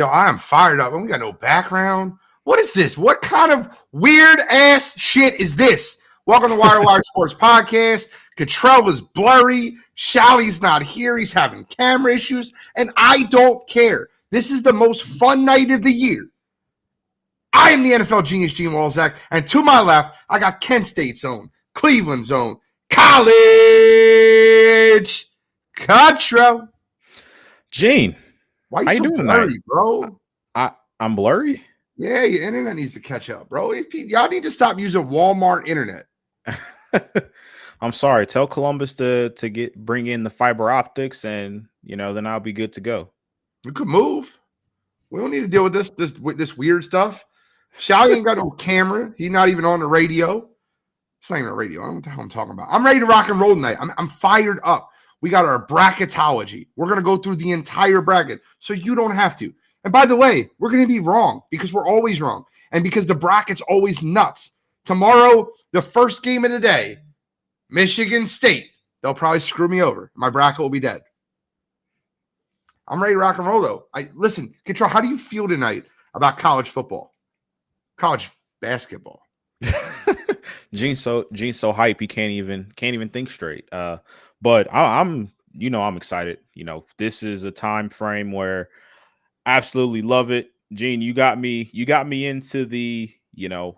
Yo, I am fired up. We got no background. What is this? What kind of weird ass shit is this? Welcome to Wire2Wire Sports Podcast. Cottrell is blurry. Shalley's not here. He's having camera issues. And I don't care. This is the most fun night of the year. I am the NFL genius, Gene Walzak. And to my left, I got Kent State's own, Cleveland's own, college Cottrell. Gene. Why how you so doing blurry, tonight? bro? I'm blurry? Yeah, your internet needs to catch up, bro. Y'all need to stop using Walmart internet. I'm sorry. Tell Columbus to bring in the fiber optics, and then I'll be good to go. You could move. We don't need to deal with this weird stuff. Shally ain't got no camera. He's not even on the radio. It's not even a radio. I don't know what the hell I'm talking about. I'm ready to rock and roll tonight. I'm fired up. We got our bracketology. We're going to go through the entire bracket so you don't have to. And by the way, we're going to be wrong because we're always wrong. And because the bracket's always nuts. Tomorrow, the first game of the day, Michigan State. They'll probably screw me over. My bracket will be dead. I'm ready to rock and roll, though. Listen, Cottrell, how do you feel tonight about college football? College basketball. Gene's so hype he can't even think straight. But I'm excited. This is a time frame where I absolutely love it. Gene, you got me into the,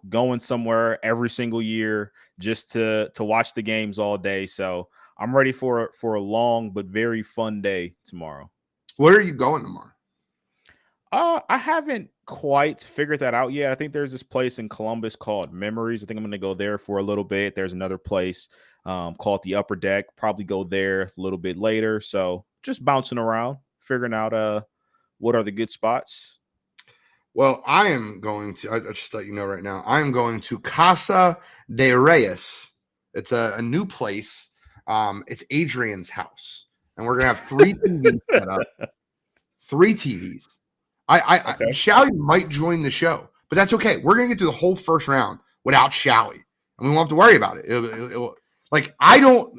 going somewhere every single year just to watch the games all day. So I'm ready for a long but very fun day tomorrow. Where are you going tomorrow? I haven't quite figured that out yet. I think there's this place in Columbus called Memories. I think I'm going to go there for a little bit. There's another place called the Upper Deck. Probably go there a little bit later. So just bouncing around, figuring out what are the good spots. Well, I am going to, I'll just let you know right now, I am going to Casa de Reyes. It's a new place. It's Adrian's house. And we're going to have 3 TVs set up. 3 TVs. Okay. Shally might join the show, but that's okay. We're going to get through the whole first round without Shally. And we won't have to worry about it.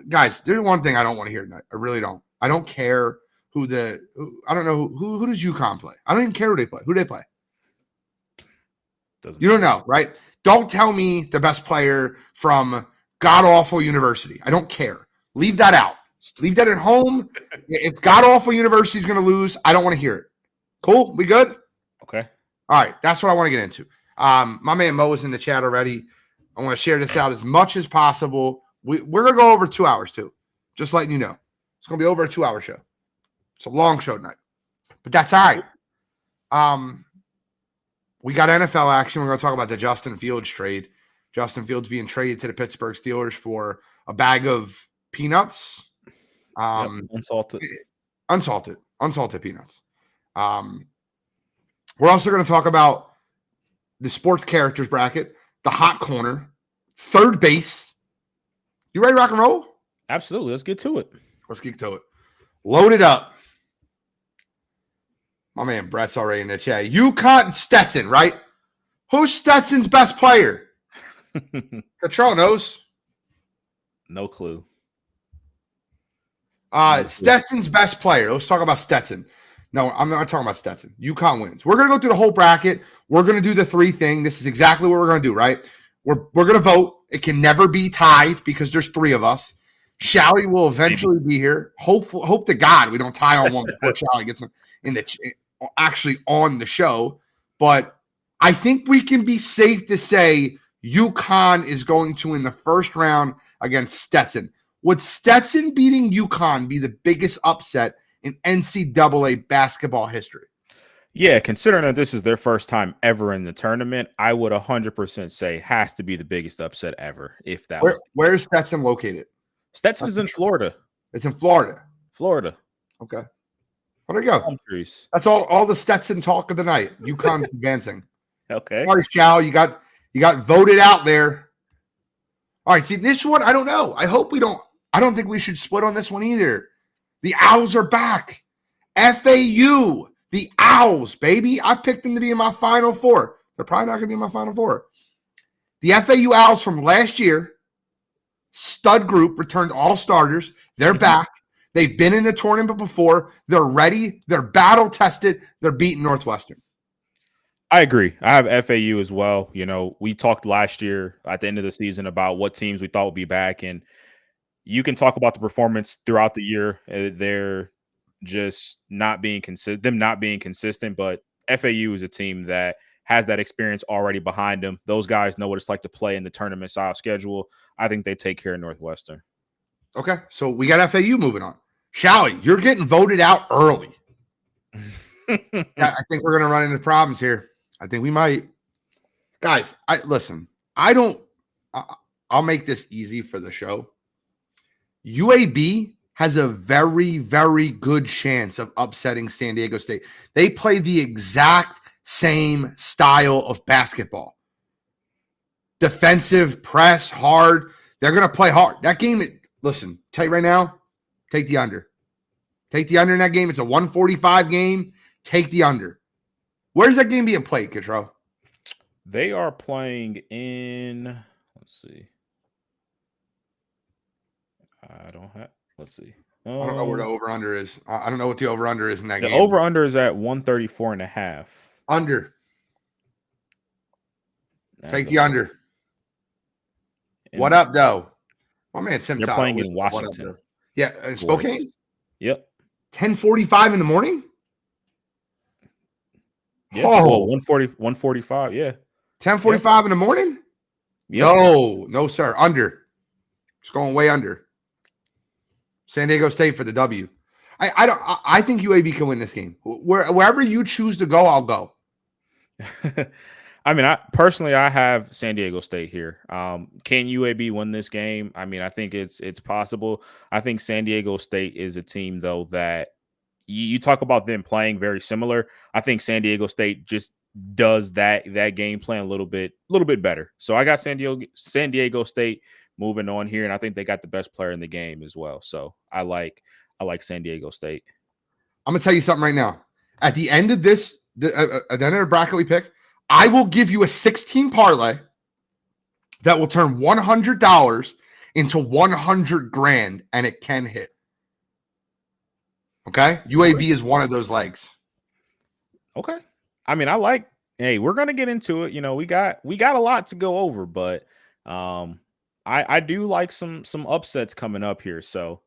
Guys, there's one thing I don't want to hear tonight. I really don't. I don't care I don't know who does UConn play. I don't even care who they play. Who do they play? You don't know, right? Don't tell me the best player from god-awful university. I don't care. Leave that out. Just leave that at home. If god-awful university is going to lose, I don't want to hear it. Cool? We good? Okay. All right. That's what I want to get into. My man Mo is in the chat already. I want to share this out as much as possible. We're going to go over 2 hours, too. Just letting you know. It's going to be over a 2-hour show. It's a long show tonight. But that's all right. We got NFL action. We're going to talk about the Justin Fields trade. Justin Fields being traded to the Pittsburgh Steelers for a bag of peanuts. Unsalted peanuts. We're also going to talk about the sports characters bracket, the hot corner, third base. You ready to rock and roll? Absolutely. Let's get to it. Load it up. My man Brett's already in the chat. UConn Stetson, right? Who's Stetson's best player? Cottrell knows. No clue. Stetson's best player. Let's talk about Stetson. No, I'm not talking about Stetson. UConn wins. We're going to go through the whole bracket. We're going to do the 3 thing. This is exactly what we're going to do, right? We're going to vote. It can never be tied because there's 3 of us. Shally will eventually be here. Hope to God we don't tie on one before Shally gets actually on the show. But I think we can be safe to say UConn is going to win the first round against Stetson. Would Stetson beating UConn be the biggest upset in NCAA basketball history? Yeah, considering that this is their first time ever in the tournament, I would 100% say has to be the biggest upset ever. If that where is Stetson located? Stetson is in Florida. It's in Florida. Okay. Well, there you go. Countries. That's all the Stetson talk of the night. UConn's advancing. Okay. Sorry, Chow. You got voted out there. All right. See, this one, I don't know. I don't think we should split on this one either. The Owls are back. FAU. The Owls, baby. I picked them to be in my Final Four. They're probably not going to be in my Final Four. The FAU Owls from last year, stud group, returned all starters. They're back. They've been in a tournament before. They're ready. They're battle tested. They're beating Northwestern. I agree. I have FAU as well. You know, we talked last year at the end of the season about what teams we thought would be back, and you can talk about the performance throughout the year. They're just not being consistent. Them not being consistent, but FAU is a team that has that experience already behind them. Those guys know what it's like to play in the tournament style schedule. I think they take care of Northwestern. Okay, so we got FAU moving on. Shally, you're getting voted out early. I think we're going to run into problems here. I think we might. Guys, listen. I'll make this easy for the show. UAB has a very, very good chance of upsetting San Diego State. They play the exact same style of basketball. Defensive, press, hard. They're going to play hard. That game, listen, tell you right now, take the under. Take the under in that game. It's a 145 game. Take the under. Where's that game being played, Kitro? They are playing in, let's see. I don't have, let's see. I don't know where the over-under is. I don't know what the over-under is in that game. The over-under is at 134.5. Under. Take the under. What up, though? My man, Sim. They're playing in Washington. Yeah, in Spokane? Yep. 10:45 in the morning? Yeah, well, 145, yeah. 10:45 in the morning? Yep. No, sir. Under. It's going way under. San Diego State for the W. I think UAB can win this game. Wherever you choose to go, I'll go. I mean, I have San Diego State here. Can UAB win this game? I mean, I think it's possible. I think San Diego State is a team, though, that you talk about them playing very similar. I think San Diego State just does that game plan a little bit better. So I got San Diego State moving on here, and I think they got the best player in the game as well. So I like San Diego State. I'm gonna tell you something right now. At the end of this, at the end of the bracket we pick, I will give you a 16 parlay that will turn $100 into $100,000, and it can hit. Okay, UAB is one of those legs. Okay, I mean, hey, we're gonna get into it. You know, we got a lot to go over, but I do like some upsets coming up here, so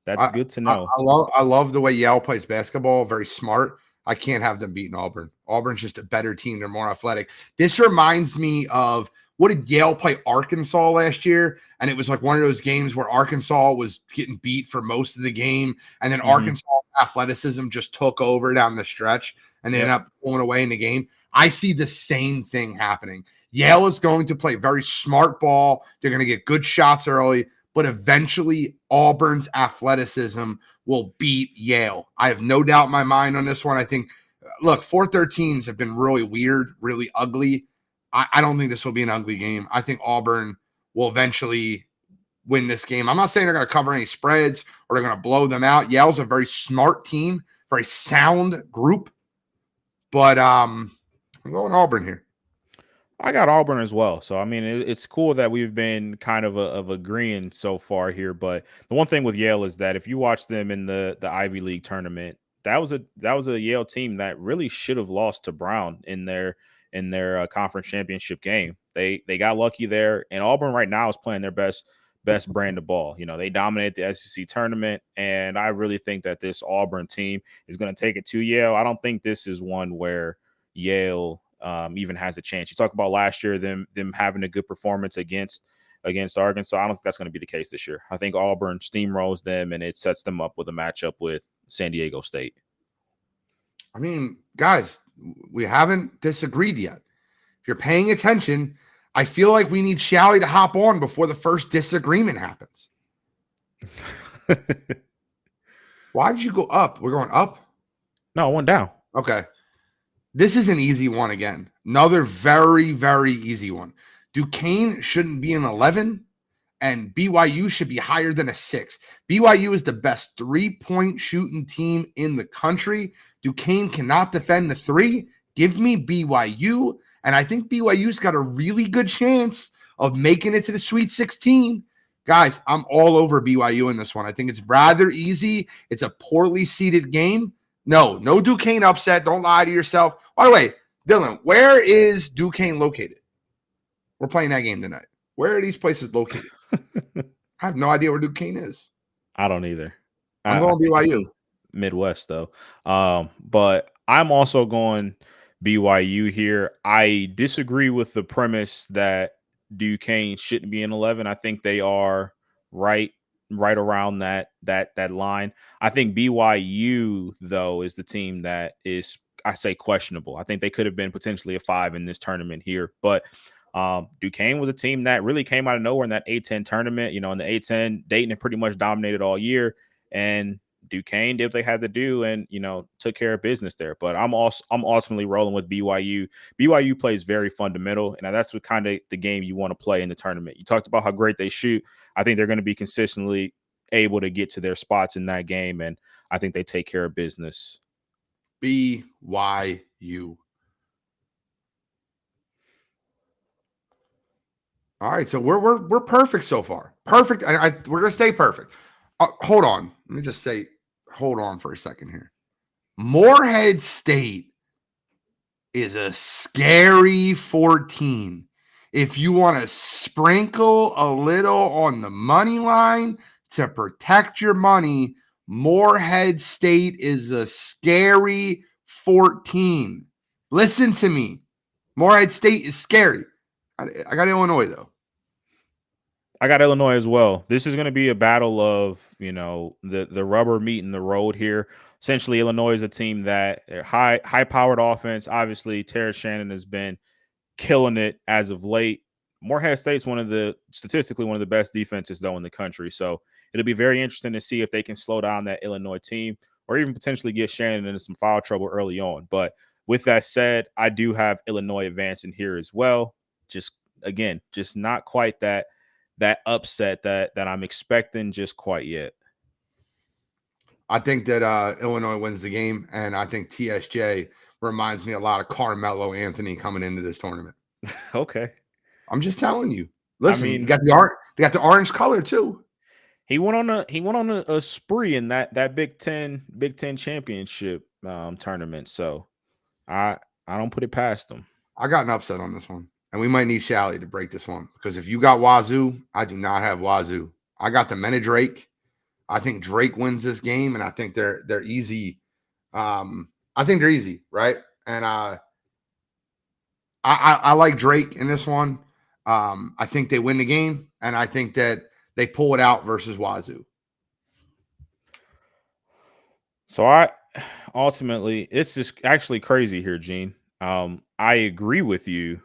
that's good to know. I love the way Yale plays basketball. Very smart. I can't have them beating Auburn. Auburn's just a better team. They're more athletic. This reminds me of, what did Yale play Arkansas last year? And it was like one of those games where Arkansas was getting beat for most of the game, and then Arkansas athleticism just took over down the stretch, and they ended up pulling away in the game. I see the same thing happening. Yale is going to play very smart ball. They're going to get good shots early, but eventually Auburn's athleticism will beat Yale. I have no doubt in my mind on this one. I think, look, 4-13s have been really weird, really ugly. I don't think this will be an ugly game. I think Auburn will eventually win this game. I'm not saying they're going to cover any spreads or they're going to blow them out. Yale's a very smart team, very sound group, but I'm going Auburn here. I got Auburn as well. So, I mean, it's cool that we've been kind of agreeing so far here. But the one thing with Yale is that if you watch them in the Ivy League tournament, that was a Yale team that really should have lost to Brown in their conference championship game. They got lucky there, and Auburn right now is playing their best brand of ball. You know, they dominate the SEC tournament, and I really think that this Auburn team is going to take it to Yale. I don't think this is one where Yale even has a chance. You talk about last year, them having a good performance against Arkansas. I don't think that's going to be the case this year. I think Auburn steamrolls them, and it sets them up with a matchup with San Diego State. I mean, guys, we haven't disagreed yet. If you're paying attention, I feel like we need Shally to hop on before the first disagreement happens. Why did you go up? We're going up? No, I went down. Okay. This is an easy one again. Another very, very easy one. Duquesne shouldn't be an 11, and BYU should be higher than a 6. BYU is the best three-point shooting team in the country. Duquesne cannot defend the 3. Give me BYU, and I think BYU's got a really good chance of making it to the Sweet 16 Guys, I'm all over BYU in this one. I think it's rather easy. It's a poorly seeded game. No Duquesne upset. Don't lie to yourself. By the way, Dylan, where is Duquesne located? We're playing that game tonight. Where are these places located? I have no idea where Duquesne is. I don't either. I'm going BYU. Midwest though. But I'm also going BYU here. I disagree with the premise that Duquesne shouldn't be in 11. I think they are right around that line. I think BYU though is the team that is, I say, questionable. I think they could have been potentially a 5 in this tournament here, but Duquesne was a team that really came out of nowhere in that A-10 tournament. You know, in the A-10, Dayton had pretty much dominated all year, and Duquesne did what they had to do and, you know, took care of business there. But I'm ultimately rolling with BYU. BYU plays very fundamental, and that's what kind of the game you want to play in the tournament. You talked about how great they shoot. I think they're going to be consistently able to get to their spots in that game, and I think they take care of business. BYU. All right, so we're perfect so far. Perfect. We're gonna stay perfect. Hold on. Let me just say, hold on for a second here. Morehead State is a scary 14. If you want to sprinkle a little on the money line to protect your money, Morehead State is a scary 14. Listen to me. Morehead State is scary. I got Illinois, though. I got Illinois as well. This is going to be a battle of, you know, the rubber meeting the road here. Essentially, Illinois is a team that high powered offense. Obviously, Terrence Shannon has been killing it as of late. Morehead State's statistically one of the best defenses though in the country. So it'll be very interesting to see if they can slow down that Illinois team or even potentially get Shannon into some foul trouble early on. But with that said, I do have Illinois advancing here as well. Just not quite that upset that I'm expecting just quite yet. I think that Illinois wins the game, and I think TSJ reminds me a lot of Carmelo Anthony coming into this tournament. Okay. I'm just telling you. Listen, you got the orange color too. He went on a spree in that Big Ten championship tournament. So I don't put it past them. I got an upset on this one. And we might need Shally to break this one. Because if you got Wazoo, I do not have Wazoo. I got the men of Drake. I think Drake wins this game, and I think they're easy. I think they're easy, right? And I like Drake in this one. I think they win the game, and I think that they pull it out versus Wazoo. So I ultimately, it's just actually crazy here, Gene. I agree with you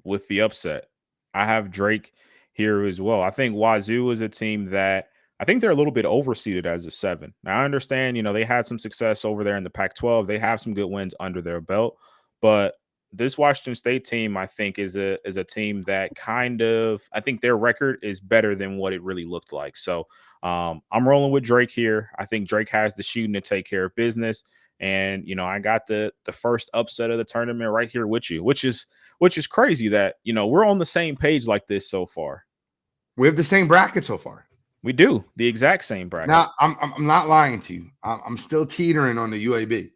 with the upset. I have Drake here as well. I think Wazoo is a team that I think they're a little bit overseeded as a 7. Now I understand, you know, they had some success over there in the Pac-12. They have some good wins under their belt, but this Washington State team, I think, is a team that I think their record is better than what it really looked like. So I'm rolling with Drake here. I think Drake has the shooting to take care of business. And, you know, I got the first upset of the tournament right here with you, which is crazy that, you know, we're on the same page like this so far. We have the same bracket so far. We do the exact same bracket. Now, I'm not lying to you. I'm still teetering on the UAB.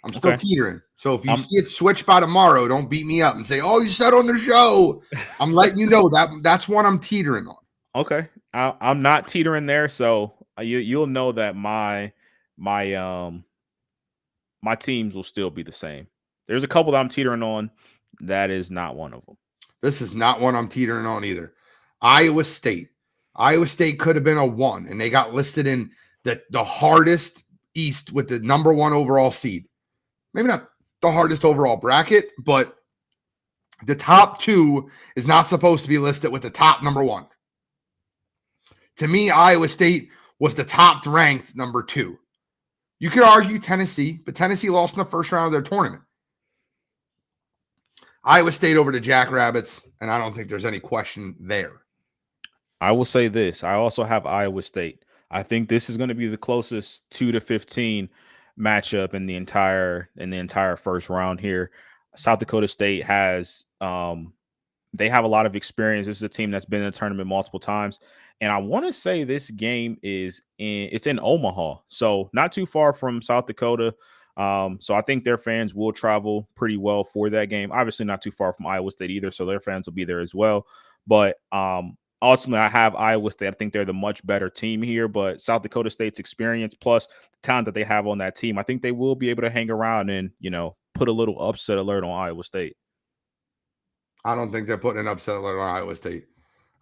I'm still teetering. So if you see it switch by tomorrow, don't beat me up and say, "Oh, you said on the show." I'm letting you know that's what I'm teetering on. Okay, I'm not teetering there, so you'll know that my teams will still be the same. There's a couple that I'm teetering on. That is not one of them. This is not one I'm teetering on either. Iowa State. Iowa State could have been a 1, and they got listed in the hardest East with the number 1 overall seed. Maybe not the hardest overall bracket, but the top 2 is not supposed to be listed with the top number 1. To me, Iowa State was the top ranked number 2. You could argue Tennessee, but Tennessee lost in the first round of their tournament. Iowa State over the Jackrabbits, and I don't think there's any question there. I will say this. I also have Iowa State. I think this is going to be the closest 2-15 matchup in the entire first round here. South Dakota State has They have a lot of experience. This is a team that's been in the tournament multiple times. And I want to say this game it's in Omaha. So not too far from South Dakota. So I think their fans will travel pretty well for that game. Obviously not too far from Iowa State either. So their fans will be there as well. But ultimately, I have Iowa State. I think they're the much better team here, but South Dakota State's experience plus the talent that they have on that team, I think they will be able to hang around and, put a little upset alert on Iowa State. I don't think they're putting an upset alert on Iowa State.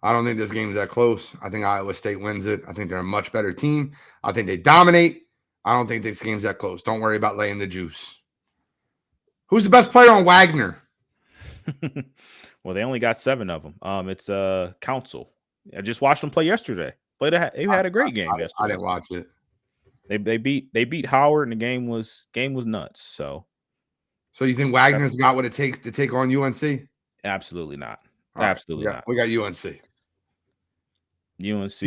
I don't think this game's that close. I think Iowa State wins it. I think they're a much better team. I think they dominate. I don't think this game's that close. Don't worry about laying the juice. Who's the best player on Wagner? Well, they only got 7 of them. It's Council. I just watched them play yesterday. They had a great game yesterday. I didn't watch it. They beat Howard, and the game was nuts. So you think Wagner's got what it takes to take on UNC? Absolutely not. All Absolutely right. not. We got UNC. UNC.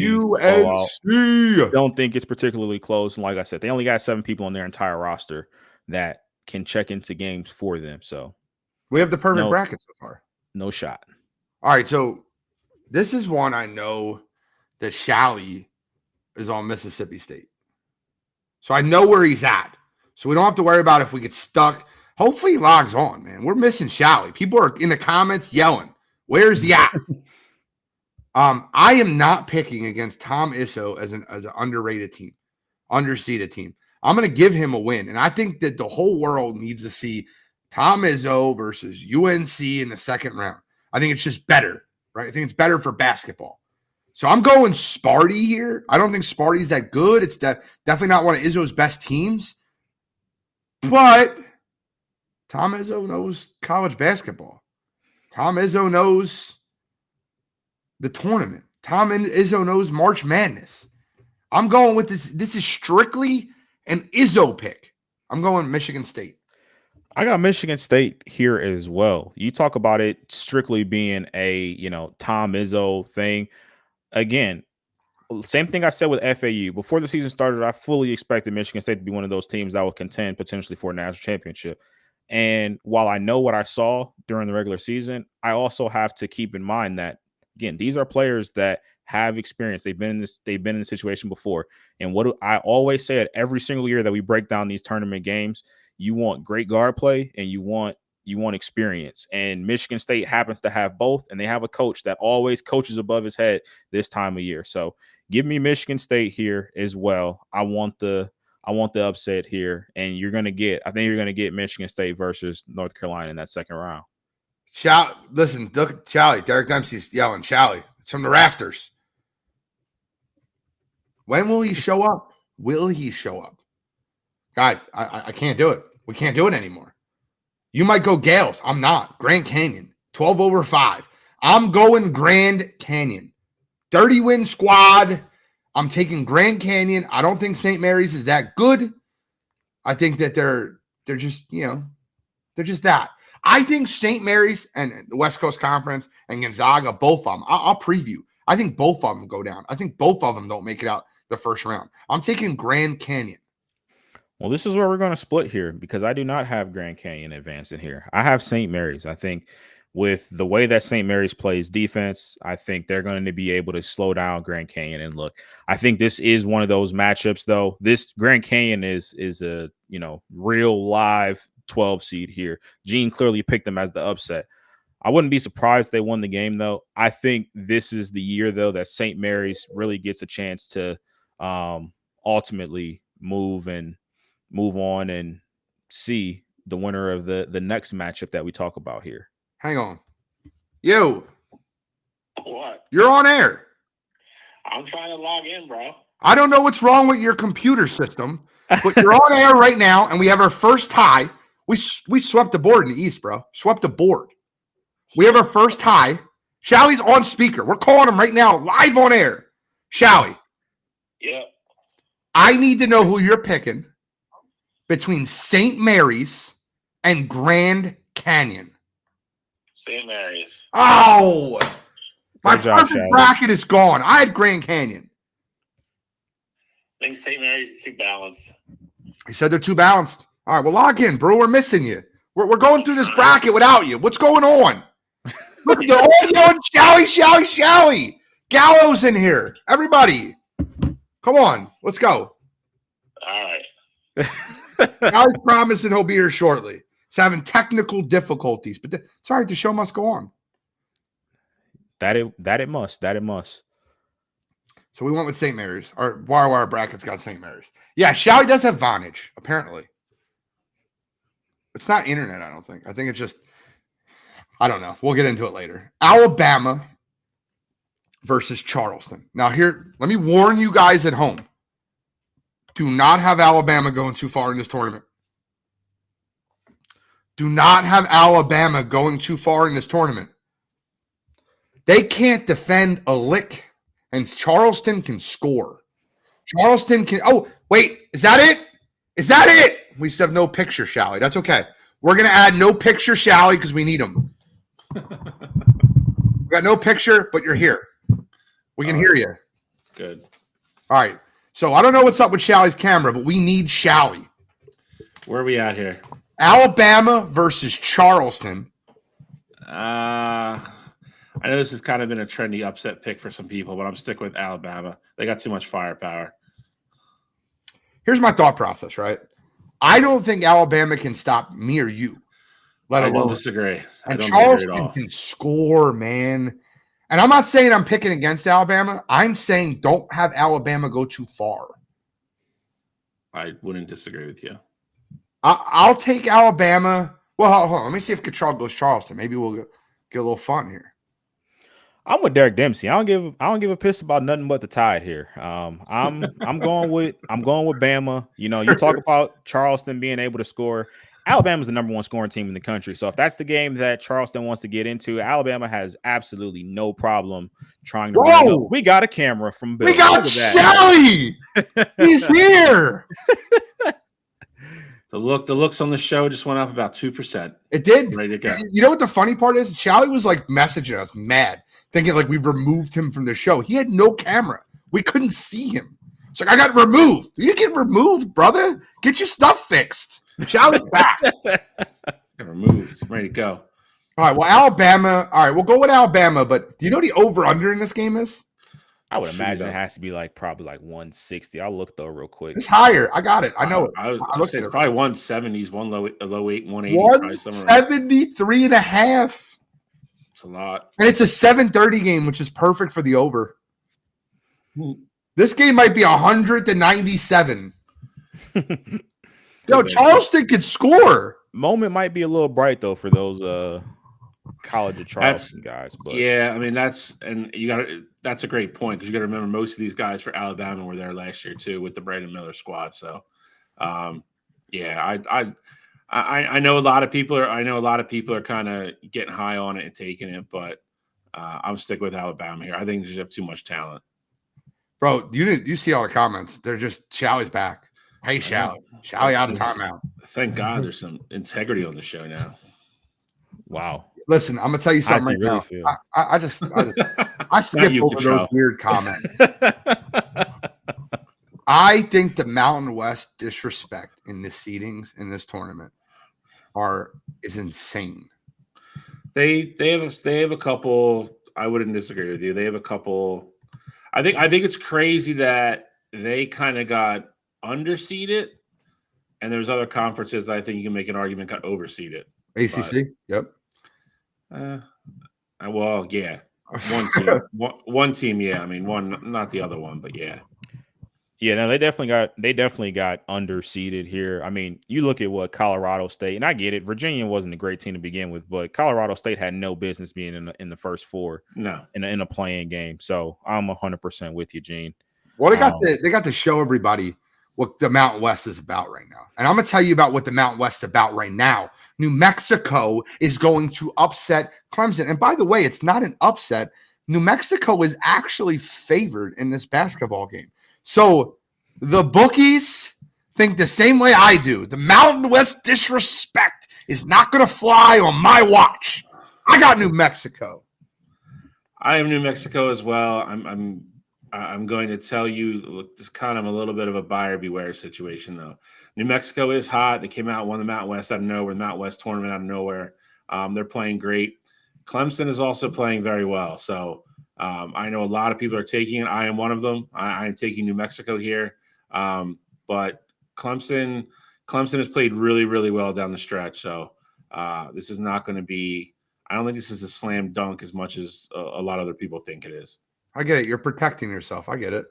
Don't think it's particularly close. And like I said, they only got 7 people on their entire roster that can check into games for them. So we have the perfect bracket so far. No shot. All right. So this is one I know that Shally is on Mississippi State. So I know where he's at. So we don't have to worry about if we get stuck. Hopefully he logs on, man. We're missing Shally. People are in the comments yelling, "Where's the app?" I am not picking against Tom Izzo as an underrated team, underseeded team. I'm going to give him a win. And I think that the whole world needs to see Tom Izzo versus UNC in the second round. I think it's just better, right? I think it's better for basketball. So I'm going Sparty here. I don't think Sparty's that good. It's definitely not one of Izzo's best teams. But Tom Izzo knows college basketball. Tom Izzo knows the tournament. Tom Izzo knows March Madness. I'm going with this. This is strictly an Izzo pick. I'm going Michigan State. I got Michigan State here as well. You talk about it strictly being a, Tom Izzo thing. Again, same thing I said with FAU. Before the season started, I fully expected Michigan State to be one of those teams that would contend potentially for a national championship. And while I know what I saw during the regular season, I also have to keep in mind that, again, these are players that have experience. They've been in this situation before. And what I always say at every single year that we break down these tournament games, you want great guard play and you want experience. And Michigan State happens to have both, and they have a coach that always coaches above his head this time of year. So give me Michigan State here as well. I want the upset here, and I think you're gonna get Michigan State versus North Carolina in that second round. Listen, look at Shally. Derek Dempsey's yelling, "Shally!" It's from the rafters. When will he show up? Will he show up? Guys, I can't do it. We can't do it anymore. You might go Gales. I'm not. Grand Canyon, 12/5. I'm going Grand Canyon. 30-win squad. I'm taking Grand Canyon. I don't think St. Mary's is that good. I think that they're just, they're just that. I think St. Mary's and the West Coast Conference and Gonzaga, both of them, I'll preview. I think both of them go down. I think both of them don't make it out the first round. I'm taking Grand Canyon. Well, this is where we're going to split here because I do not have Grand Canyon advancing here. I have St. Mary's. I think with the way that St. Mary's plays defense, I think they're going to be able to slow down Grand Canyon. And look, I think this is one of those matchups, though. This Grand Canyon is a real live 12 seed here. Gene clearly picked them as the upset. I wouldn't be surprised they won the game, though. I think this is the year, though, that St. Mary's really gets a chance to ultimately move on and see the winner of the next matchup that we talk about here. Hang on. Yo. What? You're on air. I'm trying to log in, bro. I don't know what's wrong with your computer system, but you're on air right now, and we have our first tie. We swept the board in the East, bro. Swept the board. We have our first tie. Shally's on speaker. We're calling him right now, live on air. Shally. Yep. I need to know who you're picking between St. Mary's and Grand Canyon. St. Mary's. Oh, my perfect Shally. bracket is gone. I had Grand Canyon. I think St. Mary's is too balanced. He said they're too balanced. All right, well, log in, bro. We're missing you. We're going through this bracket without you. What's going on? Look, they're all yelling, Showy. Gallows in here. Everybody. Come on. Let's go. All right. Show's promising he'll be here shortly. He's having technical difficulties, but it's all right. The show must go on. That it must. So we went with St. Mary's. Our Wire brackets got St. Mary's. Yeah, Showy does have Vonage, apparently. It's not internet, I don't think. I think it's just, I don't know. We'll get into it later. Alabama versus Charleston. Now here, let me warn you guys at home. Do not have Alabama going too far in this tournament. Do not have Alabama going too far in this tournament. They can't defend a lick, and Charleston can score. Charleston can. Oh, wait. Is that it? Is that it? We still have no picture, Shally. That's okay. We're going to add no picture, Shally, because we need them. We got no picture, but you're here. We can hear you. Good. All right. So I don't know what's up with Shally's camera, but we need Shally. Where are we at here? Alabama versus Charleston. I know this has kind of been a trendy upset pick for some people, but I'm sticking with Alabama. They got too much firepower. Here's my thought process, right? I don't think Alabama can stop me or you. I don't disagree. And Charleston can score, man. And I'm not saying I'm picking against Alabama. I'm saying don't have Alabama go too far. I wouldn't disagree with you. I'll take Alabama. Well, hold on. Let me see if Cottrell goes Charleston. Maybe we'll get a little fun here. I'm with Derek Dempsey. I don't give a piss about nothing but the Tide here. I'm going with Bama. You know, you talk about Charleston being able to score. Alabama's the number one scoring team in the country. So if that's the game that Charleston wants to get into, Alabama has absolutely no problem trying to run it up. We got a camera from Bill. We got Shelly. He's here. The looks on the show just went up about 2%. It did. Ready to go. You know what the funny part is? Shelly was like messaging us mad, thinking like we've removed him from the show. He had no camera. We couldn't see him. It's like, I got removed. You didn't get removed, brother. Get your stuff fixed. Shelly's back. Got removed. Ready to go. All right. Well, Alabama. All right. We'll go with Alabama. But do you know what the over-under in this game is? I would imagine it has to be probably 160. I'll look though real quick. It's higher. I got it. I know it. I would say it's probably 170s, one low 8, 180. 173.5. It's a lot. And it's a 7:30 game, which is perfect for the over. This game might be 100-97. Yo, Charleston could score. Moment might be a little bright though for those College of Charleston guys, but yeah, I mean that's a great point because you got to remember most of these guys for Alabama were there last year too with the Brandon Miller squad. So, yeah, I know a lot of people are kind of getting high on it and taking it, but I'm sticking with Alabama here. I think they just have too much talent. Bro, you see all the comments? They're just Shally's back. Hey, Shally out of timeout. Thank God there's some integrity on the show now. Wow. Listen, I'm gonna tell you something right now. I skip over those weird comments. I think the Mountain West disrespect in this seedings in this tournament is insane. They have a couple. I wouldn't disagree with you. They have a couple. I think it's crazy that they kind of got underseeded, and there's other conferences that I think you can make an argument got overseeded. ACC, yep. Well, yeah, one team, yeah. I mean, one, not the other one, but yeah. Yeah, no, they definitely got underseeded here. I mean, you look at what Colorado State, and I get it. Virginia wasn't a great team to begin with, but Colorado State had no business being in the first four. No, in a playing game. So I'm 100% with you, Gene. Well, they got to show everybody what the Mountain West is about right now, and I'm gonna tell you about what the Mountain West is about right now. New Mexico is going to upset Clemson, and by the way, it's not an upset. New Mexico is actually favored in this basketball game. So the bookies think the same way I do. The Mountain West disrespect is not going to fly on my watch. I got New Mexico. I have New Mexico as well. I'm going to tell you, look, it's kind of a little bit of a buyer beware situation, though. New Mexico is hot. They came out, won the Mountain West out of nowhere, the Mountain West tournament out of nowhere. They're playing great. Clemson is also playing very well. So I know a lot of people are taking it. I am one of them. I am taking New Mexico here. But Clemson has played really, really well down the stretch. So this is not going to be – I don't think this is a slam dunk as much as a lot of other people think it is. I get it. You're protecting yourself. I get it.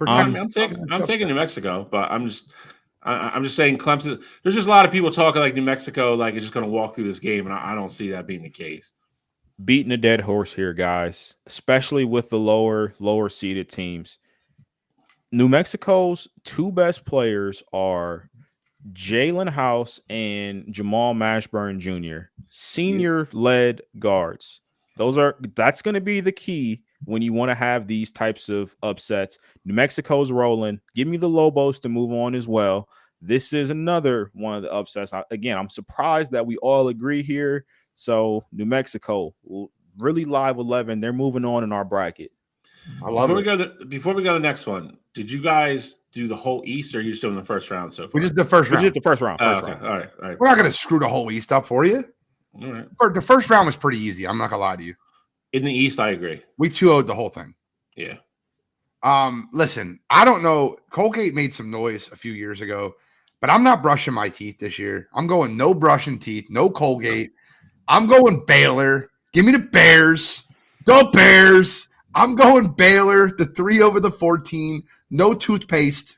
I'm taking New Mexico, but I'm just saying Clemson. There's just a lot of people talking like New Mexico like is just going to walk through this game, and I don't see that being the case. Beating a dead horse here, guys, especially with the lower seeded teams. New Mexico's two best players are Jalen House and Jamal Mashburn Jr., senior-led guards. That's going to be the key when you want to have these types of upsets. New Mexico's rolling. Give me the Lobos to move on as well. This is another one of the upsets. Again, I'm surprised that we all agree here. So New Mexico, really live 11. They're moving on in our bracket. I love it. Before we go to the next one, did you guys do the whole East, or are you just doing the first round so far? We just did the first round. We did the first round. Okay. All right. We're not going to screw the whole East up for you. All right. The first round was pretty easy. I'm not going to lie to you. In the East, I agree. We 2-0'd the whole thing. Yeah. Listen, I don't know. Colgate made some noise a few years ago, but I'm not brushing my teeth this year. I'm going no brushing teeth, no Colgate. I'm going Baylor. Give me the Bears. Go Bears. I'm going Baylor, the 3 over the 14. No toothpaste.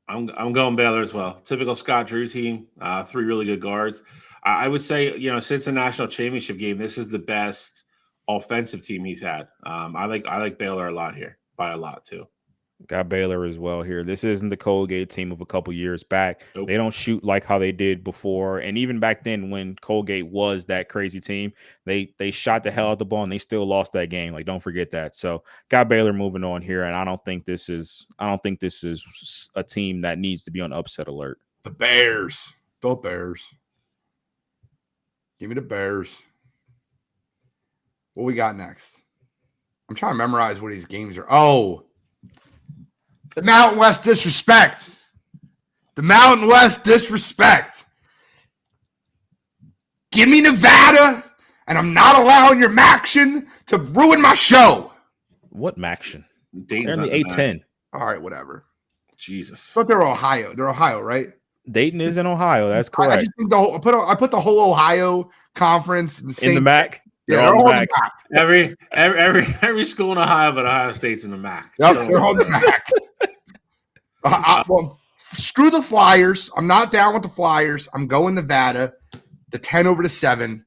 I'm going Baylor as well. Typical Scott Drew team. 3 really good guards. I would say, since the national championship game, this is the best offensive team he's had. I like Baylor a lot here, by a lot too. Got Baylor as well here. This isn't the Colgate team of a couple years back. Nope. They don't shoot like how they did before. And even back then when Colgate was that crazy team, they shot the hell out the ball and they still lost that game. Like, don't forget that. So got Baylor moving on here. And I don't think this is a team that needs to be on upset alert. The Bears. Go Bears. Give me the Bears. What we got next? I'm trying to memorize what these games are. Oh, the Mountain West disrespect. The Mountain West disrespect. Give me Nevada, and I'm not allowing your Maction to ruin my show. What Maction? They're in the A10. All right, whatever. Jesus. But they're Ohio. They're Ohio, right? Dayton is in Ohio. That's correct. I just think I put the whole Ohio conference in the MAC. Yeah, they're all in the MAC. Every school in Ohio, but Ohio State's in the MAC. Yep, they're all in the MAC. Well, screw the Flyers. I'm not down with the Flyers. I'm going Nevada, the 10 over the 7.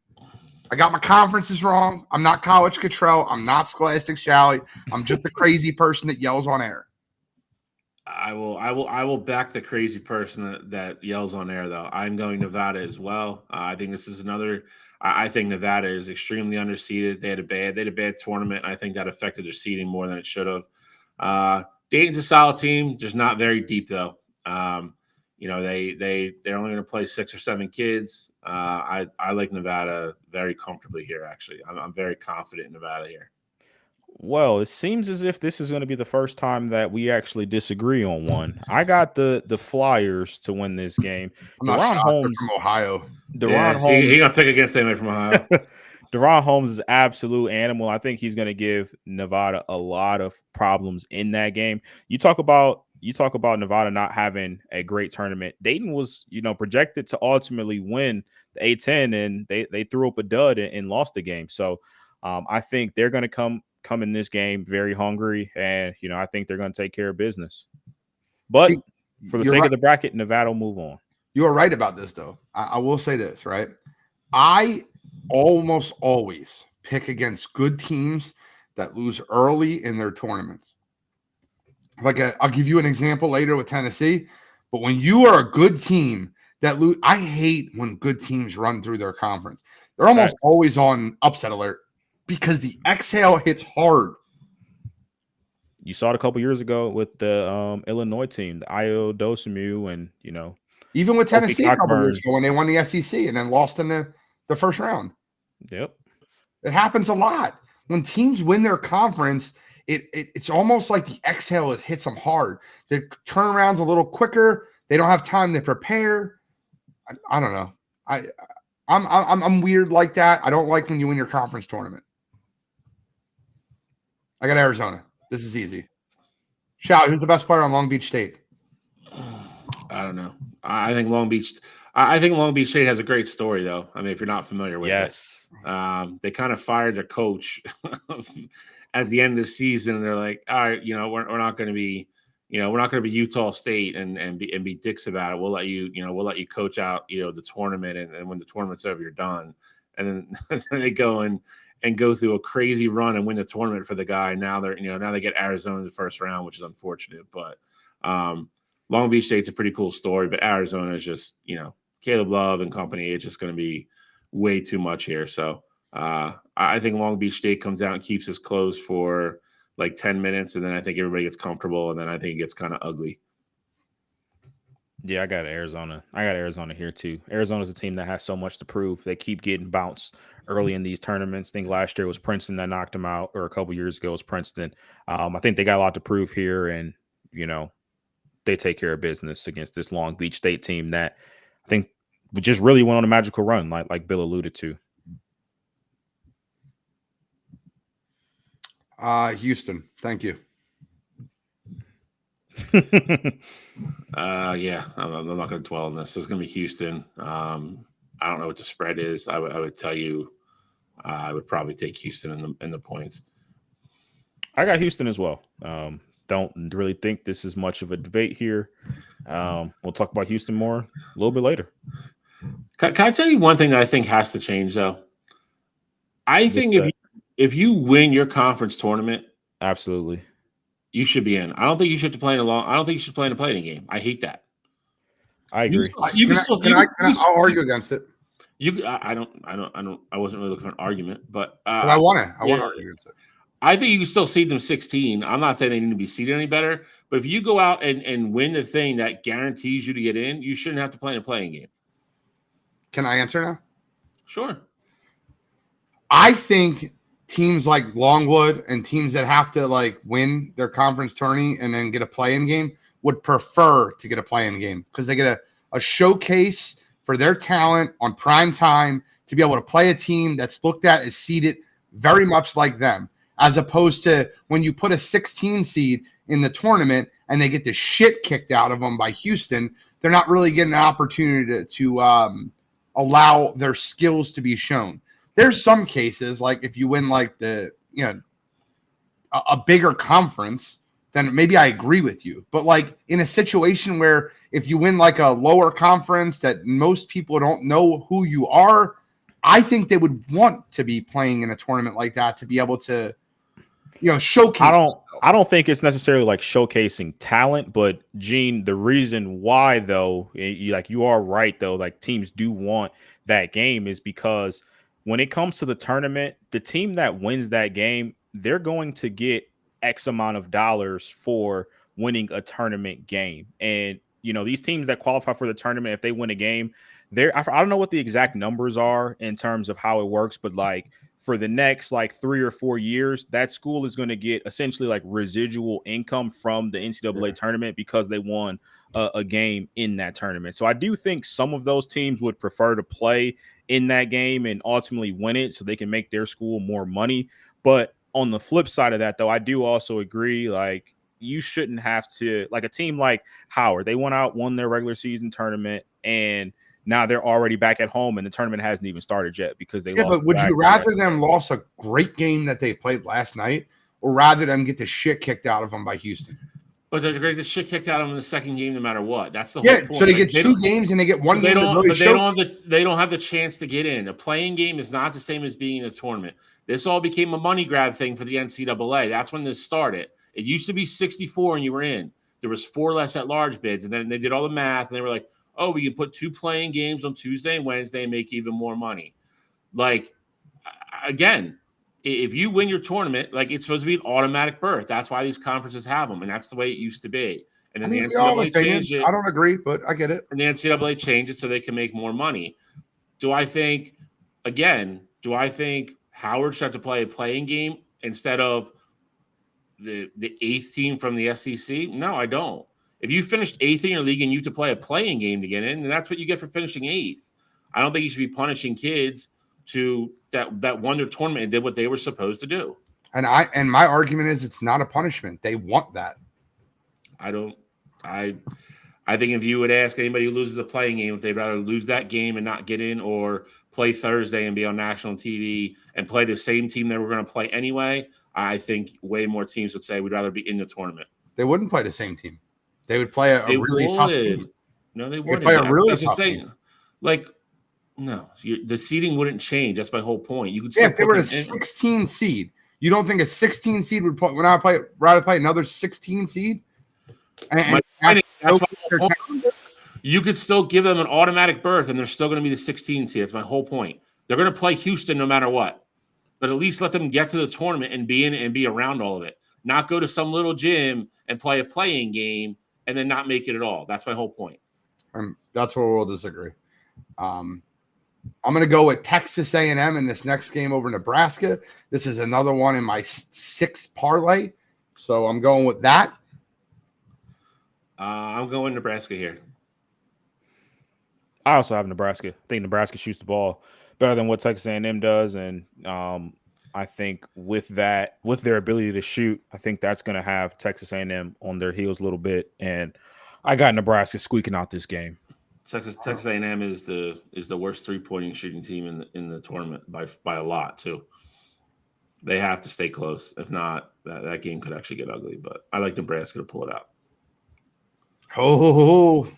I got my conferences wrong. I'm not College Cottrell. I'm not Scholastic Shalley. I'm just a crazy person that yells on air. I will back the crazy person that yells on air, though. I'm going Nevada as well. I think this is another. I think Nevada is extremely underseeded. They had a bad tournament. I think that affected their seeding more than it should have. Dayton's a solid team, just not very deep though. They're only going to play 6 or 7 kids. I like Nevada very comfortably here. Actually, I'm very confident in Nevada here. Well, it seems as if this is going to be the first time that we actually disagree on one. I got the Flyers to win this game. I'm not shocked. Holmes from Ohio. Holmes. He's going to pick against anybody from Ohio. Deron Holmes is an absolute animal. I think he's going to give Nevada a lot of problems in that game. You talk about Nevada not having a great tournament. Dayton was, projected to ultimately win the A10, and they threw up a dud and lost the game. So I think they're going to come in this game very hungry, and I think they're going to take care of business. But for the sake of the bracket, Nevada will move on. You are right about this, though. I will say this, right? I almost always pick against good teams that lose early in their tournaments. I'll give you an example later with Tennessee, but when you are a good team that lose, I hate when good teams run through their conference. They're almost always on upset alert because the exhale hits hard. You saw it a couple years ago with the Illinois team, the Io Dosemu, and even with Tennessee a couple years ago when they won the SEC and then lost in the first round. Yep. It happens a lot. When teams win their conference, it's almost like the exhale hits them hard. The turnaround's a little quicker. They don't have time to prepare. I don't know. I'm weird like that. I don't like when you win your conference tournament. I got Arizona. This is easy. Shout, who's the best player on Long Beach State? I don't know. I think Long Beach. I think Long Beach State has a great story, though. I mean, if you're not familiar with it, they kind of fired their coach at the end of the season, and they're like, "All right, we're not going to be, we're not going to be Utah State and be dicks about it. We'll let you coach out, the tournament, and when the tournament's over, you're done." And then they go and go through a crazy run and win the tournament for the guy. Now now they get Arizona in the first round, which is unfortunate, but. Long Beach State's a pretty cool story, but Arizona is just, Caleb Love and company. It's just going to be way too much here. So I think Long Beach State comes out and keeps us close for like 10 minutes, and then I think everybody gets comfortable, and then I think it gets kind of ugly. Yeah, I got Arizona. I got Arizona here too. Arizona's a team that has so much to prove. They keep getting bounced early in these tournaments. I think last year it was Princeton that knocked them out, or a couple years ago it was Princeton. I think they got a lot to prove here, and they take care of business against this Long Beach State team that I think just really went on a magical run, like Bill alluded to. Houston. Thank you. Yeah, I'm not going to dwell on this. This is going to be Houston. I don't know what the spread is. I would tell you, I would probably take Houston in the points. I got Houston as well. Don't really think this is much of a debate here. We'll talk about Houston more a little bit later. Can I tell you one thing that I think has to change, though? I think if you win your conference tournament, absolutely, you should be in. I don't think you should play in I don't think you should play in a play-in game. I hate that. I agree. I'll argue against it. I wasn't really looking for an argument, but I want to argue against it. I think you can still seed them 16. I'm not saying they need to be seeded any better, but if you go out and win the thing that guarantees you to get in, you shouldn't have to play in a playing game. Can I answer now? Sure. I think teams like Longwood and teams that have to win their conference tourney and then get a play-in game would prefer to get a play-in game because they get a showcase for their talent on prime time to be able to play a team that's looked at as seeded very much like them. As opposed to when you put a 16 seed in the tournament and they get the shit kicked out of them by Houston, they're not really getting an opportunity to allow their skills to be shown. There's some cases, like if you win a bigger conference, then maybe I agree with you. But in a situation where if you win a lower conference that most people don't know who you are, I think they would want to be playing in a tournament like that to be able to showcase. I don't think it's necessarily showcasing talent, but Gene, the reason why though, you are right though, teams do want that game is because when it comes to the tournament, the team that wins that game, they're going to get X amount of dollars for winning a tournament game. And these teams that qualify for the tournament, if they win a game, I don't know what the exact numbers are in terms of how it works, but for the next 3 or 4 years, that school is going to get essentially residual income from the NCAA tournament because they won a game in that tournament. So I do think some of those teams would prefer to play in that game and ultimately win it so they can make their school more money. But on the flip side of that, though, I do also agree, you shouldn't have to, a team like Howard, they won their regular season tournament and now they're already back at home and the tournament hasn't even started yet because they lost. But would you rather them lost a great game that they played last night or rather them get the shit kicked out of them by Houston? But they're going to get the shit kicked out of them in the second game no matter what. That's the whole point. So they get two games and they get one game. They don't have the chance to get in. A playing game is not the same as being in a tournament. This all became a money grab thing for the NCAA. That's when this started. It used to be 64 and you were in. There was 4 less at large bids, and then they did all the math and they were like, oh, we can put 2 playing games on Tuesday and Wednesday and make even more money. Again, if you win your tournament, it's supposed to be an automatic berth. That's why these conferences have them, and that's the way it used to be. And then the NCAA changed it. I don't agree, but I get it. And the NCAA changed it so they can make more money. Do I think Howard should have to play a playing game instead of the 8th team from the SEC? No, I don't. If you finished 8th in your league and you have to play a playing game to get in, then that's what you get for finishing 8th. I don't think you should be punishing kids to that won their tournament and did what they were supposed to do. And my argument is it's not a punishment. They want that. I think if you would ask anybody who loses a playing game if they'd rather lose that game and not get in, or play Thursday and be on national TV and play the same team they were going to play anyway, I think way more teams would say we'd rather be in the tournament. They wouldn't play the same team. They would play a really tough team. No, they wouldn't. Play a really tough team. Like, no, the seeding wouldn't change. That's my whole point. You could if they were a 16 seed, you don't think a 16 seed would play, rather play another 16 seed? You could still give them an automatic berth, and they're still going to be the 16 seed. That's my whole point. They're going to play Houston no matter what, but at least let them get to the tournament and be in and be around all of it. Not go to some little gym and play a playing game and then not make it at all. That's my whole point. That's where we'll disagree. I'm going to go with Texas A&M in this next game over Nebraska. This is another one in my 6 parlay, so I'm going with that. I'm going Nebraska here. I also have Nebraska. I think Nebraska shoots the ball better than what Texas A&M does, and I think with their ability to shoot, I think that's going to have Texas A&M on their heels a little bit. And I got Nebraska squeaking out this game. Texas A&M is the worst 3-point shooting team in the tournament by a lot too. They have to stay close. If not, that game could actually get ugly. But I like Nebraska to pull it out. Oh,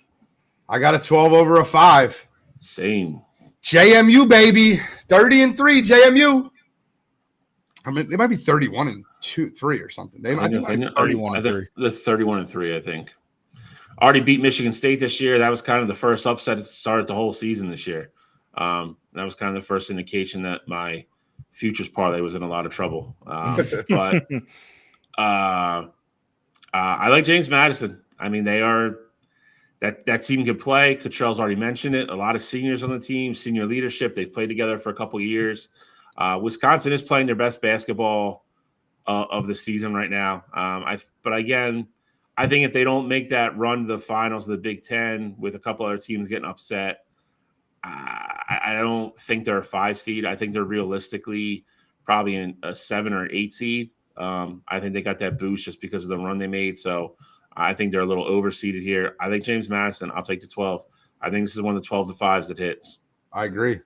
I got a 12 over a 5. Same. JMU, baby. 30-3, JMU. I mean, they might be 31-3 or something. They might be 31-3. The 31-3, I think. Already beat Michigan State this year. That was kind of the first upset that started the whole season this year. That was kind of the first indication that my futures parlay was in a lot of trouble. But I like James Madison. I mean, they are that team can play. Cottrell's already mentioned it. A lot of seniors on the team, senior leadership. They've played together for a couple of years. Wisconsin is playing their best basketball of the season right now. But again, I think if they don't make that run to the finals of the Big Ten with a couple other teams getting upset, I don't think they're a 5 seed. I think they're realistically probably in a 7 or 8 seed. I think they got that boost just because of the run they made. So I think they're a little overseeded here. I think James Madison, I'll take the 12. I think this is one of the 12-5s that hits. I agree.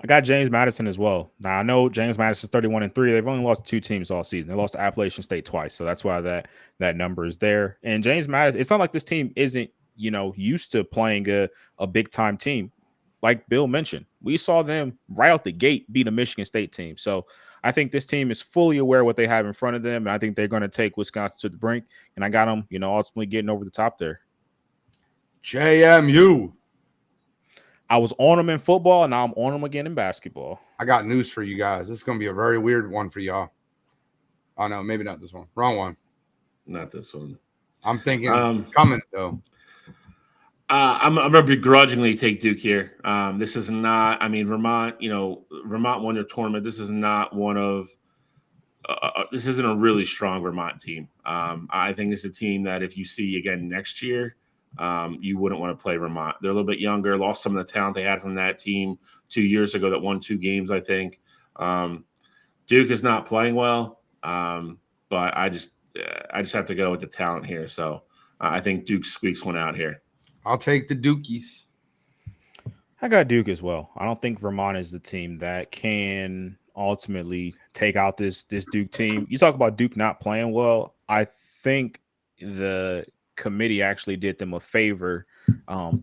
I got James Madison as well. Now, I know James Madison's 31-3. They've only lost 2 teams all season. They lost to Appalachian State twice, so that's why that number is there. And James Madison, it's not like this team isn't, used to playing a big-time team. Like Bill mentioned, we saw them right out the gate beat a Michigan State team. So I think this team is fully aware of what they have in front of them, and I think they're going to take Wisconsin to the brink. And I got them, ultimately getting over the top there. JMU. I was on them in football, and now I'm on them again in basketball. I got news for you guys. This is going to be a very weird one for y'all. Oh, no, maybe not this one. Wrong one. Not this one. I'm thinking coming, though. I'm going to begrudgingly take Duke here. This is not – Vermont, Vermont won their tournament. This is not one of this isn't a really strong Vermont team. I think it's a team that if you see again next year, you wouldn't want to play Vermont. They're a little bit younger, lost some of the talent they had from that team 2 years ago that won 2 games, I think. Duke is not playing well, but I just have to go with the talent here. So I think Duke squeaks one out here. I'll take the Dukies. I got Duke as well. I don't think Vermont is the team that can ultimately take out this Duke team. You talk about Duke not playing well. I think the committee actually did them a favor,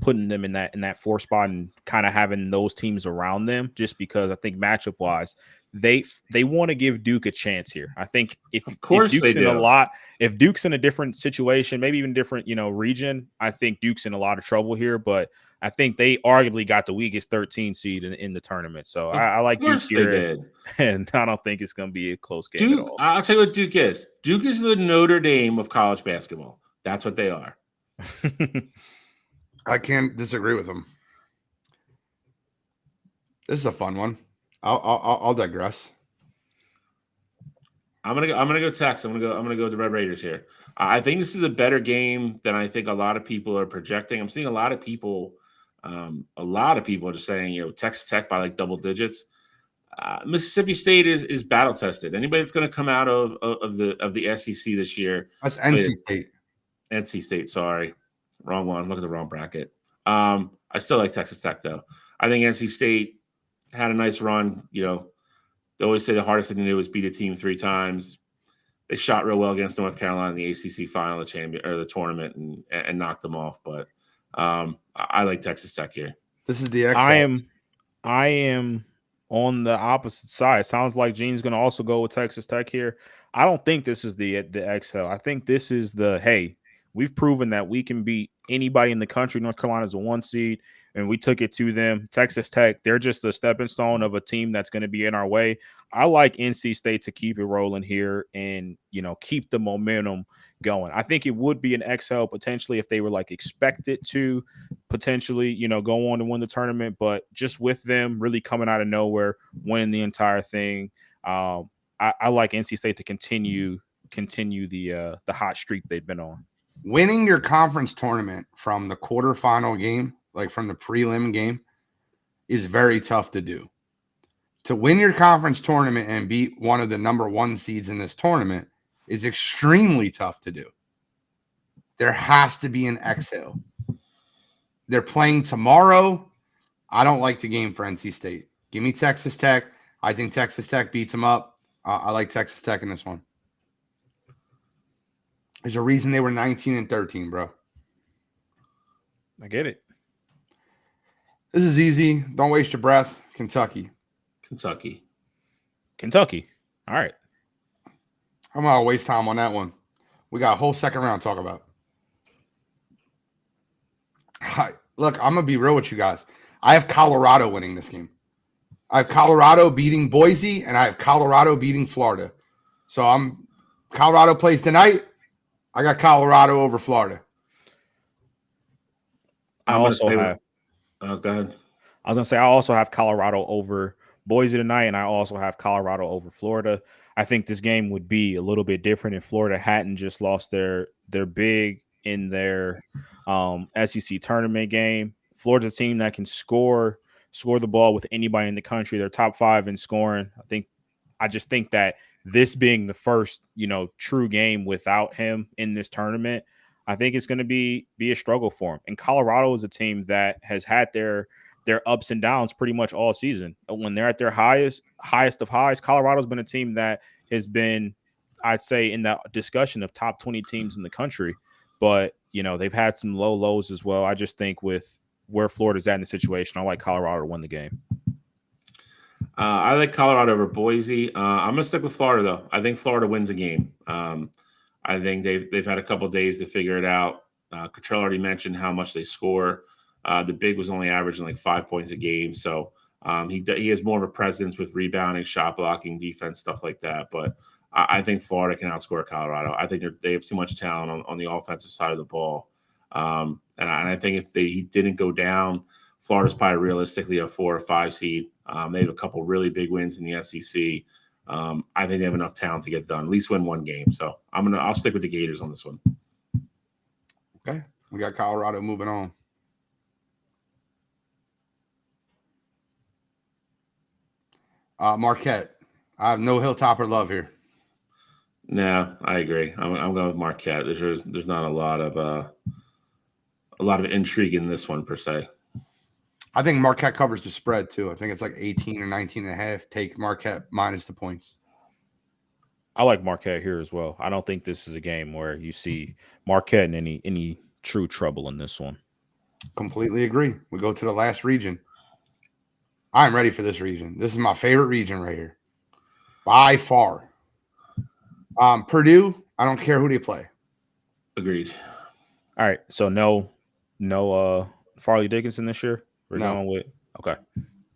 putting them in that 4 spot and kind of having those teams around them, just because I think matchup wise, they want to give Duke a chance here. I think if Duke's if Duke's in a different situation, maybe even different, region, I think Duke's in a lot of trouble here, but I think they arguably got the weakest 13 seed in the tournament. So I like Duke here, and I don't think it's going to be a close game at all. I'll tell you what Duke is. Duke is the Notre Dame of college basketball. That's what they are. I can't disagree with them. This is a fun one. I'll digress. I'm gonna go Tex. I'm gonna go the Red Raiders here. I think this is a better game than I think a lot of people are projecting. I'm seeing a lot of people A lot of people are just saying, Texas Tech by like double digits. Mississippi State is battle tested. Anybody that's going to come out of the SEC this year, That's NC State. NC State, sorry, wrong one. Look at the wrong bracket. I still like Texas Tech though. I think NC State had a nice run. They always say the hardest thing to do is beat a team 3 times. They shot real well against North Carolina in the ACC final, the tournament, and knocked them off. But I like Texas Tech here. This is the XL. I am on the opposite side. Sounds like Gene's going to also go with Texas Tech here. I don't think this is the XL. I think this is hey, we've proven that we can beat anybody in the country. North Carolina's a 1 seed, and we took it to them. Texas Tech, they're just a stepping stone of a team that's going to be in our way. I like NC State to keep it rolling here and, keep the momentum going. I think it would be an XL potentially if they were expected to potentially, go on to win the tournament, but just with them really coming out of nowhere, winning the entire thing. I like NC State to continue the hot streak they've been on. Winning your conference tournament from the quarterfinal game, from the prelim game, is very tough to do. To win your conference tournament and beat one of the number 1 seeds in this tournament is extremely tough to do. There has to be an exhale. They're playing tomorrow. I don't like the game for NC State. Give me Texas Tech. I think Texas Tech beats them up. I like Texas Tech in this one. There's a reason they were 19-13, bro. I get it. This is easy. Don't waste your breath. Kentucky. All right. I'm going to waste time on that one. We got a whole second round to talk about. Look, I'm going to be real with you guys. I have Colorado winning this game. I have Colorado beating Boise, and I have Colorado beating Florida. So Colorado plays tonight. I got Colorado over Florida. Go ahead. I was going to say I also have Colorado over Boise tonight, and I also have Colorado over Florida. I think this game would be a little bit different if Florida hadn't just lost their big in their SEC tournament game. Florida's a team that can score the ball with anybody in the country. They're top 5 in scoring. I just think that this being the first, true game without him in this tournament, I think it's going to be a struggle for him. And Colorado is a team that has had their ups and downs pretty much all season. When they're at their highest of highs, Colorado's been a team that has been, I'd say, in that discussion of top 20 teams in the country. But, they've had some low lows as well. I just think with where Florida's at in the situation, I like Colorado to win the game. I like Colorado over Boise. I'm going to stick with Florida, though. I think Florida wins a game. I think they've had a couple of days to figure it out. Cottrell already mentioned how much they score. The big was only averaging 5 points a game. So he has more of a presence with rebounding, shot blocking, defense, stuff like that. But I think Florida can outscore Colorado. I think they have too much talent on the offensive side of the ball. And I think if he didn't go down, Florida's probably realistically a 4 or 5 seed. They have a couple really big wins in the SEC. I think they have enough talent to get done, at least win one game. So I'll stick with the Gators on this one. Okay, we got Colorado moving on. Marquette. I have no Hilltopper love here. No, I agree. I'm going with Marquette. There's not a lot of intrigue in this one per se. I think Marquette covers the spread too. I think it's 18 or 19.5. Take Marquette minus the points. I like Marquette here as well. I don't think this is a game where you see Marquette in any true trouble in this one. Completely agree. We go to the last region. I'm ready for this region. This is my favorite region right here. By far. Purdue, I don't care who they play. Agreed. All right. So no Farley Dickinson this year? We're going with okay.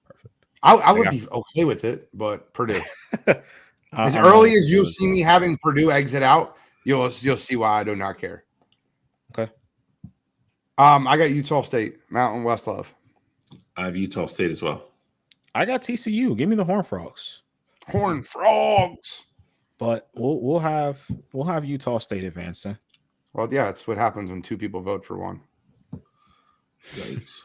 Perfect. I would be okay with it, but Purdue. As early as you'll see me having Purdue exit out, you'll see why I do not care. Okay. I got Utah State, Mountain West Love. I have Utah State as well. I got TCU. Give me the Horned Frogs. Horned Frogs. But we'll have Utah State advancing. Well, yeah, that's what happens when 2 people vote for one. Yikes.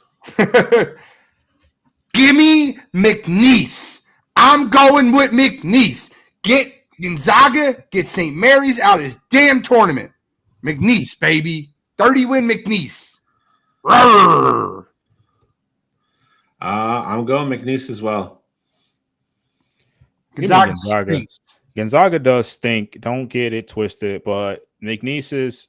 Gimme McNeese. I'm going with McNeese. Get Gonzaga, get St. Mary's out of this damn tournament. McNeese, baby. 30-win McNeese. Rawr. I'm going McNeese as well. Give me Gonzaga Gonzaga. stinks. Gonzaga does stink. Don't get it twisted, but McNeese's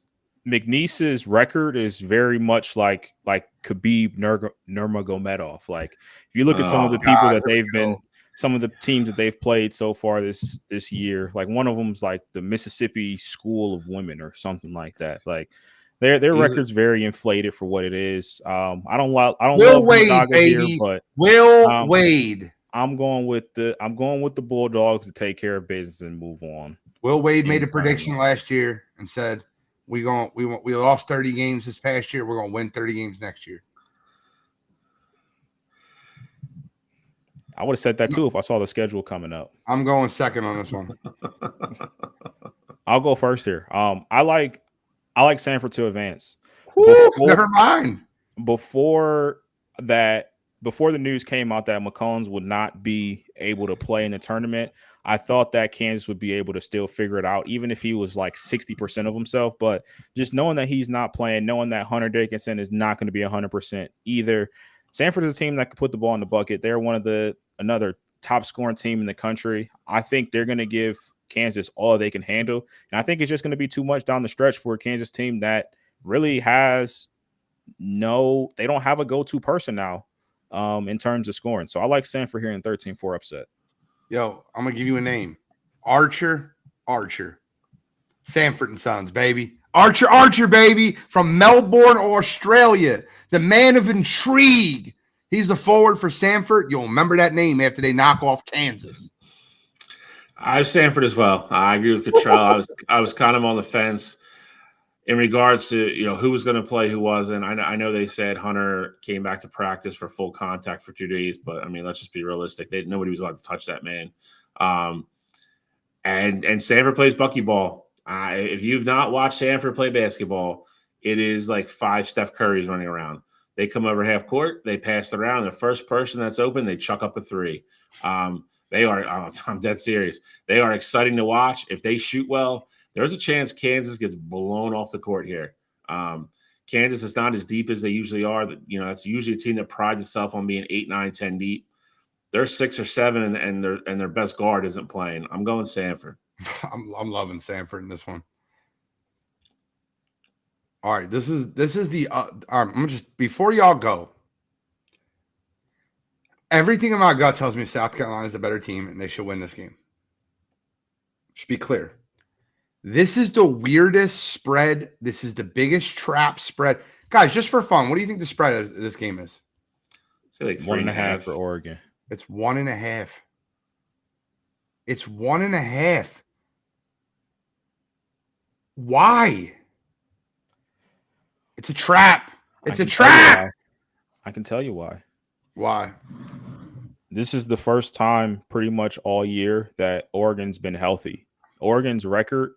record is very much like Khabib Nurmagomedov. Like if you look at some of the people that they've been, some of the teams that they've played so far this year, like one of them's like the Mississippi School of Women or something like that. Like their record's very inflated for what it is. I don't love Wade, Gonzaga baby. here, but Wade. I'm going with the Bulldogs to take care of business and move on. Will Wade made a prediction last year and said we lost 30 games this past year. We're going to win 30 games next year. I would have said that too if I saw the schedule coming up. I'm going second on this one. I'll go first here. I like Sanford to advance. Never mind. Before the news came out that McCollums would not be able to play in the tournament, I thought that Kansas would be able to still figure it out, even if he was like 60% of himself. But just knowing that he's not playing, knowing that Hunter Dickinson is not going to be 100% either. Sanford is a team that can put the ball in the bucket. They're another top scoring team in the country. I think they're going to give Kansas all they can handle. And I think it's just going to be too much down the stretch for a Kansas team that really has they don't have a go-to person now in terms of scoring. So I like Sanford here in 13-4 upset. Yo, I'm going to give you a name. Archer. Sanford and Sons, baby. Archer, baby, from Melbourne, Australia. The man of intrigue. He's the forward for Sanford. You'll remember that name after they knock off Kansas. I have Sanford as well. I agree with Cottrell. I was kind of on the fence in regards to who was going to play, who wasn't. I know they said Hunter came back to practice for full contact for 2 days, but I mean, let's just be realistic. Nobody was allowed to touch that man. And Sanford plays buckyball. If you've not watched Sanford play basketball, it is like 5 Steph Currys running around. They come over half court, they pass it around. The first person that's open, they chuck up a 3. They are, I'm dead serious. They are exciting to watch. If they shoot well, there's a chance Kansas gets blown off the court here. Kansas is not as deep as they usually are. That's usually a team that prides itself on being 8, 9, 10 deep. They're 6 or 7, and their best guard isn't playing. I'm going Sanford. I'm loving Sanford in this one. All right, this is the I'm just before y'all go. Everything in my gut tells me South Carolina is the better team and they should win this game. Should be clear. This is the weirdest spread. This is the biggest trap spread. Guys, just for fun, what do you think the spread of this game is? Say like 1.5 for Oregon. It's 1.5. It's 1.5. Why? It's a trap. It's a trap. I can tell you why. Why? This is the first time pretty much all year that Oregon's been healthy. Oregon's record,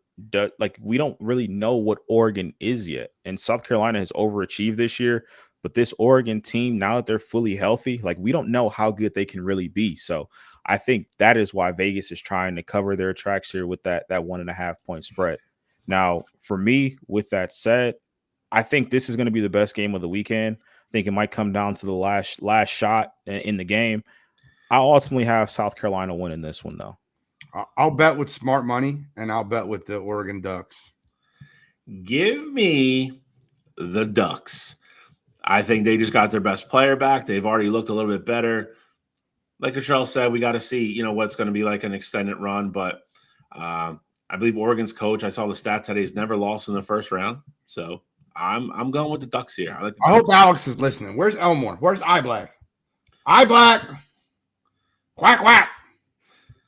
we don't really know what Oregon is yet. And South Carolina has overachieved this year. But this Oregon team, now that they're fully healthy, we don't know how good they can really be. So I think that is why Vegas is trying to cover their tracks here with that 1.5 point spread. Now, for me, with that said, I think this is going to be the best game of the weekend. I think it might come down to the last shot in the game. I ultimately have South Carolina winning this one, though. I'll bet with smart money, and I'll bet with the Oregon Ducks. Give me the Ducks. I think they just got their best player back. They've already looked a little bit better. Like Cottrell said, we got to see, what's going to be like an extended run. But I believe Oregon's coach, I saw the stats that he's never lost in the first round. So I'm going with the Ducks here. I hope Alex is listening. Where's Elmore? Where's iBlack? iBlack. Quack quack.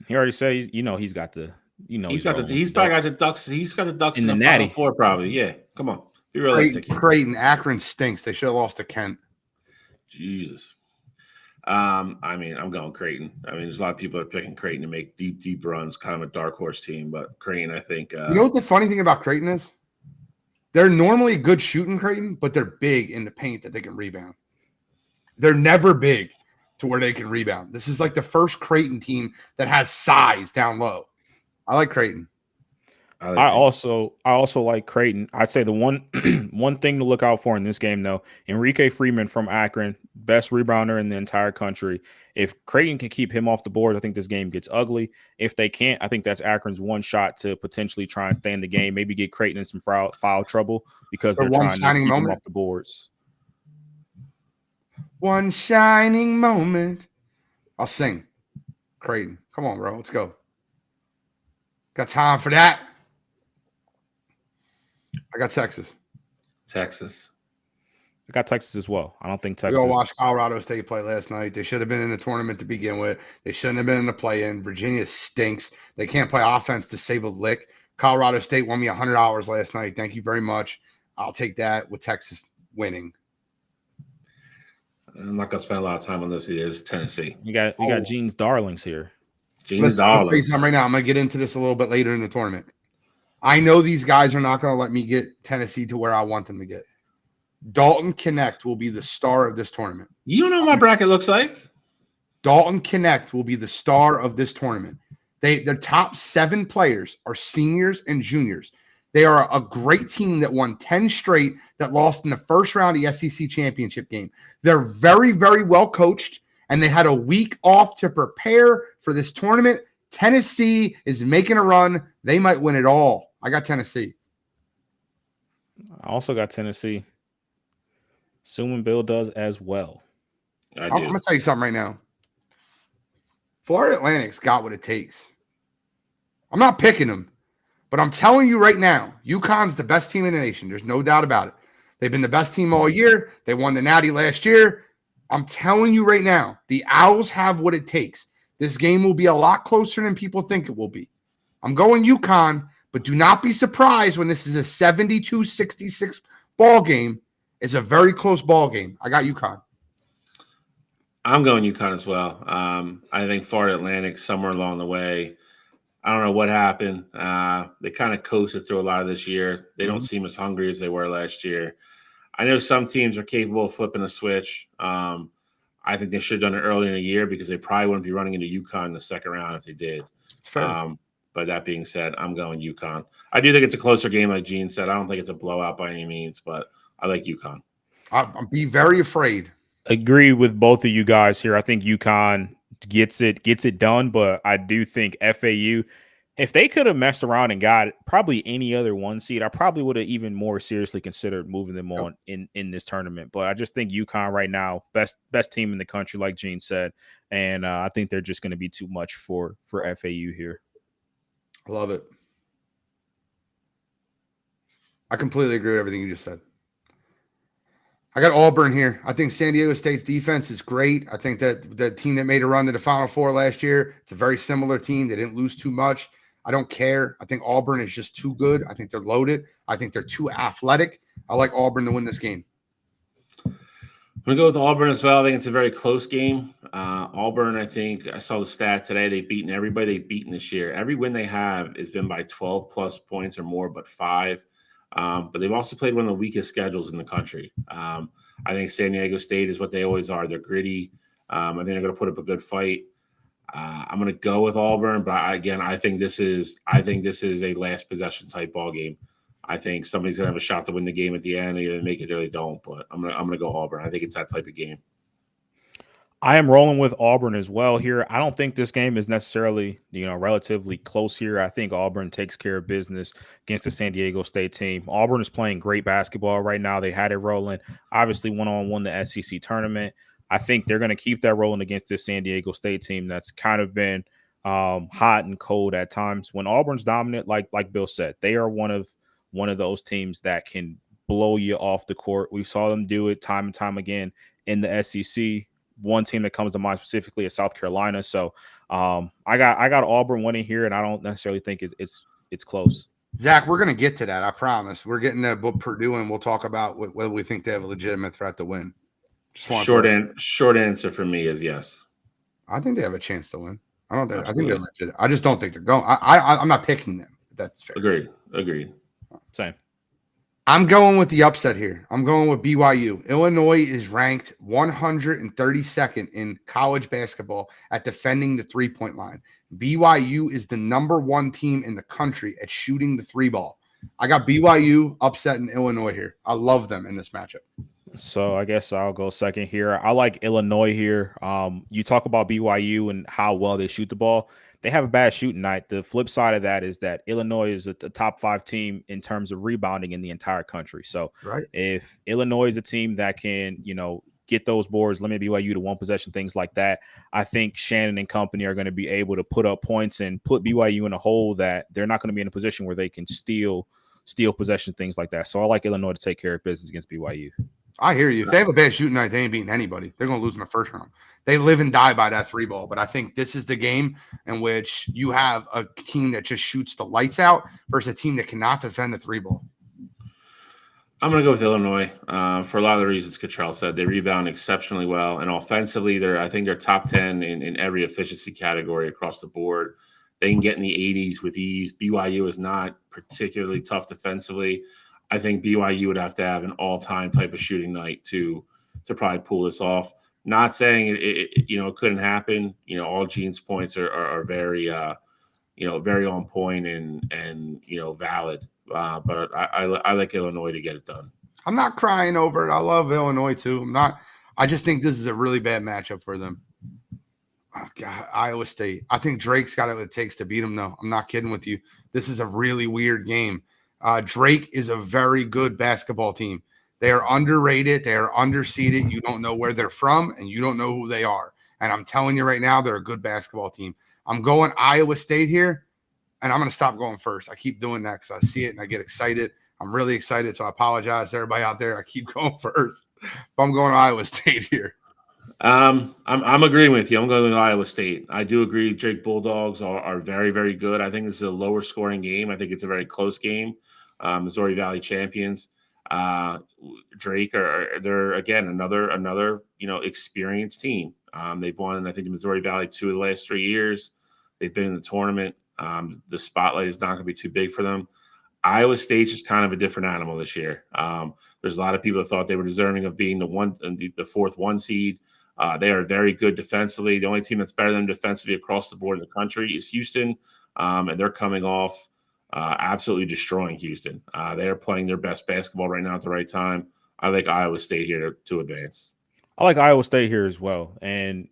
He already said he's got the he's probably got the Ducks. He's got the Ducks in the natty. Final Four probably. Yeah, come on, be realistic. Creighton, Akron stinks. They should have lost to Kent. Jesus. I'm going Creighton. There's a lot of people that are picking Creighton to make deep runs, kind of a dark horse team. But Creighton, I think. You know what the funny thing about Creighton is? They're normally good shooting Creighton, but they're big in the paint that they can rebound. They're never big to where they can rebound. This is like the first Creighton team that has size down low. I like Creighton. I also like Creighton. I'd say the one one thing to look out for in this game, though, Enrique Freeman from Akron, best rebounder in the entire country. If Creighton can keep him off the board, I think this game gets ugly. If they can't, I think that's Akron's one shot to potentially try and stay in the game, maybe get Creighton in some foul trouble because they're trying to keep him off the boards. One shining moment. I'll sing. Creighton. Come on, bro. Let's go. Got time for that. I got Texas. I got Texas as well. I don't think Texas. We all watched Colorado State play last night. They should have been in the tournament to begin with. They shouldn't have been in the play-in. Virginia stinks. They can't play offense to save a lick. Colorado State won me $100 last night. Thank you very much. I'll take that with Texas winning. I'm not gonna spend a lot of time on this either. It's Tennessee. You got Gene's darlings here. Let's tell you something right now. I'm gonna get into this a little bit later in the tournament. I know these guys are not going to let me get Tennessee to where I want them to get. Dalton Connect will be the star of this tournament. You know what my bracket looks like? Dalton Connect will be the star of this tournament. Their top 7 players are seniors and juniors. They are a great team that won 10 straight that lost in the first round of the SEC championship game. They're very, very well coached, and they had a week off to prepare for this tournament. Tennessee is making a run. They might win it all. I got Tennessee. I also got Tennessee. Assuming Bill does as well. I'm going to tell you something right now. Florida Atlantic's got what it takes. I'm not picking them, but I'm telling you right now, UConn's the best team in the nation. There's no doubt about it. They've been the best team all year. They won the Natty last year. I'm telling you right now, the Owls have what it takes. This game will be a lot closer than people think it will be. I'm going UConn, but do not be surprised when this is a 72-66 ball game. It's a very close ball game. I got UConn. I'm going UConn as well. I think Florida Atlantic somewhere along the way. I don't know what happened. They kind of coasted through a lot of this year. They don't seem as hungry as they were last year. I know some teams are capable of flipping a switch. I think they should have done it earlier in the year because they probably wouldn't be running into UConn in the second round if they did. It's fair. But that being said, I'm going UConn. I do think it's a closer game, like Gene said. I don't think it's a blowout by any means, but I like UConn. I'll be very afraid. Agree with both of you guys here. I think UConn gets it done, but I do think FAU, if they could have messed around and got probably any other 1 seed, I probably would have even more seriously considered moving them on in this tournament. But I just think UConn right now, best team in the country, like Gene said, and I think they're just going to be too much for FAU here. I love it. I completely agree with everything you just said. I got Auburn here. I think San Diego State's defense is great. I think that the team that made a run to the Final Four last year, it's a very similar team. They didn't lose too much. I don't care. I think Auburn is just too good. I think they're loaded. I think they're too athletic. I like Auburn to win this game. I'm going to go with Auburn as well. I think it's a very close game. Auburn, I think I saw the stats today. They've beaten everybody they've beaten this year. Every win they have has been by 12-plus points or more, but 5. But they've also played one of the weakest schedules in the country. I think San Diego State is what they always are. They're gritty. I think they're going to put up a good fight. I'm going to go with Auburn, but I think this is a last possession type ball game. I think somebody's going to have a shot to win the game at the end. Either they make it or they don't. But I'm going to go Auburn. I think it's that type of game. I am rolling with Auburn as well here. I don't think this game is necessarily, relatively close here. I think Auburn takes care of business against the San Diego State team. Auburn is playing great basketball right now. They had it rolling. Obviously, won the SEC tournament. I think they're going to keep that rolling against this San Diego State team that's kind of been hot and cold at times. When Auburn's dominant, like Bill said, they are one of those teams that can blow you off the court. We saw them do it time and time again in the SEC. One team that comes to mind specifically is South Carolina. So I got Auburn winning here, and I don't necessarily think it's close. Zach, we're going to get to that. I promise. We're getting to Purdue, and we'll talk about whether we think they have a legitimate threat to win. Short answer for me is yes. I think they have a chance to win. I think they're legit. I just don't think they're going. I'm not picking them. That's fair. Agreed. Same. I'm going with the upset here. I'm going with BYU. Illinois is ranked 132nd in college basketball at defending the three-point line. BYU is the number 1 team in the country at shooting the three ball. I got BYU upsetting Illinois here. I love them in this matchup. So I guess I'll go second here. I like Illinois here. You talk about BYU and how well they shoot the ball. They have a bad shooting night. The flip side of that is that Illinois is a top 5 team in terms of rebounding in the entire country. So Right. if Illinois is a team that can, get those boards, limit BYU to one possession, things like that, I think Shannon and company are going to be able to put up points and put BYU in a hole that they're not going to be in a position where they can steal possession, things like that. So I like Illinois to take care of business against BYU. I hear you. If they have a bad shooting night, they ain't beating anybody. They're going to lose in the first round. They live and die by that three ball. But I think this is the game in which you have a team that just shoots the lights out versus a team that cannot defend the three ball. I'm going to go with Illinois for a lot of the reasons Cottrell said. They rebound exceptionally well, and offensively, I think they're top 10 in every efficiency category across the board. They can get in the 80s with ease. BYU is not particularly tough defensively. I think BYU would have to have an all-time type of shooting night to probably pull this off. Not saying it couldn't happen. All Gene's points are very very on point and valid. But I like Illinois to get it done. I'm not crying over it. I love Illinois too. I just think this is a really bad matchup for them. Oh, God, Iowa State. I think Drake's got what it takes to beat them, though. I'm not kidding with you. This is a really weird game. Drake is a very good basketball team. They are underrated. They are underseeded. You don't know where they're from, and you don't know who they are. And I'm telling you right now, they're a good basketball team. I'm going Iowa State here, and I'm going to stop going first. I keep doing that because I see it and I get excited. I'm really excited, so I apologize to everybody out there. I keep going first, but I'm going Iowa State here. I'm agreeing with you. I'm going with Iowa State. I do agree. Drake Bulldogs are very, very good. I think this is a lower scoring game. I think it's a very close game. Missouri Valley champions. Drake they're again another experienced team. They've won, I think, the Missouri Valley 2 of the last 3 years. They've been in the tournament. The spotlight is not going to be too big for them. Iowa State's just kind of a different animal this year. There's a lot of people that thought they were deserving of being the fourth 1 seed. They are very good defensively. The only team that's better than them defensively across the board in the country is Houston, and they're coming off absolutely destroying Houston. They are playing their best basketball right now at the right time. I like Iowa State here to advance. I like Iowa State here as well. And,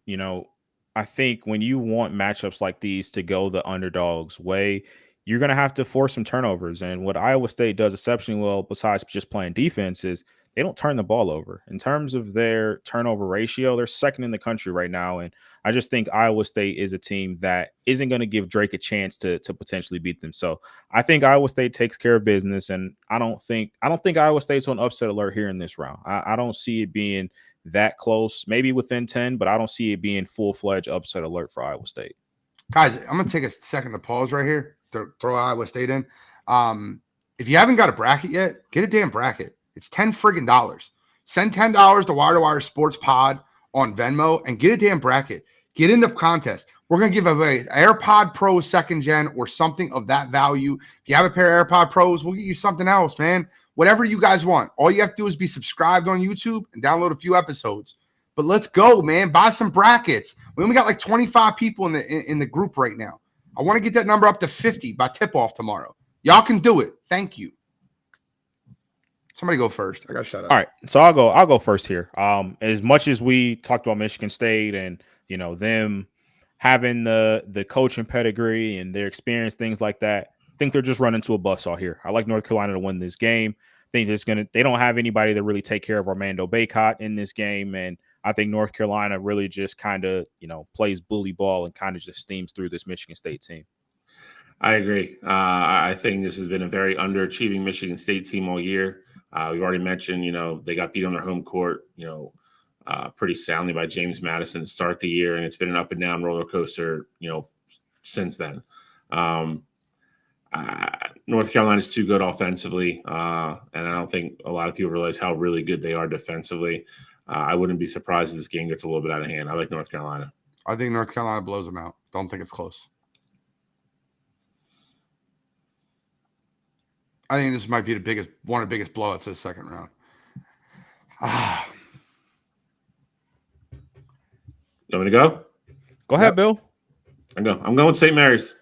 I think when you want matchups like these to go the underdog's way, you're going to have to force some turnovers. And what Iowa State does exceptionally well, besides just playing defense, is they don't turn the ball over. In terms of their turnover ratio, they're second in the country right now. And I just think Iowa State is a team that isn't going to give Drake a chance to potentially beat them. So I think Iowa State takes care of business. And I don't think Iowa State's on upset alert here in this round. I don't see it being that close, maybe within 10, but I don't see it being full-fledged upset alert for Iowa State. Guys, I'm going to take a second to pause right here to throw Iowa State in. If you haven't got a bracket yet, get a damn bracket. It's $10 friggin'. Send $10 to Wire2Wire Sports Pod on Venmo and get a damn bracket. Get in the contest. We're going to give away AirPod Pro 2nd Gen or something of that value. If you have a pair of AirPod Pros, we'll get you something else, man. Whatever you guys want. All you have to do is be subscribed on YouTube and download a few episodes. But let's go, man. Buy some brackets. We only got like 25 people in the group right now. I want to get that number up to 50 by tip-off tomorrow. Y'all can do it. Thank you. Somebody go first. I got to shut up. All right. So I'll go first here. As much as we talked about Michigan State and, them having the coaching pedigree and their experience, things like that, I think they're just running to a buzzsaw here. I like North Carolina to win this game. I think they don't have anybody to really take care of Armando Bacot in this game. And I think North Carolina really just kind of, plays bully ball and kind of just steams through this Michigan State team. I agree. I think this has been a very underachieving Michigan State team all year. We've already mentioned, they got beat on their home court, pretty soundly by James Madison to start the year. And it's been an up and down roller coaster, since then. North Carolina's too good offensively. And I don't think a lot of people realize how really good they are defensively. I wouldn't be surprised if this game gets a little bit out of hand. I like North Carolina. I think North Carolina blows them out. Don't think it's close. I think this might be one of the biggest blowouts of the second round. You want me to go? Go ahead, Bill. I'm going with St. Mary's.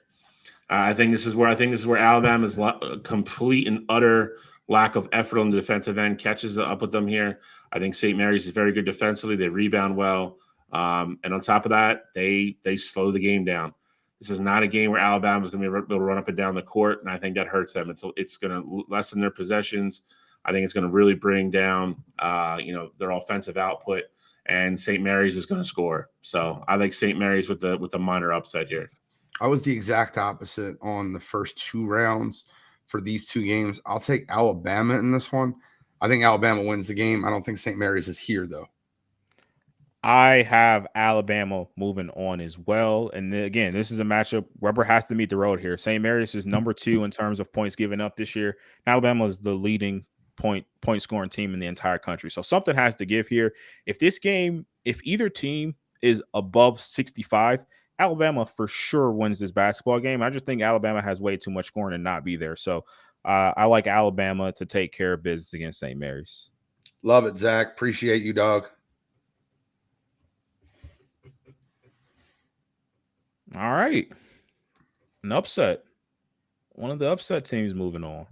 I think this is where Alabama's complete and utter lack of effort on the defensive end catches up with them here. I think St. Mary's is very good defensively. They rebound well, and on top of that, they slow the game down. This is not a game where Alabama's going to be able to run up and down the court, and I think that hurts them. It's going to lessen their possessions. I think it's going to really bring down their offensive output, and St. Mary's is going to score. So I like St. Mary's with the minor upset here. I was the exact opposite on the first 2 rounds for these 2 games. I'll take Alabama in this one. I think Alabama wins the game. I don't think St. Mary's is here, though. I have Alabama moving on as well. And again, this is a matchup. Rubber has to meet the road here. St. Mary's is number 2 in terms of points given up this year. Alabama is the leading point scoring team in the entire country. So something has to give here. If either team is above 65, Alabama for sure wins this basketball game. I just think Alabama has way too much scoring and not be there. So I like Alabama to take care of business against St. Mary's. Love it, Zach. Appreciate you, dog. All right. An upset. One of the upset teams moving on.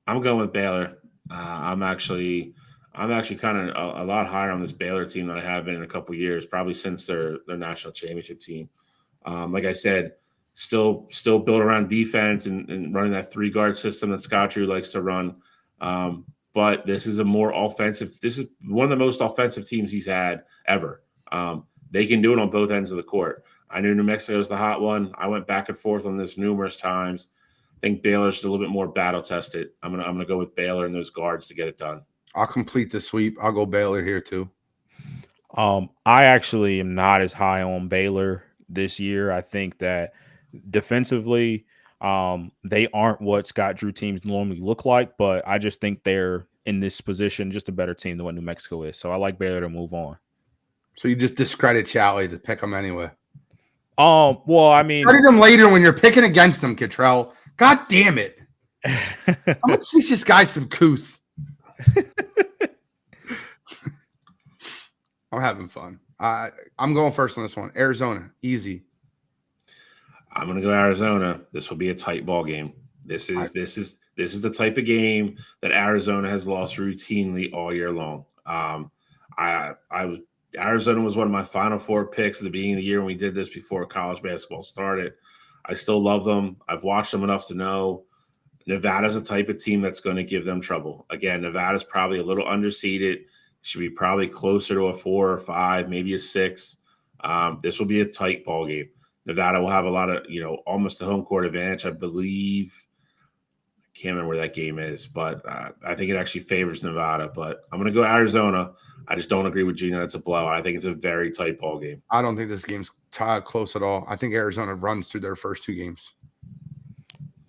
I'm going with Baylor. I'm actually kind of a lot higher on this Baylor team than I have been in a couple of years, probably since their national championship team. Like I said, still built around defense and running that 3-guard system that Scott Drew likes to run. But this is a more offensive. This is one of the most offensive teams he's had ever. They can do it on both ends of the court. I knew New Mexico was the hot one. I went back and forth on this numerous times. I think Baylor's a little bit more battle tested. I'm gonna go with Baylor and those guards to get it done. I'll complete the sweep. I'll go Baylor here too. I actually am not as high on Baylor this year. I think that defensively, they aren't what Scott Drew teams normally look like, but I just think they're in this position just a better team than what New Mexico is. So I like Baylor to move on. So you just discredit Chally to pick them anyway. Well, I mean, credit them later when you're picking against them, Kittrell. God damn it! I'm gonna teach this guy some couth. I'm having fun. I'm going first on this one. Arizona, easy. I'm going to go Arizona. This will be a tight ball game. This is the type of game that Arizona has lost routinely all year long. Arizona was one of my Final Four picks at the beginning of the year when we did this before college basketball started. I still love them. I've watched them enough to know Nevada's a type of team that's going to give them trouble. Again, Nevada's probably a little underseeded. Should be probably closer to a 4 or 5, maybe a 6. This will be a tight ball game. Nevada will have a lot of, almost a home court advantage, I believe. I can't remember where that game is, but I think it actually favors Nevada. But I'm going to go Arizona. I just don't agree with Gina. It's a blowout. I think it's a very tight ball game. I don't think this game's close at all. I think Arizona runs through their first 2 games.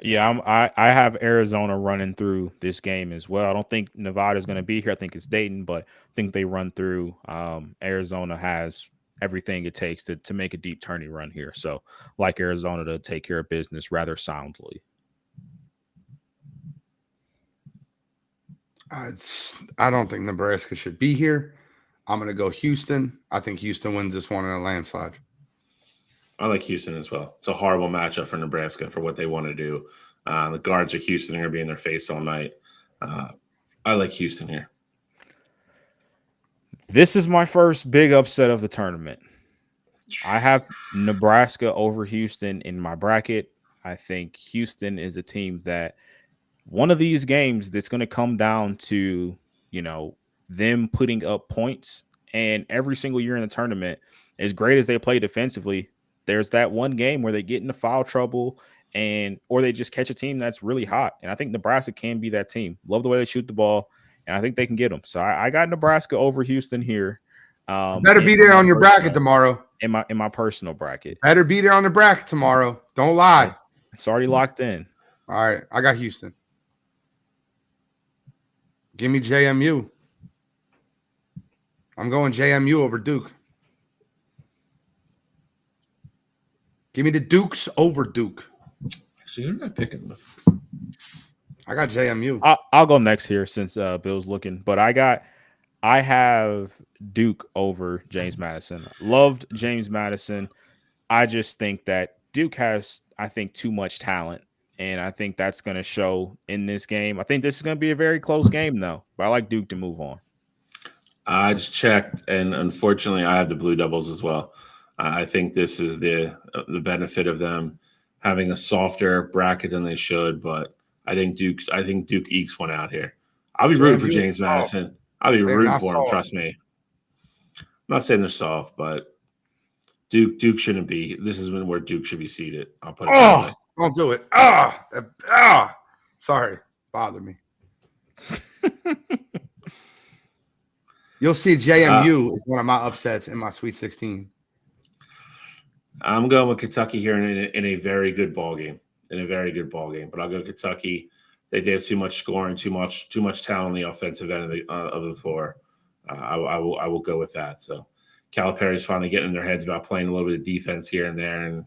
Yeah, I have Arizona running through this game as well. I don't think Nevada's going to be here. I think it's Dayton, but I think they run through. Arizona has everything it takes to make a deep turning run here. So, like Arizona to take care of business rather soundly. I don't think Nebraska should be here. I'm going to go Houston. I think Houston wins this one in a landslide. I like Houston as well. It's a horrible matchup for Nebraska for what they want to do. The guards of Houston are going to be in their face all night. I like Houston here. This is my first big upset of the tournament. I have Nebraska over Houston in my bracket. I think Houston is a team that one of these games that's going to come down to, them putting up points. And every single year in the tournament, as great as they play defensively, there's that one game where they get into foul trouble or they just catch a team that's really hot. And I think Nebraska can be that team. Love the way they shoot the ball, and I think they can get them. So I got Nebraska over Houston here. Better be there on your bracket tomorrow. In my personal bracket. Better be there on the bracket tomorrow. Don't lie. It's already locked in. All right, I got Houston. Give me JMU. I'm going JMU over Duke. Give me the Dukes over Duke. Actually, who am I picking this? I got JMU. I'll go next here since Bill's looking, but I have Duke over James Madison. Loved James Madison. I just think that Duke has, I think, too much talent. And I think that's going to show in this game. I think this is going to be a very close game, though. But I like Duke to move on. I just checked, and unfortunately, I have the Blue Devils as well. I think this is the benefit of them having a softer bracket than they should. But I think Duke ekes one out here. I'll be rooting for James Madison. I'll be rooting for him. Trust me. I'm not saying they're soft, but Duke shouldn't be. This is where Duke should be seated. I'll put it that way. Don't do it. Sorry, bother me. You'll see JMU is one of my upsets in my Sweet 16. I'm going with Kentucky here in a very good ball game. But I'll go Kentucky. They have too much scoring, too much talent on the offensive end of the floor. I will go with that. So Calipari's finally getting in their heads about playing a little bit of defense here and there, and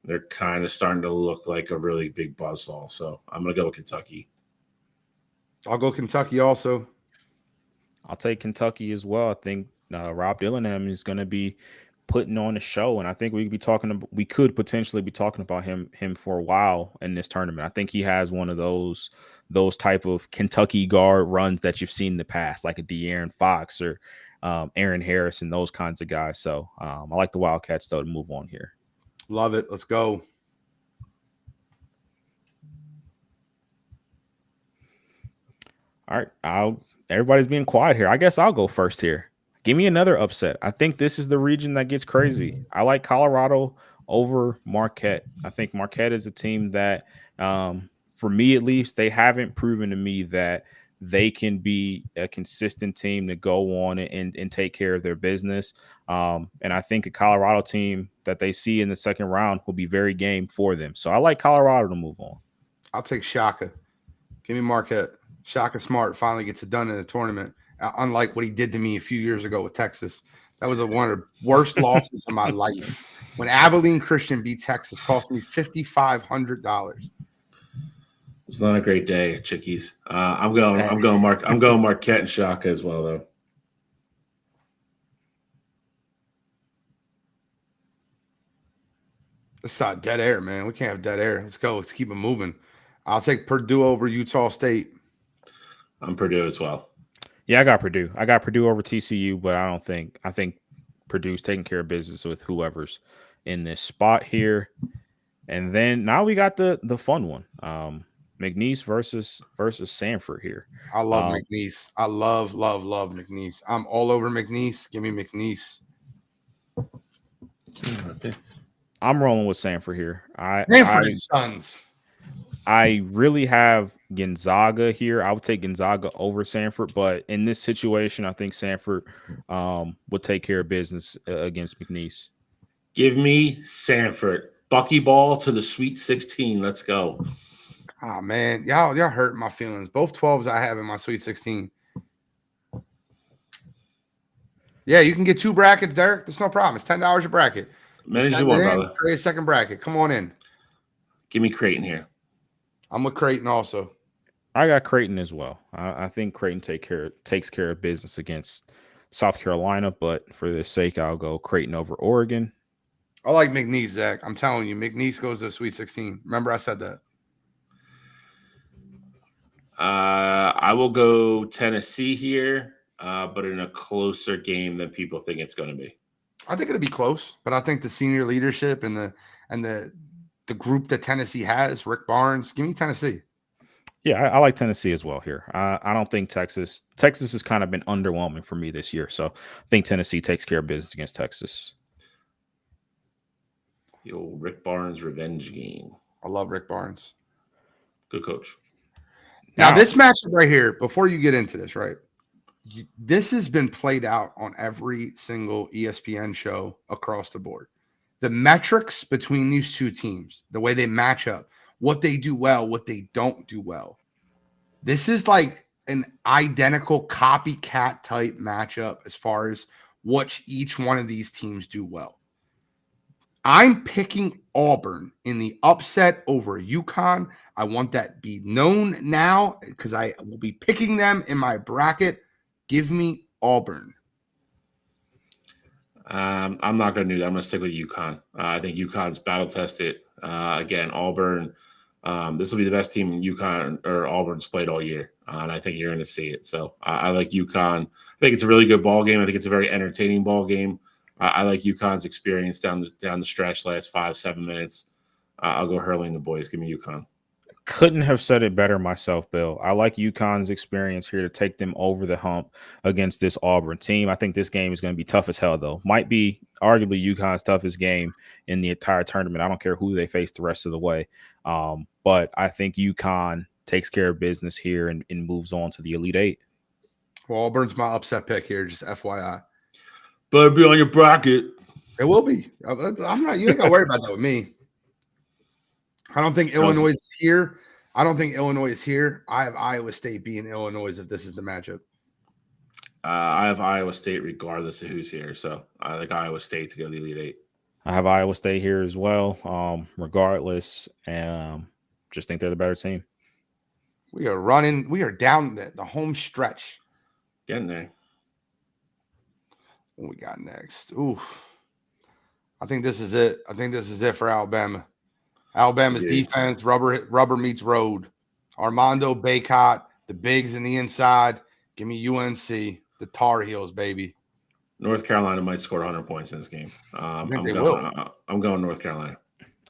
they're kind of starting to look like a really big buzzsaw. So I'm going to go with Kentucky. I'll go Kentucky also. I'll take Kentucky as well. I think Rob Dillingham is going to be putting on a show, and I think we could potentially be talking about him for a while in this tournament. I think he has one of those type of Kentucky guard runs that you've seen in the past, like a De'Aaron Fox or Aaron Harris and those kinds of guys. So I like the Wildcats though to move on here. Love it. Let's go. All right, everybody's being quiet here. I guess I'll go first here. Give me another upset. I think this is the region that gets crazy. I like Colorado over Marquette. I think Marquette is a team that, for me at least, they haven't proven to me that they can be a consistent team to go on and take care of their business. And I think a Colorado team that they see in the second round will be very game for them. So I like Colorado to move on. I'll take Shaka. Give me Marquette. Shaka Smart finally gets it done in the tournament. Unlike what he did to me a few years ago with Texas. That was one of the worst losses of my life. When Abilene Christian beat Texas, cost me $5,500. It's not a great day at Chickies. I'm going Marquette and Shaka as well, though. It's not dead air, man. We can't have dead air. Let's go. Let's keep it moving. I'll take Purdue over Utah State. I'm Purdue as well. Yeah, I got Purdue. I got Purdue over TCU, but I think Purdue's taking care of business with whoever's in this spot here. And then now we got the fun one. McNeese versus Sanford here. I love McNeese. I love McNeese. I'm all over McNeese. Give me McNeese. I'm rolling with Sanford here. Sanford and Sons. I really have Gonzaga here. I would take Gonzaga over Sanford, but in this situation, I think Sanford would take care of business against McNeese. Give me Sanford. Buckyball to the Sweet 16. Let's go. Oh, man. Y'all hurt my feelings. Both 12s I have in my Sweet 16. Yeah, you can get 2 brackets, Derek. That's no problem. It's $10 a bracket. Manage the one, brother. Create a second bracket. Come on in. Give me Creighton here. I'm with Creighton also. I got Creighton as well. I think Creighton takes care of business against South Carolina, but for the sake, I'll go Creighton over Oregon. I like McNeese, Zach. I'm telling you, McNeese goes to the Sweet 16. Remember I said that. I will go Tennessee here, but in a closer game than people think it's going to be. I think it'll be close, but I think the senior leadership and the group that Tennessee has, Rick Barnes, give me Tennessee. Yeah, I like Tennessee as well here. I don't think Texas has kind of been underwhelming for me this year. So I think Tennessee takes care of business against Texas. The old Rick Barnes revenge game. I love Rick Barnes. Good coach. Now this matchup right here, before you get into this, right? This has been played out on every single ESPN show across the board. The metrics between these two teams, the way they match up, what they do well, what they don't do well. This is like an identical copycat type matchup as far as what each one of these teams do well. I'm picking Auburn in the upset over UConn. I want that be known now because I will be picking them in my bracket. Give me Auburn. I'm not going to do that. I'm going to stick with UConn. I think UConn's battle tested. Again, Auburn. This will be the best team UConn or Auburn's played all year, and I think you're going to see it. So I like UConn. I think it's a really good ball game. I think it's a very entertaining ball game. I like UConn's experience down the stretch, last 5-7 minutes. I'll go Hurley and the boys. Give me UConn. Couldn't have said it better myself, Bill. I like UConn's experience here to take them over the hump against this Auburn team. I think this game is going to be tough as hell, though. Might be arguably UConn's toughest game in the entire tournament. I don't care who they face the rest of the way. But I think UConn takes care of business here and moves on to the Elite Eight. Well, Auburn's my upset pick here, just FYI. Better be on your bracket. It will be. I'm not. You ain't got to worry about that with me. I don't think Illinois is here. I have Iowa State beating Illinois if this is the matchup. I have Iowa State regardless of who's here. So I like Iowa State to go to the Elite Eight. I have Iowa State here as well, regardless. Just think they're the better team. We are down the home stretch. Getting there. What we got next? Ooh. I think this is it. For Alabama. Alabama's defense, rubber meets road. Armando Bacot, the bigs in the inside. Give me UNC, the Tar Heels, baby. North Carolina might score 100 points in this game. I'm going North Carolina.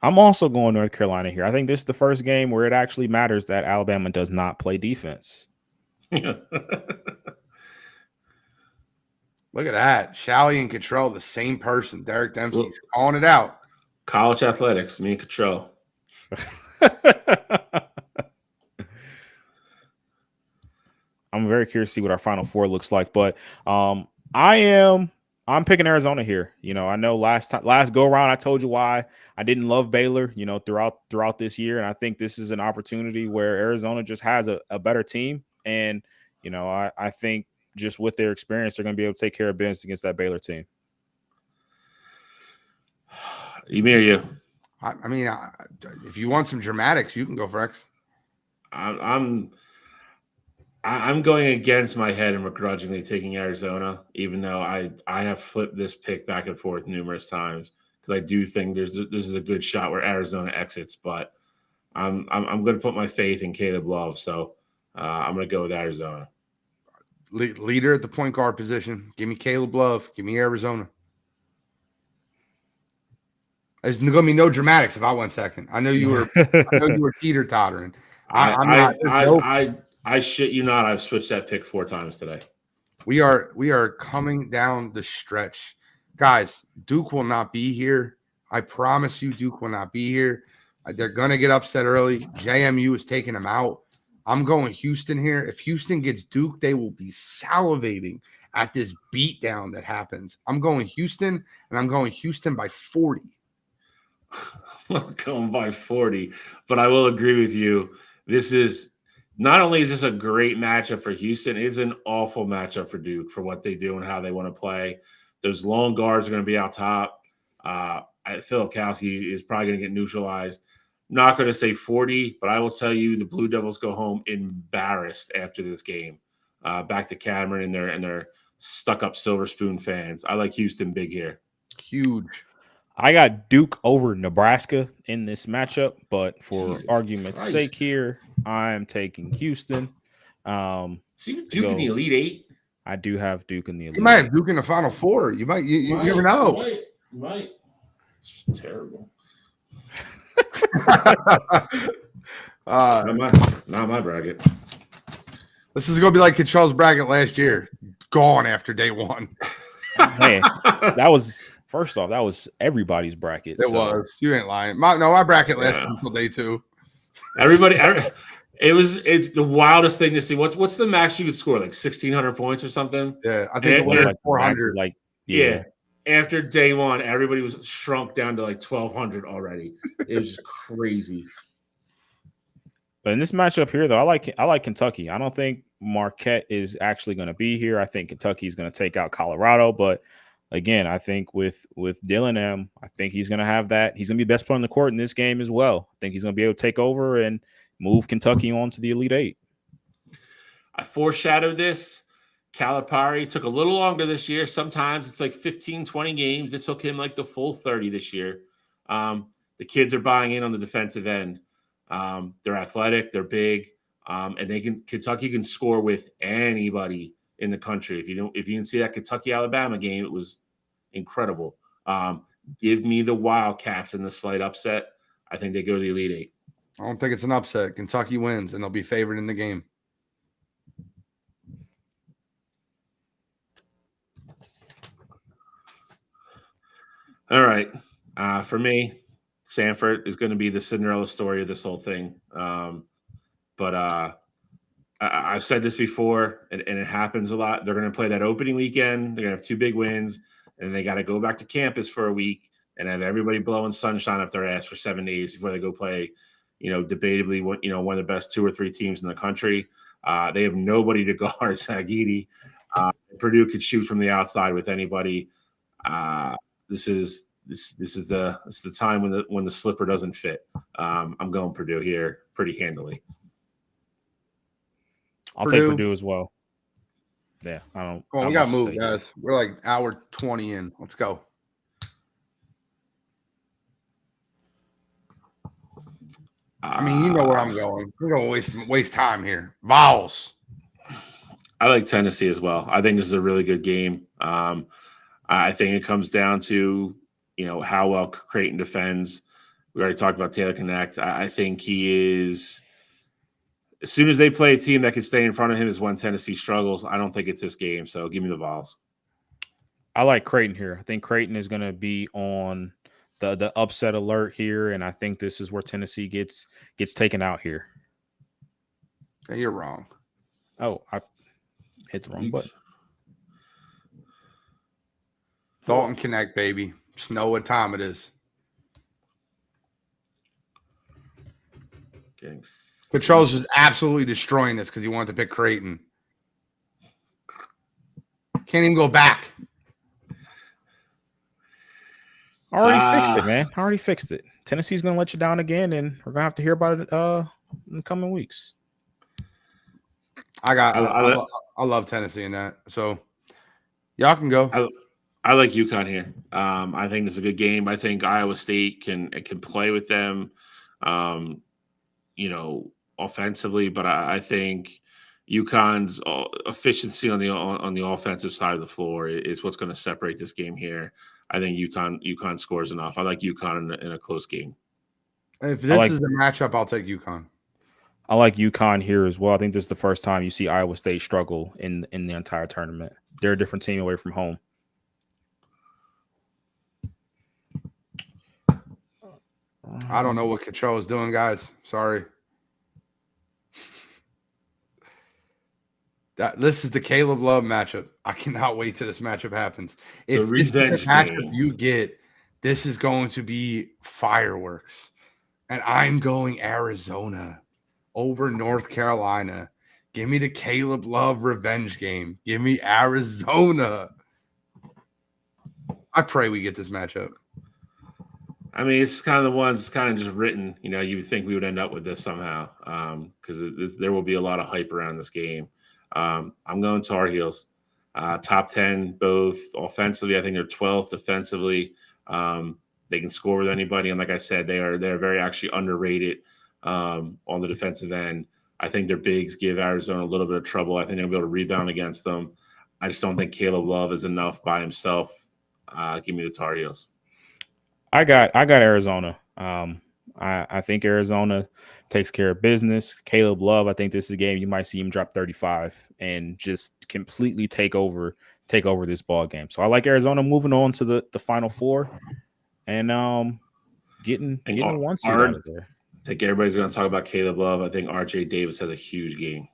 I'm also going North Carolina here. I think this is the first game where it actually matters that Alabama does not play defense. Look at that. Shally and Cottrell, the same person. Derek Dempsey's calling it out. College athletics, me and Cottrell. I'm very curious to see what our Final Four looks like, but I'm picking Arizona here. You know, I know last go around I told you why I didn't love Baylor, you know, throughout this year, and I think this is an opportunity where Arizona just has a better team, and you know, I think just with their experience, they're going to be able to take care of business against that Baylor team. You or you? I mean, if you want some dramatics, you can go for X. I'm going against my head and begrudgingly taking Arizona, even though I have flipped this pick back and forth numerous times because I do think this is a good shot where Arizona exits. But I'm going to put my faith in Caleb Love, so I'm going to go with Arizona. Leader at the point guard position. Give me Caleb Love. Give me Arizona. There's going to be no dramatics if I went second. I know you were teeter-tottering. I shit you not. I've switched that pick 4 times today. We are coming down the stretch. Guys, Duke will not be here. I promise you Duke will not be here. They're going to get upset early. JMU is taking them out. I'm going Houston here. If Houston gets Duke, they will be salivating at this beatdown that happens. I'm going Houston, and I'm going Houston by 40. I'm going by 40, but I will agree with you. This is not only is this a great matchup for Houston, it's an awful matchup for Duke for what they do and how they want to play. Those long guards are going to be out top. Filipkowski is probably going to get neutralized. Not going to say 40, but I will tell you the Blue Devils go home embarrassed after this game. Back to Cameron and their stuck-up Silver Spoon fans. I like Houston big here. Huge. I got Duke over Nebraska in this matchup, but for Jesus argument's Christ. sake here, I'm taking Houston. So you Duke in the Elite Eight? I do have Duke in the Elite You might Eight. have Duke in the Final Four. You never know. You might. It's terrible. Not my bracket. This is going to be like Cottrell's bracket last year. Gone after day one. Hey, that was everybody's bracket. It was. You ain't lying. My bracket lasted until day 2. It's the wildest thing to see. What's the max you could score? Like 1,600 points or something? Yeah, I think it was like 400. Yeah. After day 1, everybody was shrunk down to like 1,200 already. It was just crazy. But in this matchup here, though, I like Kentucky. I don't think Marquette is actually going to be here. I think Kentucky is going to take out Colorado, but again, I think with Dillingham, I think he's going to have that. He's going to be the best player on the court in this game as well. I think he's going to be able to take over and move Kentucky on to the Elite Eight. I foreshadowed this. Calipari took a little longer this year. Sometimes it's like 15, 20 games. It took him like the full 30 this year. The kids are buying in on the defensive end. They're athletic, they're big, and Kentucky can score with anybody in the country. If you didn't see that Kentucky-Alabama game, it was incredible. Give me the Wildcats in the slight upset. I think they go to the Elite Eight. I don't think it's an upset. Kentucky wins, and they'll be favored in the game. All right. For me, Sanford is going to be the Cinderella story of this whole thing. But I've said this before, and it happens a lot. They're going to play that opening weekend. They're going to have 2 big wins, and they got to go back to campus for a week and have everybody blowing sunshine up their ass for 7 days before they go play, debatably, one of the best 2 or 3 teams in the country. They have nobody to guard Sagidi. Purdue could shoot from the outside with anybody. This is the time when the slipper doesn't fit. I'm going Purdue here pretty handily. I'll take Purdue as well. Yeah, I don't. Come on, we got to move, guys. We're like hour 20 in. Let's go. I mean, you know where I'm going. We're going to waste time here. Vowels. I like Tennessee as well. I think this is a really good game. I think it comes down to, how well Creighton defends. We already talked about Taylor Connect. I think he is – as soon as they play a team that can stay in front of him is when Tennessee struggles. I don't think it's this game, so give me the Vols. I like Creighton here. I think Creighton is going to be on the upset alert here, and I think this is where Tennessee gets taken out here. Yeah, you're wrong. Oh, I hit the wrong button. Dalton Connect, baby. Just know what time it is. Petrol's just absolutely destroying this because he wanted to pick Creighton. Can't even go back. Already fixed it, man. Already fixed it. Tennessee's going to let you down again, and we're going to have to hear about it in the coming weeks. I love Tennessee in that. So y'all can go. I like UConn here. I think it's a good game. I think Iowa State can play with them, offensively, but I think UConn's efficiency on the offensive side of the floor is what's going to separate this game here. I think UConn scores enough. I like UConn in a close game. If this is the matchup, I'll take UConn. I like UConn here as well. I think this is the first time you see Iowa State struggle in the entire tournament. They're a different team away from home. I don't know what Control is doing, guys. Sorry. This is the Caleb Love matchup. I cannot wait till this matchup happens. If this is the matchup you get, this is going to be fireworks. And I'm going Arizona over North Carolina. Give me the Caleb Love revenge game. Give me Arizona. I pray we get this matchup. I mean, it's kind of the ones it's kind of just written. You would think we would end up with this somehow because there will be a lot of hype around this game. I'm going Tar Heels. Top 10, both offensively. I think they're 12th defensively. They can score with anybody. And like I said, they're very actually underrated on the defensive end. I think their bigs give Arizona a little bit of trouble. I think they'll be able to rebound against them. I just don't think Caleb Love is enough by himself. Give me the Tar Heels. I got Arizona. I think Arizona takes care of business. Caleb Love, I think this is a game you might see him drop 35 and just completely take over this ball game. So I like Arizona moving on to the Final Four and getting one seed out of there. I think everybody's going to talk about Caleb Love. I think RJ Davis has a huge game.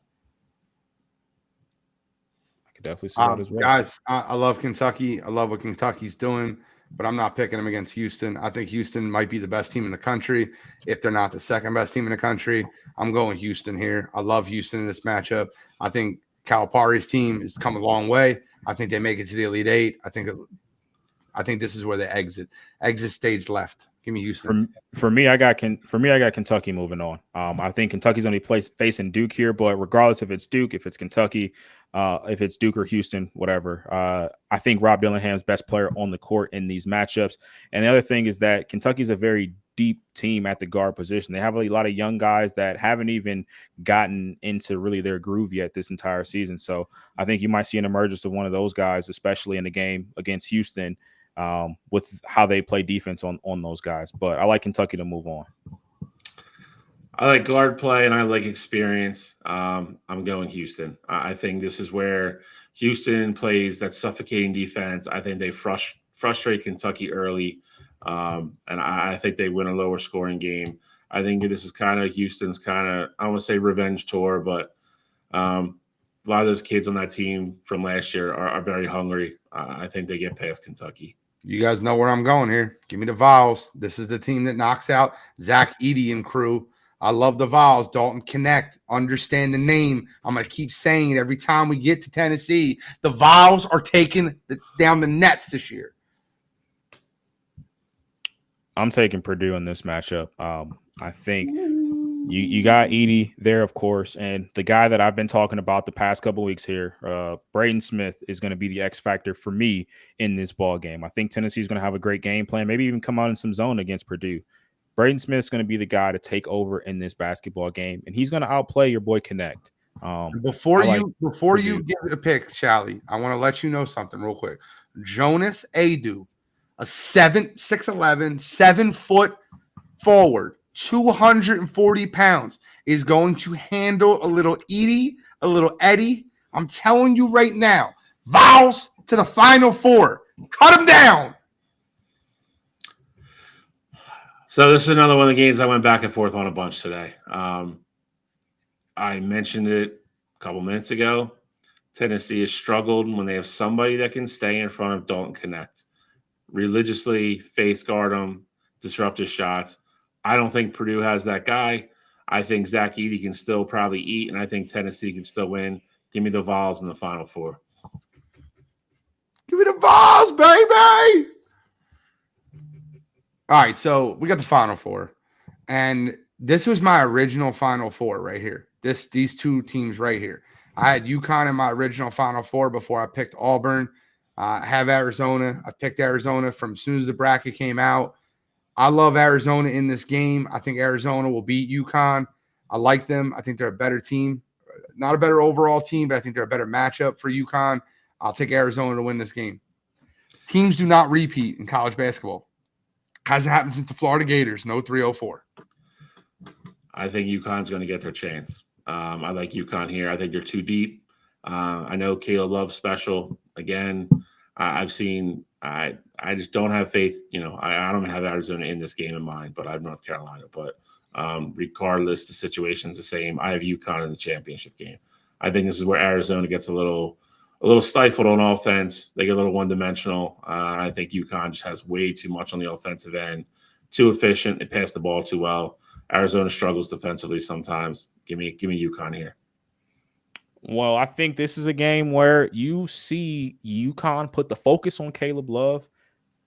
I could definitely see that as well. Guys, I love Kentucky. I love what Kentucky's doing. But I'm not picking them against Houston. I think Houston might be the best team in the country. If they're not the second best team in the country, I'm going Houston here. I love Houston in this matchup. I think Calipari's team has come a long way. I think they make it to the Elite Eight. I think I think this is where they exit stage left. Give me Houston. For me, I got Kentucky moving on. I think Kentucky's going to be facing Duke here, but regardless if it's Duke, if it's Kentucky, if it's Duke or Houston, whatever, I think Rob Dillingham's best player on the court in these matchups. And the other thing is that Kentucky's a very deep team at the guard position. They have a lot of young guys that haven't even gotten into really their groove yet this entire season. So I think you might see an emergence of one of those guys, especially in the game against Houston, with how they play defense on those guys. But I like Kentucky to move on. I like guard play and I like experience. I'm going Houston. I think this is where Houston plays that suffocating defense. I think they frustrate Kentucky early, and I think they win a lower scoring game. I think this is kind of Houston's kind of, I don't want to say revenge tour, but a lot of those kids on that team from last year are very hungry. I think they get past Kentucky. You guys know where I'm going here. Give me the Vols. This is the team that knocks out Zach Edey and crew. I love the Vols. Dalton Connect. Understand the name. I'm going to keep saying it every time we get to Tennessee. The Vols are taking down the Nets this year. I'm taking Purdue in this matchup. I think you got Edey there, of course, and the guy that I've been talking about the past couple weeks here, Braden Smith, is going to be the X factor for me in this ball game. I think Tennessee's going to have a great game plan, maybe even come out in some zone against Purdue. Braden Smith's going to be the guy to take over in this basketball game, and he's going to outplay your boy Connect. Before you give a pick, Shally, I want to let you know something real quick. Jonas Adu, a 6'11", 7-foot forward, 240 pounds, is going to handle a little Edey, a little Eddie. I'm telling you right now, Vols to the Final Four. Cut them down. So this is another one of the games I went back and forth on a bunch today. I mentioned it a couple minutes ago. Tennessee has struggled when they have somebody that can stay in front of Dalton Connect, religiously face guard him, disrupt his shots. I don't think Purdue has that guy. I think Zach Edey can still probably eat, and I think Tennessee can still win. Give me the Vols in the Final Four. Give me the Vols, baby. All right, so we got the Final Four, and this was my original Final Four right here. These two teams right here. I had UConn in my original Final Four before I picked Auburn. I have Arizona. I picked Arizona from as soon as the bracket came out. I love Arizona in this game. I think Arizona will beat UConn. I like them. I think they're a better team. Not a better overall team, but I think they're a better matchup for UConn. I'll take Arizona to win this game. Teams do not repeat in college basketball. Hasn't happened since the Florida Gators. No 304. I think UConn's going to get their chance. I like UConn here. I think they're too deep. I know Caleb Love's special. Again, I've seen – I just don't have faith. You know, I don't have Arizona in this game in mind, but I have North Carolina. But regardless, the situation's the same. I have UConn in the championship game. I think this is where Arizona gets a little stifled on offense. They get a little one-dimensional. I think UConn just has way too much on the offensive end. Too efficient. They pass the ball too well. Arizona struggles defensively sometimes. Give me UConn here. Well, I think this is a game where you see UConn put the focus on Caleb Love,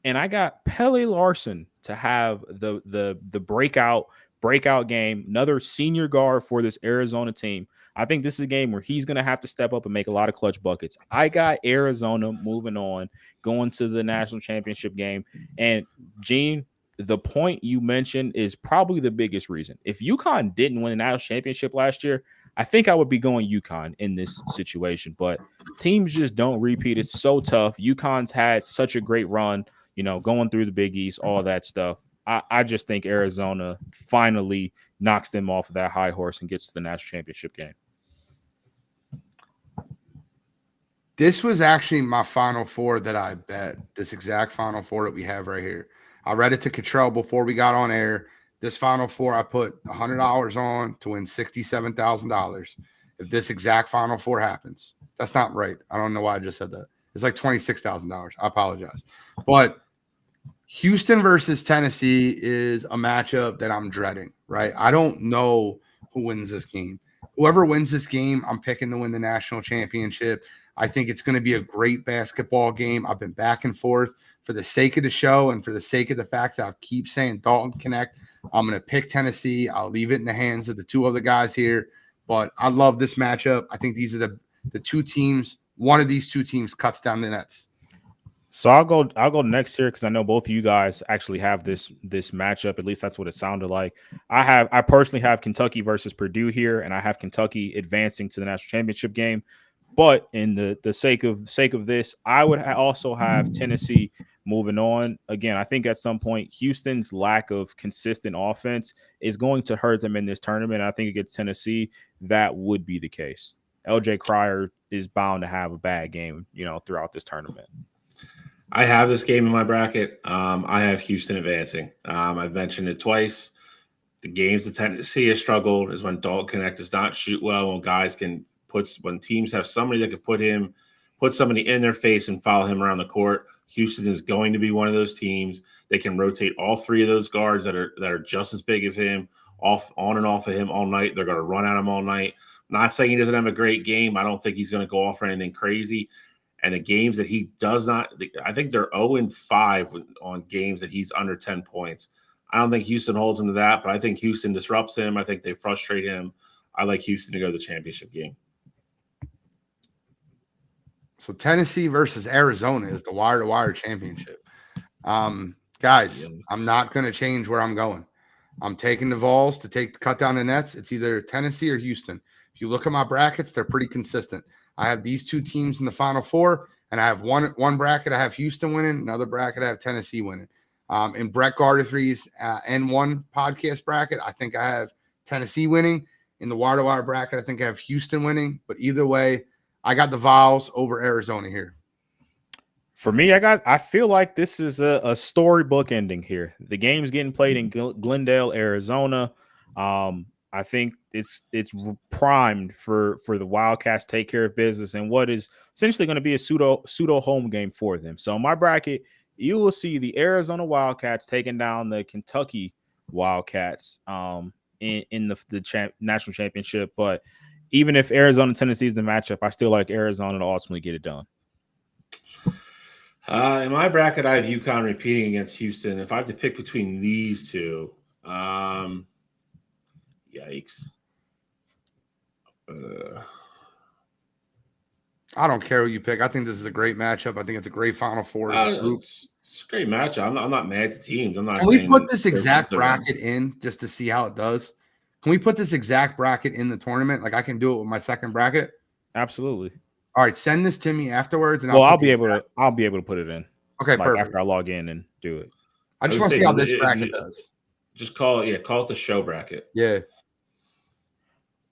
and I got Pele Larson to have the breakout game, another senior guard for this Arizona team. I think this is a game where he's going to have to step up and make a lot of clutch buckets. I got Arizona moving on, going to the national championship game. And, Gene, the point you mentioned is probably the biggest reason. If UConn didn't win the national championship last year, I think I would be going UConn in this situation. But teams just don't repeat. It's so tough. UConn's had such a great run, you know, going through the Big East, all that stuff. I just think Arizona finally knocks them off of that high horse and gets to the national championship game. This was actually my Final Four that I bet, this exact Final Four that we have right here. I read it to Cottrell before we got on air. This Final Four, I put $100 on to win $67,000 if this exact Final Four happens. That's not right. I don't know why I just said that. It's like $26,000. I apologize. But Houston versus Tennessee is a matchup that I'm dreading, right? I don't know who wins this game. Whoever wins this game, I'm picking to win the national championship. I think it's going to be a great basketball game. I've been back and forth for the sake of the show and for the sake of the fact that I keep saying Dalton Connect, I'm going to pick Tennessee. I'll leave it in the hands of the two other guys here. But I love this matchup. I think these are the two teams. One of these two teams cuts down the nets. So I'll go next here because I know both of you guys actually have this matchup. At least that's what it sounded like. I personally have Kentucky versus Purdue here, and I have Kentucky advancing to the national championship game. But in the sake of this, I would also have Tennessee moving on. Again, I think at some point Houston's lack of consistent offense is going to hurt them in this tournament. I think against Tennessee, that would be the case. LJ Cryer is bound to have a bad game, throughout this tournament. I have this game in my bracket. I have Houston advancing. I've mentioned it twice. The games that Tennessee has struggled is when Dalton Connect does not shoot well, when teams have somebody that could put somebody in their face and follow him around the court. Houston is going to be one of those teams. They can rotate all three of those guards that are just as big as him, on and off of him all night. They're going to run at him all night. Not saying he doesn't have a great game. I don't think he's going to go off for anything crazy. And the games that he does not, I think they're 0-5 on games that he's under 10 points. I don't think Houston holds him to that, but I think Houston disrupts him. I think they frustrate him. I like Houston to go to the championship game. So Tennessee versus Arizona is the Wire2Wire championship. Guys, I'm not going to change where I'm going. I'm taking the Vols to cut down the nets. It's either Tennessee or Houston. If you look at my brackets, they're pretty consistent. I have these two teams in the Final Four, and I have one bracket I have Houston winning, another bracket I have Tennessee winning. In Brett Gardefree's N1 podcast bracket, I think I have Tennessee winning. In the Wire2Wire bracket, I think I have Houston winning. But either way, I got the Vols over Arizona here. For me, I feel like this is a storybook ending here. The game's getting played in Glendale, Arizona. I think it's primed for the Wildcats to take care of business and what is essentially going to be a pseudo home game for them. So in my bracket, you will see the Arizona Wildcats taking down the Kentucky Wildcats in the national championship. But even if Arizona and Tennessee is the matchup, I still like Arizona to ultimately get it done. In my bracket, I have UConn repeating against Houston. If I have to pick between these two, yikes. I don't care who you pick. I think this is a great matchup. I think it's a great Final Four group. It's a great matchup. I'm not mad at the teams. Can we put this exact bracket in just to see how it does? Can we put this exact bracket in the tournament? Like I can do it with my second bracket? Absolutely. All right, send this to me afterwards, and I'll be able to put it in. Okay, perfect. After I log in and do it. I just want to see how this bracket does. Just call it the show bracket. Yeah.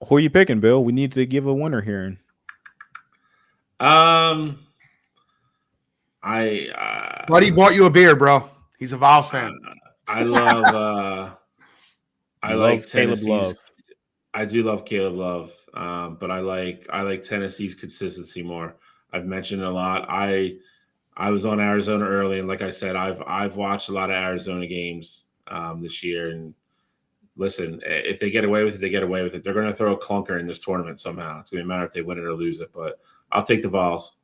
Who are you picking, Bill? We need to give a winner here. Buddy bought you a beer, bro. He's a Vols fan. I love Caleb Love. I do love Caleb Love, but I like Tennessee's consistency more. I've mentioned it a lot. I was on Arizona early, and like I said, I've watched a lot of Arizona games this year. And listen, if they get away with it, they get away with it. They're going to throw a clunker in this tournament somehow. It's going to matter if they win it or lose it. But I'll take the Vols.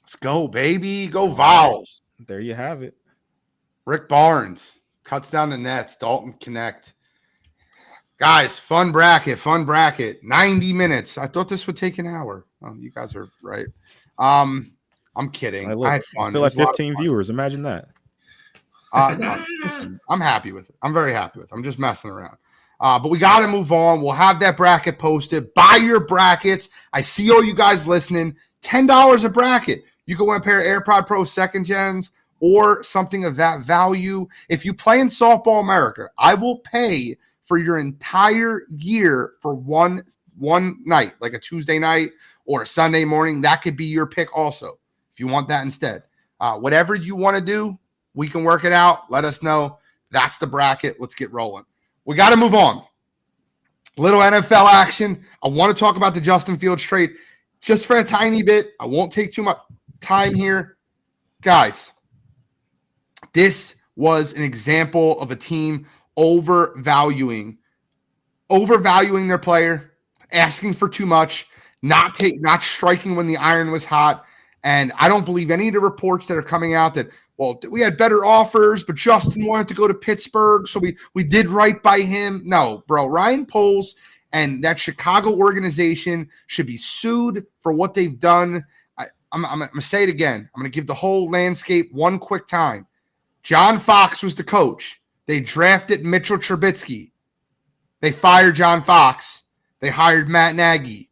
Let's go, baby. Go Vols. There you have it. Rick Barnes cuts down the nets. Dalton Connect. Guys, fun bracket. 90 minutes. I thought this would take an hour. You guys are right. I'm kidding. I had fun. Still like 15 viewers. Imagine that. No, listen, I'm happy with it. I'm very happy with it. I'm just messing around. But we got to move on. We'll have that bracket posted. Buy your brackets. I see all you guys listening. $10 a bracket. You can win a pair of AirPod Pro 2nd gens or something of that value. If you play in Softball America, I will pay for your entire year for one night, like a Tuesday night or a Sunday morning. That could be your pick also, if you want that instead. Whatever you want to do, we can work it out. Let us know. That's the bracket. Let's get rolling. We got to move on. Little NFL action. I want to talk about the Justin Fields trade just for a tiny bit. I won't take too much time here. Guys, this was an example of a team overvaluing their player, asking for too much, not striking when the iron was hot. And I don't believe any of the reports that are coming out that well, we had better offers, but Justin wanted to go to Pittsburgh, so we did right by him. No, bro. Ryan Poles and that Chicago organization should be sued for what they've done. I'm going to say it again. I'm going to give the whole landscape one quick time. John Fox was the coach. They drafted Mitchell Trubisky. They fired John Fox. They hired Matt Nagy.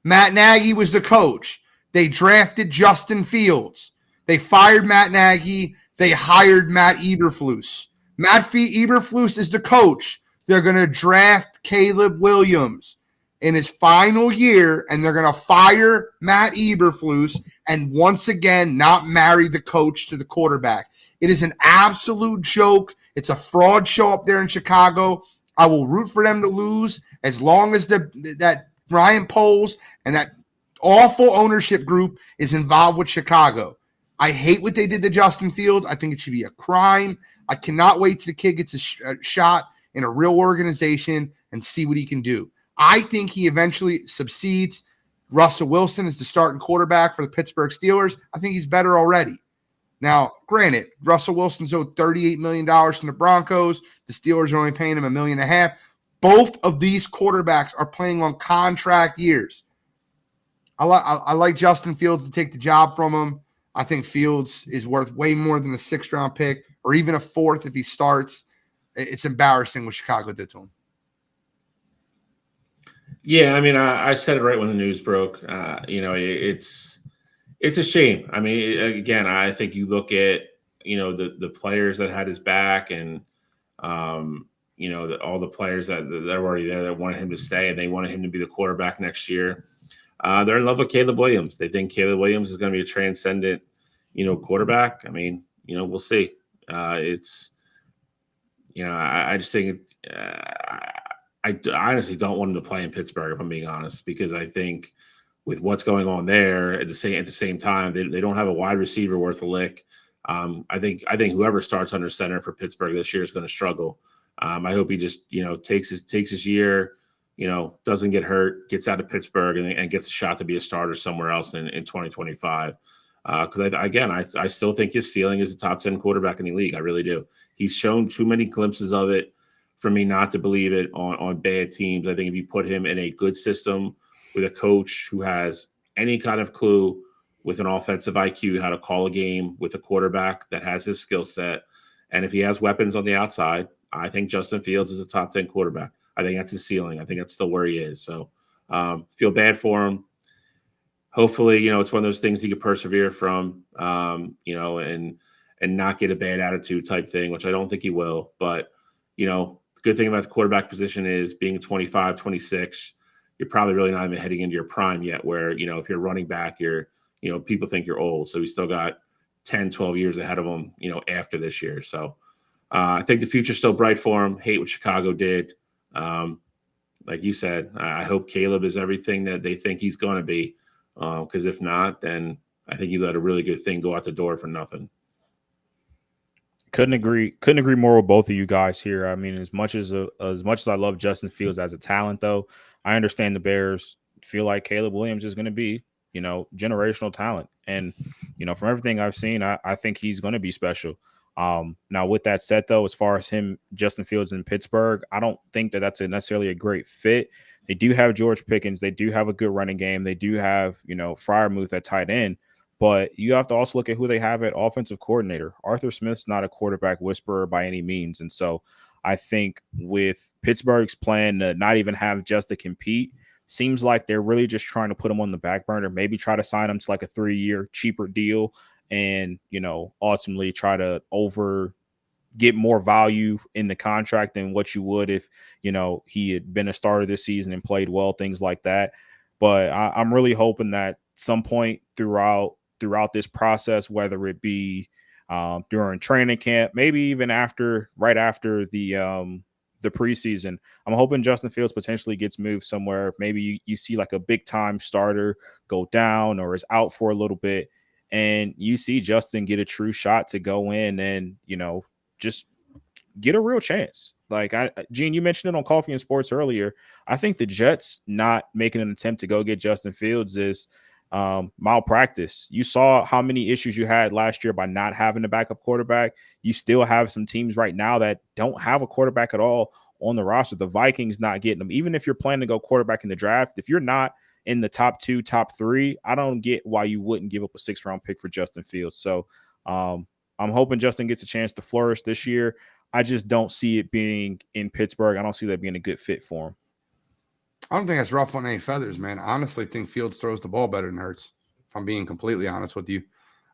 Matt Nagy was the coach. They drafted Justin Fields. They fired Matt Nagy. They hired Matt Eberflus. Matt Eberflus is the coach. They're going to draft Caleb Williams in his final year, and they're going to fire Matt Eberflus and once again not marry the coach to the quarterback. It is an absolute joke. It's a fraud show up there in Chicago. I will root for them to lose as long as that Ryan Poles and that awful ownership group is involved with Chicago. I hate what they did to Justin Fields. I think it should be a crime. I cannot wait till the kid gets a shot in a real organization and see what he can do. I think he eventually succeeds. Russell Wilson is the starting quarterback for the Pittsburgh Steelers. I think he's better already. Now, granted, Russell Wilson's owed $38 million from the Broncos. The Steelers are only paying him $1.5 million. Both of these quarterbacks are playing on contract years. I like Justin Fields to take the job from him. I think Fields is worth way more than a 6th-round pick or even a 4th if he starts. It's embarrassing what Chicago did to him. Yeah, I mean, I said it right when the news broke. It's a shame. I mean, again, I think you look at, the players that had his back and, all the players that are already there that wanted him to stay and they wanted him to be the quarterback next year. They're in love with Caleb Williams. They think Caleb Williams is going to be a transcendent, quarterback. I mean, we'll see. I just think I honestly don't want him to play in Pittsburgh, if I'm being honest, because I think with what's going on there at the same time, they don't have a wide receiver worth a lick. I think whoever starts under center for Pittsburgh this year is going to struggle. I hope he just takes his year, doesn't get hurt, gets out of Pittsburgh, and gets a shot to be a starter somewhere else in 2025. Because I still think his ceiling is a top 10 quarterback in the league. I really do. He's shown too many glimpses of it for me not to believe it on bad teams. I think if you put him in a good system with a coach who has any kind of clue with an offensive IQ how to call a game, with a quarterback that has his skill set, and if he has weapons on the outside, I think Justin Fields is a top 10 quarterback. I think that's his ceiling. I think that's still where he is. So feel bad for him. Hopefully, it's one of those things he could persevere from, and not get a bad attitude type thing, which I don't think he will. But, the good thing about the quarterback position is being 25, 26, you're probably really not even heading into your prime yet where, if you're running back, people think you're old. So he's still got 10, 12 years ahead of him, after this year. So I think the future's still bright for him. Hate what Chicago did. Like you said, I hope Caleb is everything that they think he's going to be. Because if not, then I think you let a really good thing go out the door for nothing. Couldn't agree more with both of you guys here. I mean, as much as I love Justin Fields as a talent, though, I understand the Bears feel like Caleb Williams is going to be, generational talent. And, from everything I've seen, I think he's going to be special. Now, with that said, though, as far as Justin Fields in Pittsburgh, I don't think that that's necessarily a great fit. They do have George Pickens. They do have a good running game. They do have, Freiermuth at tight end. But you have to also look at who they have at offensive coordinator. Arthur Smith's not a quarterback whisperer by any means. And so I think with Pittsburgh's plan to not even have just to compete, seems like they're really just trying to put him on the back burner, maybe try to sign him to like a 3-year cheaper deal and, ultimately try to get more value in the contract than what you would if, he had been a starter this season and played well, things like that. But I'm really hoping that some point throughout this process, whether it be during training camp, maybe even right after the preseason, I'm hoping Justin Fields potentially gets moved somewhere. Maybe you see like a big time starter go down or is out for a little bit, and you see Justin get a true shot to go in and, just get a real chance. Like, Gene, you mentioned it on Coffee and Sports earlier. I think the Jets not making an attempt to go get Justin Fields is malpractice. You saw how many issues you had last year by not having a backup quarterback. You still have some teams right now that don't have a quarterback at all on the roster. The Vikings not getting them. Even if you're planning to go quarterback in the draft, if you're not in the top 2, top 3, I don't get why you wouldn't give up a 6th-round pick for Justin Fields. So I'm hoping Justin gets a chance to flourish this year. I just don't see it being in Pittsburgh. I don't see that being a good fit for him. I don't think that's rough on any feathers, man. I honestly think Fields throws the ball better than Hurts, if I'm being completely honest with you.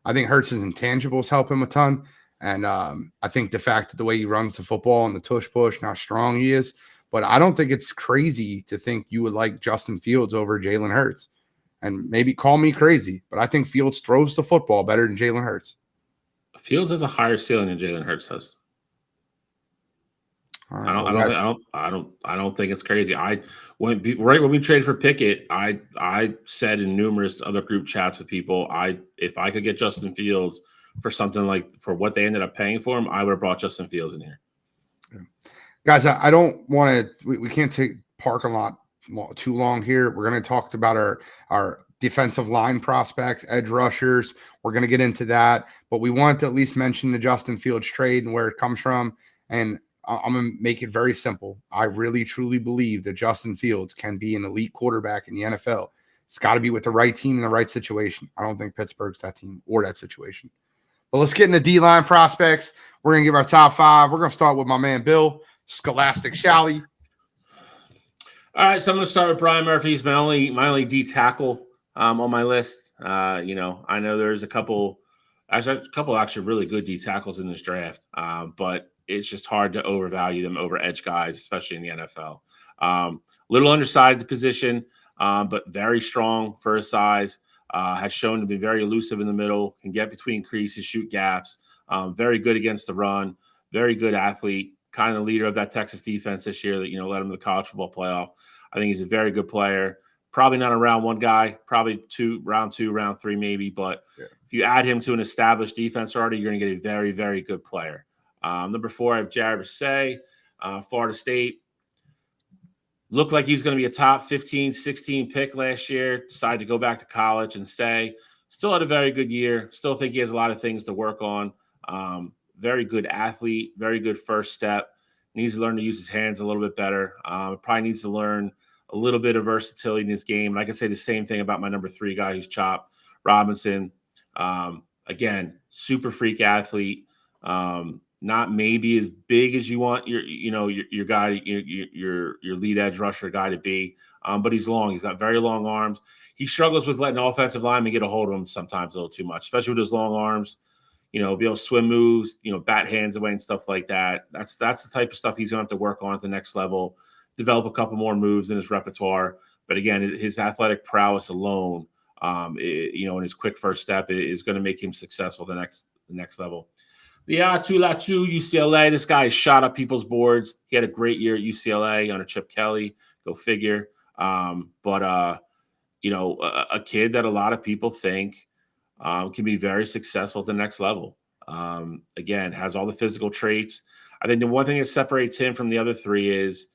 I think Hurts' intangibles help him a ton. And I think the fact that the way he runs the football and the tush push and how strong he is, but I don't think it's crazy to think you would like Justin Fields over Jalen Hurts. And maybe call me crazy, but I think Fields throws the football better than Jalen Hurts. Fields has a higher ceiling than Jalen Hurts does. Right, I don't think it's crazy. Right when we traded for Pickett, I said in numerous other group chats with people, if I could get Justin Fields for something like for what they ended up paying for him, I would have brought Justin Fields in here. Yeah. Guys, I don't want to. We can't take park a lot too long here. We're going to talk about our defensive line prospects, edge rushers. We're going to get into that, but we want to at least mention the Justin Fields trade and where it comes from. And I'm going to make it very simple. I really, truly believe that Justin Fields can be an elite quarterback in the NFL. It's got to be with the right team in the right situation. I don't think Pittsburgh's that team or that situation. But let's get into D-line prospects. We're going to give our top 5. We're going to start with my man, Bill Scholastic Shalley. All right, so I'm going to start with Brian Murphy. He's my only D tackle on my list. I know there's a couple actually really good D tackles in this draft, but it's just hard to overvalue them over edge guys, especially in the NFL. Little undersized the position, but very strong for his size. Has shown to be very elusive in the middle, can get between creases, shoot gaps. Very good against the run. Very good athlete. Kind of the leader of that Texas defense this year that led him to the college football playoff. I think he's a very good player. Probably not a round 1 guy. Probably round 2, round 3 maybe. But if you add him to an established defense already, you're going to get a very, very good player. Number 4, I have Jared Versay, Florida State. Looked like he was going to be a top 15, 16 pick last year. Decided to go back to college and stay. Still had a very good year. Still think he has a lot of things to work on. Very good athlete. Very good first step. Needs to learn to use his hands a little bit better. Probably needs to learn a little bit of versatility in his game. And I can say the same thing about my number 3 guy who's Chop Robinson. Again, super freak athlete. Not maybe as big as you want your guy, your lead edge rusher guy to be, but he's long. He's got very long arms. He struggles with letting offensive linemen get a hold of him sometimes a little too much, especially with his long arms. Be able to swim moves, bat hands away and stuff like that. That's the type of stuff he's going to have to work on at the next level. Develop a couple more moves in his repertoire. But again, his athletic prowess alone, and his quick first step is going to make him successful the next level. The Latu UCLA. This guy has shot up people's boards. He had a great year at UCLA under Chip Kelly. Go figure. But a kid that a lot of people think can be very successful at the next level. Again, has all the physical traits. I think the one thing that separates him from the other 3 is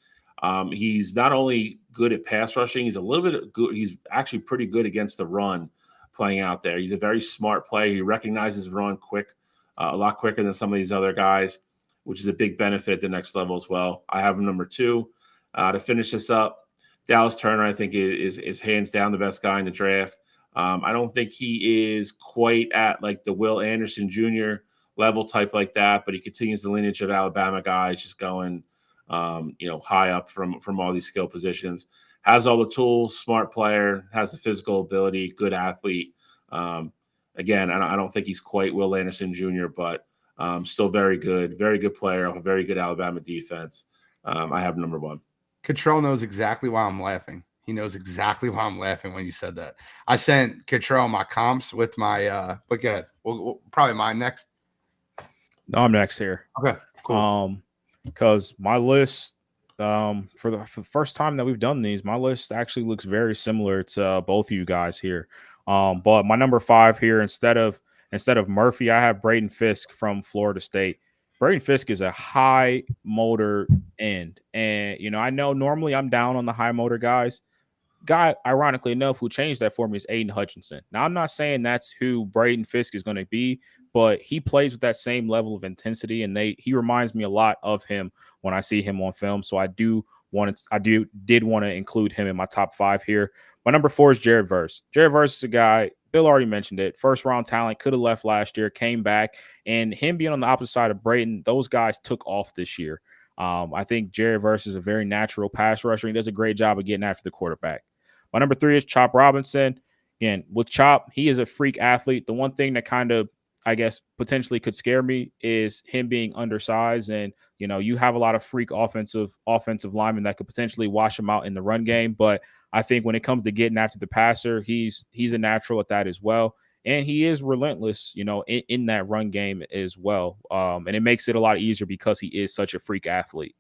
he's not only good at pass rushing, he's a little bit good. He's actually pretty good against the run playing out there. He's a very smart player. He recognizes run quick. A lot quicker than some of these other guys, which is a big benefit at the next level as well. I have him number 2. To finish this up, Dallas Turner, I think, is hands down the best guy in the draft. I don't think he is quite at like the Will Anderson Jr. level type like that, but he continues the lineage of Alabama guys, just going, high up from all these skill positions. Has all the tools, smart player, has the physical ability, good athlete. Again, I don't think he's quite Will Anderson Jr., but still very good player, a very good Alabama defense. I have number 1. Cottrell knows exactly why I'm laughing. He knows exactly why I'm laughing when you said that. I sent Cottrell my comps with my but go ahead. We'll probably mine next. No, I'm next here. Okay, cool. Because my list, for the first time that we've done these, my list actually looks very similar to both of you guys here. But my number 5 here, instead of Murphy, I have Braden Fisk from Florida State. Braden Fisk is a high motor end. And, I know normally I'm down on the high motor guys, guy, ironically enough, who changed that for me is Aiden Hutchinson. Now, I'm not saying that's who Braden Fisk is going to be, but he plays with that same level of intensity, and he reminds me a lot of him when I see him on film. So I did want to include him in my top 5 here. My number 4 is Jared Verse. Jared Verse is a guy, Bill already mentioned it, first round talent, could have left last year, came back, and him being on the opposite side of Braden, those guys took off this year. I think Jared Verse is a very natural pass rusher. He does a great job of getting after the quarterback. My number 3 is Chop Robinson. Again, with Chop, he is a freak athlete. The one thing that kind of, I guess, potentially could scare me is him being undersized. And, you have a lot of freak offensive linemen that could potentially wash him out in the run game. But I think when it comes to getting after the passer, he's a natural at that as well. And he is relentless, in that run game as well. And it makes it a lot easier because he is such a freak athlete.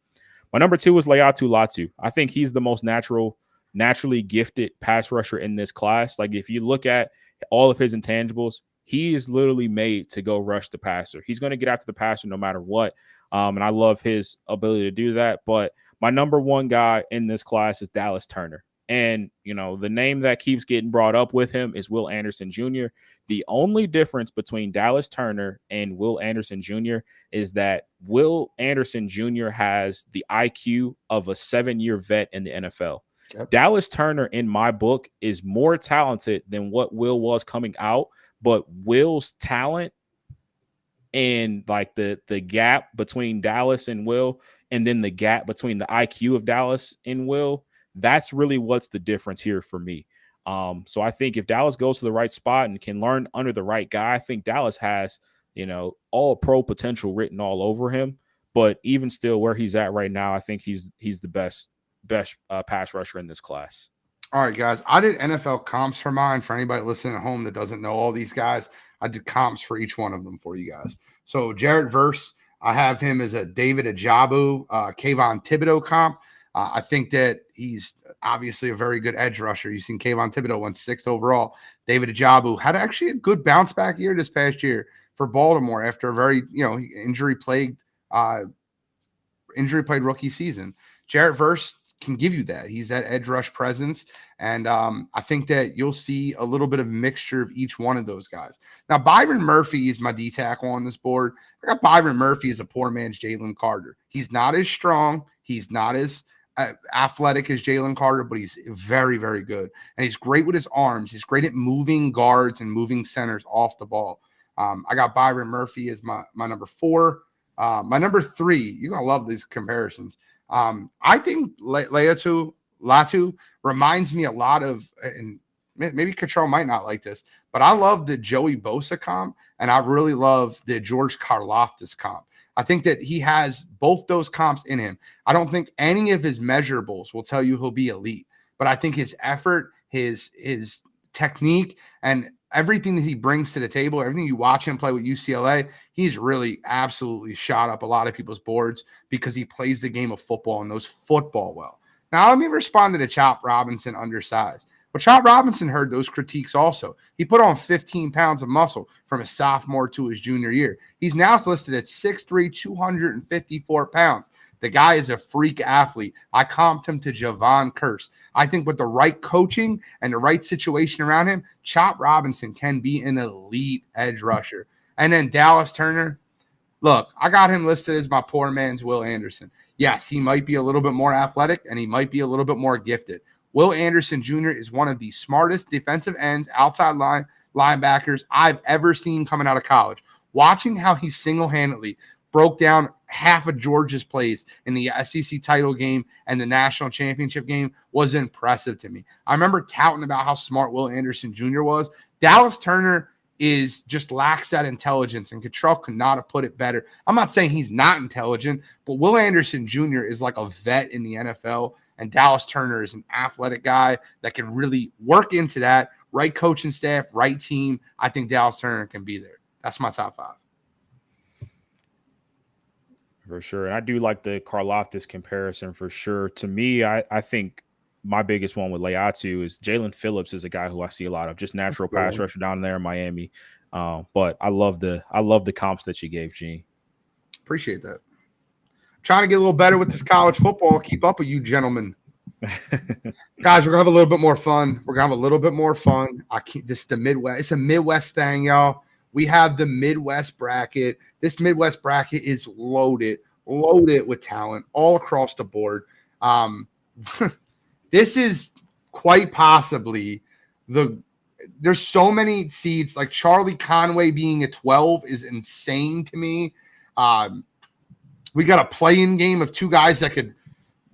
My number 2 is Layatu Latu. I think he's the most naturally gifted pass rusher in this class. Like, if you look at all of his intangibles, he is literally made to go rush the passer. He's going to get after the passer no matter what. And I love his ability to do that. But my number 1 guy in this class is Dallas Turner. And, the name that keeps getting brought up with him is Will Anderson Jr. The only difference between Dallas Turner and Will Anderson Jr. is that Will Anderson Jr. has the IQ of a 7-year vet in the NFL. Yep. Dallas Turner, in my book, is more talented than what Will was coming out, but Will's talent and like the gap between Dallas and Will, and then the gap between the IQ of Dallas and Will, that's really what's the difference here for me. So I think if Dallas goes to the right spot and can learn under the right guy, I think Dallas has, all pro potential written all over him. But even still, where he's at right now, I think he's the best pass rusher in this class. All right, guys. I did NFL comps for mine. For anybody listening at home that doesn't know all these guys, I did comps for each one of them for you guys. So Jared Verse, I have him as a David Ajabu, Kayvon Thibodeau comp. I think that he's obviously a very good edge rusher. You've seen Kayvon Thibodeau went 6th overall. David Ajabu had actually a good bounce back year this past year for Baltimore after a very, injury plagued rookie season. Jared Verse can give you that. He's that edge rush presence. And I think that you'll see a little bit of mixture of each one of those guys. Now, Byron Murphy is my D tackle on this board. I got Byron Murphy as a poor man's Jalen Carter. He's not as strong. He's not as athletic as Jalen Carter, but he's very, very good. And he's great with his arms. He's great at moving guards and moving centers off the ball. I got Byron Murphy as my number 4. My number 3, you're going to love these comparisons. I think Latu reminds me a lot of, and maybe Cottrell might not like this, but I love the Joey Bosa comp, and I really love the George Karlaftis comp. I think that he has both those comps in him. I don't think any of his measurables will tell you he'll be elite, but I think his effort, his technique, and everything that he brings to the table, everything you watch him play with UCLA, he's really absolutely shot up a lot of people's boards because he plays the game of football and knows football well. Now, let me respond to the Chop Robinson undersized. But Chop Robinson heard those critiques also. He put on 15 pounds of muscle from his sophomore to his junior year. He's now listed at 6'3", 254 pounds. The guy is a freak athlete. I comped him to Javon Curse. I think with the right coaching and the right situation around him, Chop Robinson can be an elite edge rusher. And then Dallas Turner, look, I got him listed as my poor man's Will Anderson. Yes, he might be a little bit more athletic and he might be a little bit more gifted. Will Anderson Jr. is one of the smartest defensive ends, outside linebackers I've ever seen coming out of college. Watching how he single-handedly broke down half of Georgia's plays in the SEC title game and the national championship game was impressive to me. I remember touting about how smart Will Anderson Jr. was. Dallas Turner is just lacks that intelligence, and Cottrell could not have put it better. I'm not saying he's not intelligent, but Will Anderson Jr. is like a vet in the NFL, and Dallas Turner is an athletic guy that can really work into that. Right coaching staff, right team. I think Dallas Turner can be there. That's my top 5. For sure. And I do like the Karlaftis comparison for sure. To me, I think my biggest one with Layatu is Jalen Phillips is a guy who I see a lot of, just natural pass rusher down there in Miami. But I love the comps that you gave, Gene. Appreciate that. Trying to get a little better with this college football. Keep up with you, gentlemen. Guys, we're gonna have a little bit more fun. I can't. This is the Midwest. It's a Midwest thing, y'all. We have the Midwest bracket. This Midwest bracket is loaded with talent all across the board. This is quite possibly there's so many seeds. Like Charlie Conway being a 12 is insane to me. We got a play-in game of two guys that could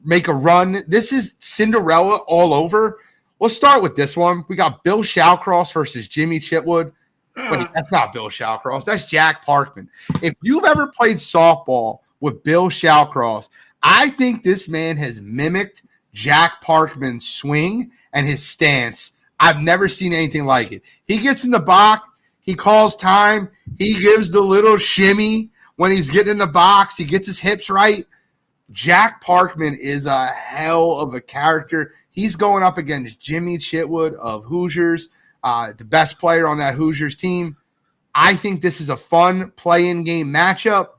make a run. This is Cinderella all over. Let's start with this one. We got Bill Shawcross versus Jimmy Chitwood. Wait, that's not Bill Shawcross. That's Jack Parkman. If you've ever played softball with Bill Shawcross, I think this man has mimicked Jack Parkman's swing and his stance. I've never seen anything like it. He gets in the box. He calls time. He gives the little shimmy when he's getting in the box. He gets his hips right. Jack Parkman is a hell of a character. He's going up against Jimmy Chitwood of Hoosiers, the best player on that Hoosiers team. I think this is a fun play-in game matchup.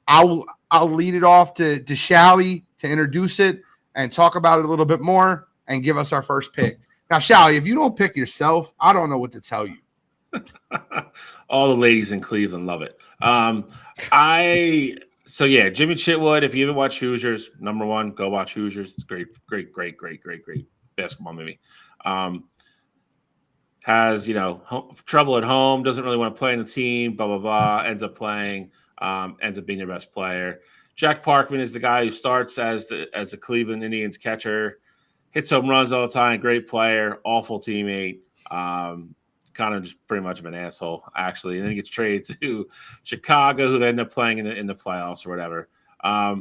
I'll lead it off to Shally to introduce it and talk about it a little bit more and give us our first pick. Now, Shally, if you don't pick yourself, I don't know what to tell you. All the ladies in Cleveland love it. So yeah, Jimmy Chitwood. If you haven't watched Hoosiers, number one, go watch Hoosiers. It's great basketball movie. Has trouble at home, doesn't really want to play in the team, blah blah blah. Ends up playing, ends up being their best player. Jack Parkman is the guy who starts as the Cleveland Indians catcher, hits home runs all the time. Great player, awful teammate. Kind of just pretty much of an asshole, actually. And then he gets traded to Chicago, who they end up playing in the playoffs or whatever. I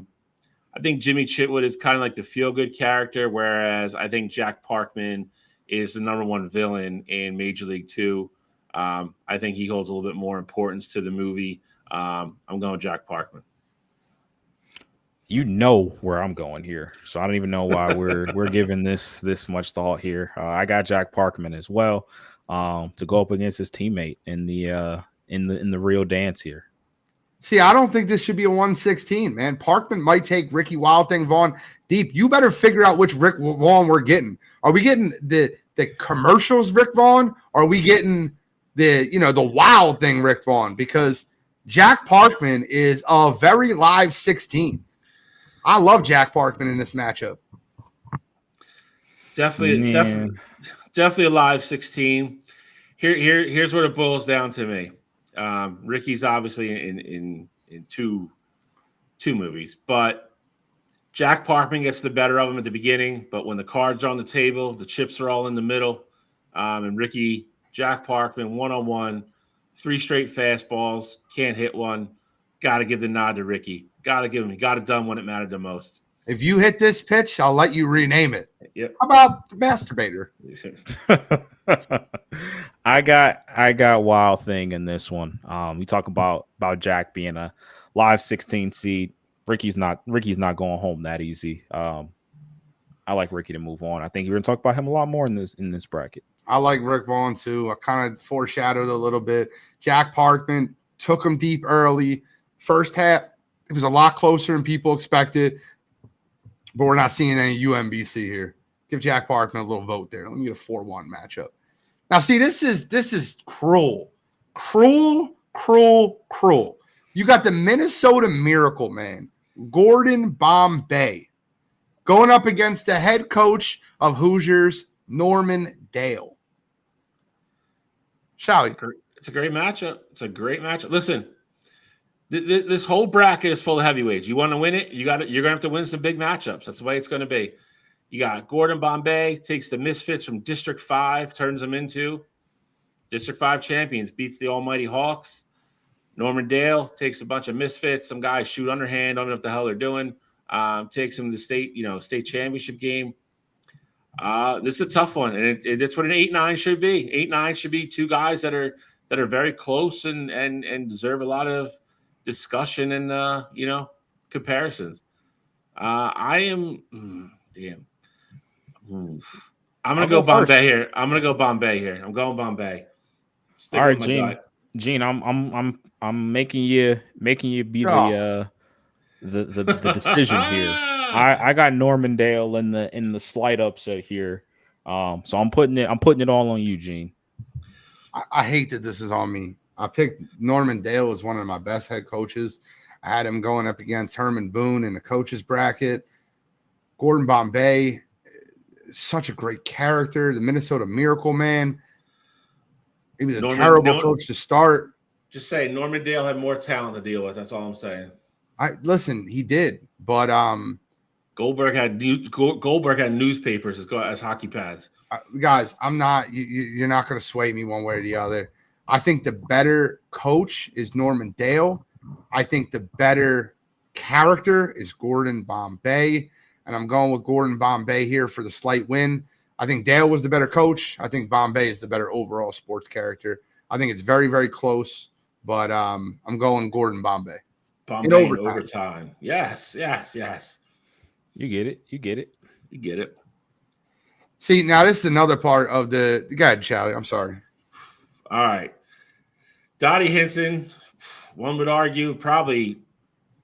think Jimmy Chitwood is kind of like the feel-good character, whereas I think Jack Parkman is the number one villain in Major League 2. I think he holds a little bit more importance to the movie. I'm going Jack Parkman. You know where I'm going here, so I don't even know why we're giving this much thought here. I got Jack Parkman as well. To go up against his teammate in the real dance here. See, I don't think this should be a 116, man. Parkman might take Ricky Wild Thing Vaughn deep. You better figure out which Rick Vaughn we're getting. Are we getting the commercials Rick Vaughn? Or are we getting the Wild Thing Rick Vaughn? Because Jack Parkman is a very live 16. I love Jack Parkman in this matchup. Definitely a live 16. Here's what it boils down to me. Ricky's obviously in two movies, but Jack Parkman gets the better of him at the beginning. But when the cards are on the table, the chips are all in the middle. And Jack Parkman 1-on-1, 3 straight fastballs, can't hit one. Got to give the nod to Ricky. Got to give him. He got it done when it mattered the most. If you hit this pitch, I'll let you rename it. Yep. How about the masturbator? I got Wild Thing in this one. We talk about Jack being a live 16 seed. Ricky's not going home that easy. I like Ricky to move on. I think you're gonna talk about him a lot more in this bracket. I like Rick Vaughn too. I kind of foreshadowed a little bit. Jack Parkman took him deep early. First half, it was a lot closer than people expected. But we're not seeing any UMBC here. Give Jack Parkman a little vote there. Let me get a 4-1 matchup. Now, see, this is cruel. Cruel. You got the Minnesota Miracle Man, Gordon Bombay, going up against the head coach of Hoosiers, Norman Dale. Shally. It's a great matchup. Listen, this whole bracket is full of heavyweights. You want to win it, you're gonna have to win some big matchups. That's the way it's going to be. You got Gordon Bombay takes the misfits from District 5, turns them into District 5 champions, beats the almighty Hawks. Norman Dale takes a bunch of misfits. Some guys shoot underhand, don't know what the hell they're doing. Takes them to the state championship game. This is a tough one, and that's what an 8-9 should be. 8-9 should be two guys that are very close and deserve a lot of discussion and comparisons. I am damn. I'm gonna go Bombay here. I'm going Bombay. All right, Gene. I'm making you be the decision here. I got Norman Dale in the slight upset here. So I'm putting it all on you, Gene. I hate that this is on me. I picked Norman Dale as one of my best head coaches. I had him going up against Herman Boone in the coaches bracket. Gordon Bombay, such a great character. The Minnesota Miracle Man. He was a terrible coach to start. Just say Norman Dale had more talent to deal with. That's all I'm saying. Listen, he did, but Goldberg had newspapers as hockey pads. Guys, I'm not. You're not going to sway me one way or the other. I think the better coach is Norman Dale. I think the better character is Gordon Bombay, and I'm going with Gordon Bombay here for the slight win. I think Dale was the better coach. I think Bombay is the better overall sports character. I think it's very, very close, but I'm going Gordon Bombay. Bombay in overtime. Yes. You get it. See, now this is another part of the – go ahead, Charlie. I'm sorry. All right. Dottie Hinson, one would argue, probably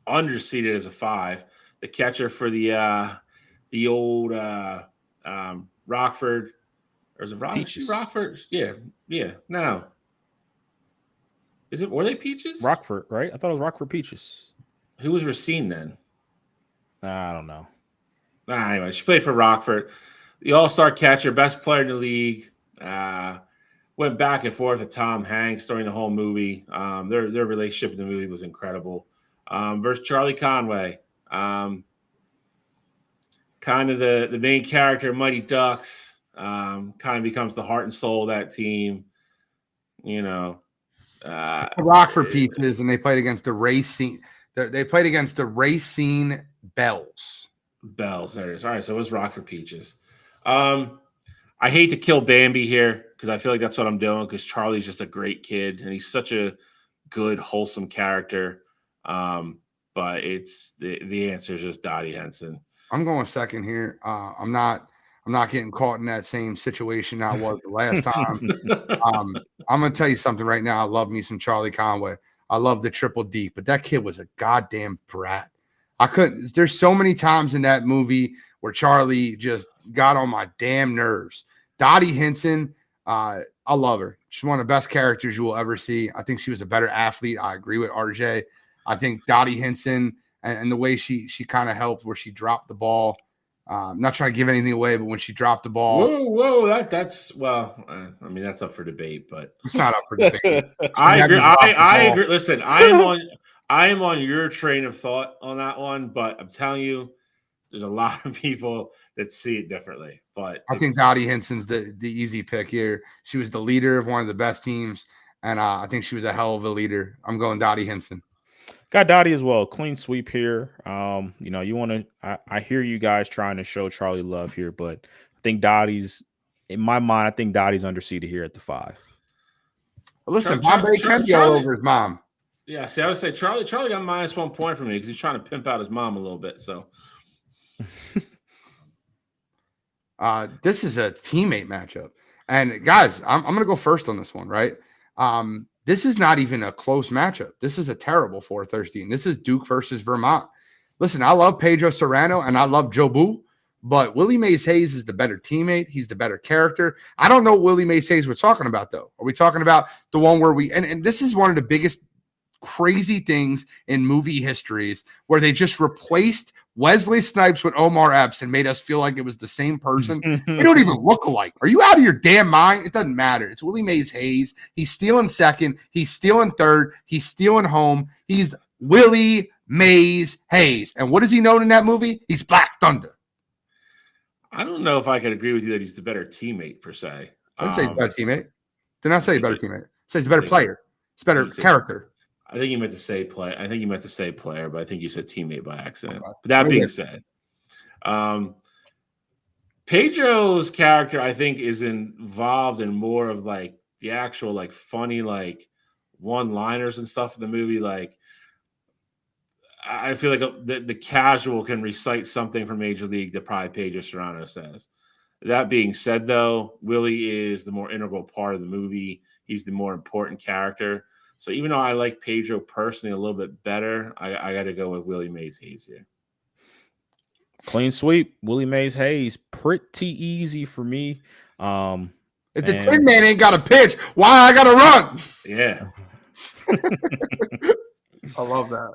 underseeded as a 5. The catcher for the old Rockford. Or is it Peaches. Rockford? Yeah. No. Were they Peaches? Rockford, right? I thought it was Rockford Peaches. Who was Racine then? I don't know. Anyway, she played for Rockford. The all-star catcher, best player in the league. Went back and forth with Tom Hanks during the whole movie. Their relationship in the movie was incredible. Versus Charlie Conway. Kind of the main character, Mighty Ducks. Kind of becomes the heart and soul of that team. Rockford Peaches, and they played against the Racine. They played against the Racine Bells. There it is. All right, so it was Rockford Peaches. I hate to kill Bambi here because I feel like that's what I'm doing because Charlie's just a great kid and he's such a good, wholesome character. But it's the answer is just Dottie Henson. I'm going second here. I'm not getting caught in that same situation I was the last time. I'm going to tell you something right now. I love me some Charlie Conway. I love the Triple D, but that kid was a goddamn brat. There's so many times in that movie where Charlie just got on my damn nerves. Dottie Hinson, I love her. She's one of the best characters you will ever see. I think she was a better athlete. I agree with RJ. I think Dottie Hinson and the way she kind of helped where she dropped the ball. I'm not trying to give anything away, but when she dropped the ball. Whoa, that's up for debate, but it's not up for debate. I agree. I agree. Listen, I am on your train of thought on that one, but I'm telling you, there's a lot of people that see it differently. But I think Dottie Hinson's the easy pick here. She was the leader of one of the best teams, and I think she was a hell of a leader. I'm going Dottie Hinson. Got Dottie as well. Clean sweep here. You want to. I hear you guys trying to show Charlie love here, but I think Dottie's in my mind. I think Dottie's underseeded here at the 5. Well, listen, Bombay can be all over his mom. Yeah, see, I would say Charlie got -1 point from me because he's trying to pimp out his mom a little bit. So, this is a teammate matchup, and guys, I'm going to go first on this one, right? This is not even a close matchup. This is a terrible 4-13. This is Duke versus Vermont. Listen, I love Pedro Serrano and I love Joe Boo, but Willie Mays Hayes is the better teammate. He's the better character. I don't know what Willie Mays Hayes we're talking about, though. Are we talking about the one where and this is one of the biggest crazy things in movie histories where they just replaced Wesley Snipes with Omar Epps and made us feel like it was the same person. They don't even look alike. Are you out of your damn mind? It doesn't matter. It's Willie Mays Hayes. He's stealing second. He's stealing third. He's stealing home. He's Willie Mays Hayes. And what is he known in that movie? He's Black Thunder. I don't know if I could agree with you that he's the better teammate per se. I didn't say he's a better teammate. Did not say he's a better teammate. I said he's a better player. He's a better character. I think you meant to say play. I think you meant to say player, but I think you said teammate by accident. Okay. But that being said, Pedro's character, I think, is involved in more of like the actual like funny like one-liners and stuff in the movie. Like, I feel like the casual can recite something from Major League that probably Pedro Serrano says. That being said, though, Willie is the more integral part of the movie. He's the more important character. So even though I like Pedro personally a little bit better, I got to go with Willie Mays Hayes here. Clean sweep. Willie Mays Hayes. Pretty easy for me. If the And- Tin Man ain't got a pitch, why I got to run? Yeah. I love that.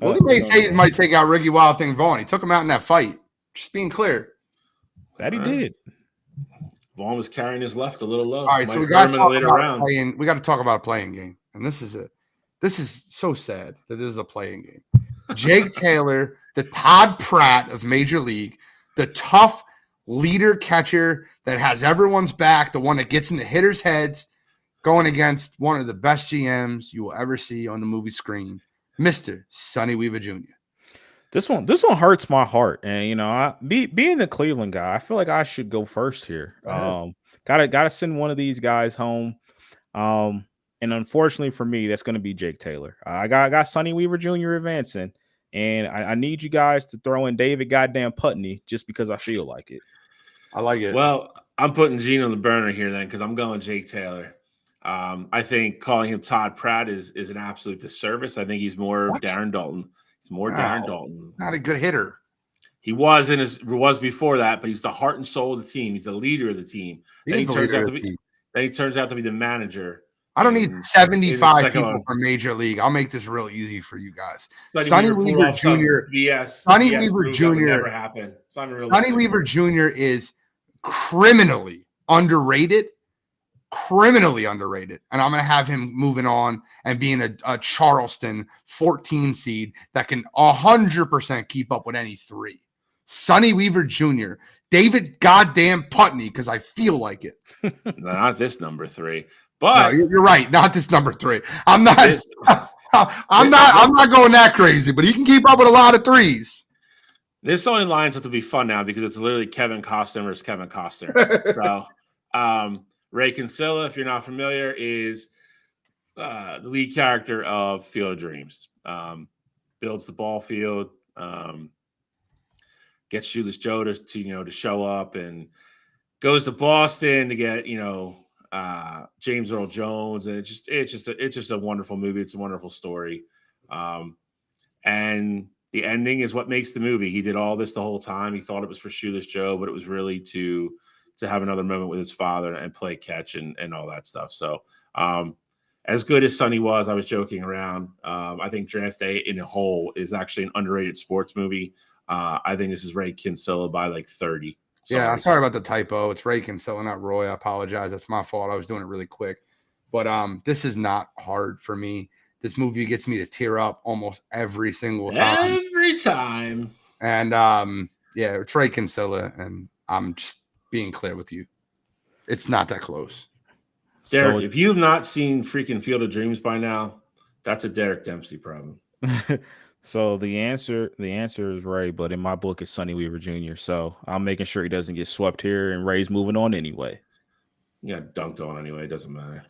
Uh, Willie Mays Hayes might take out Ricky Wild Thing Vaughn. He took him out in that fight. Just being clear. that he All right. did. Vaughn was carrying his left a little low. All right, Might so we hurt got him to in talk the later about round. playing. We got to talk about a playing game, and this is it. This is so sad that this is a playing game. Jake Taylor, the Todd Pratt of Major League, the tough leader catcher that has everyone's back, the one that gets in the hitters' heads, going against one of the best GMs you will ever see on the movie screen, Mr. Sonny Weaver Jr. This one hurts my heart, and you know, being the Cleveland guy, I feel like I should go first here. Go Gotta send one of these guys home. And unfortunately for me, that's going to be Jake Taylor. I got Sonny Weaver Jr. advancing, and I need you guys to throw in David goddamn Putney just because I feel like it. I like it. Well, I'm putting Gene on the burner here then because I'm going Jake Taylor. I think calling him Todd Pratt is an absolute disservice. I think he's more What? Darren Dalton. He's more Wow. Darren Dalton. Not a good hitter. He was before that, but he's the heart and soul of the team. He's the leader of the team. He's the leader of the team. Then he turns out to be the manager. I don't need in 75 second people one. for Major League. I'll make this real easy for you guys. Sonny Sonny pulled Weaver off some Jr. BS. Sonny BS Weaver move that would Jr. never happen. Sonny Weaver Jr. is criminally underrated. Criminally underrated. And I'm going to have him moving on and being a Charleston 14 seed that can 100% keep up with any three. Sonny Weaver Jr., David goddamn Putney, because I feel like it. No, not this number 3. No, But you're right. Not this number 3. I'm not. this, I'm not going that crazy, but he can keep up with a lot of threes. this only lines up to be fun now because it's literally Kevin Costner versus Kevin Costner. So, Ray Kinsella, if you're not familiar, is the lead character of Field of Dreams. Builds the ball field, gets Shoeless Joe to show up, and goes to Boston to get James Earl Jones, and it's just a wonderful movie. It's a wonderful story, and the ending is what makes the movie. He did all this the whole time. He thought it was for Shoeless Joe, but it was really to have another moment with his father and play catch and all that stuff. So, as good as Sonny was, I was joking around. I think Draft Day in a whole is actually an underrated sports movie. I think this is Ray Kinsella by like 30. Yeah, I'm sorry about the typo. It's Ray Kinsella, not Roy. I apologize. That's my fault. I was doing it really quick. But this is not hard for me. This movie gets me to tear up almost every single time. Every time. And yeah, it's Ray Kinsella, and I'm just being clear with you. It's not that close. Derek, if you've not seen freaking Field of Dreams by now, that's a Derek Dempsey problem. So the answer is Ray, but in my book it's Sonny Weaver Jr. So I'm making sure he doesn't get swept here, and Ray's moving on anyway. Yeah, dunked on anyway. It doesn't matter.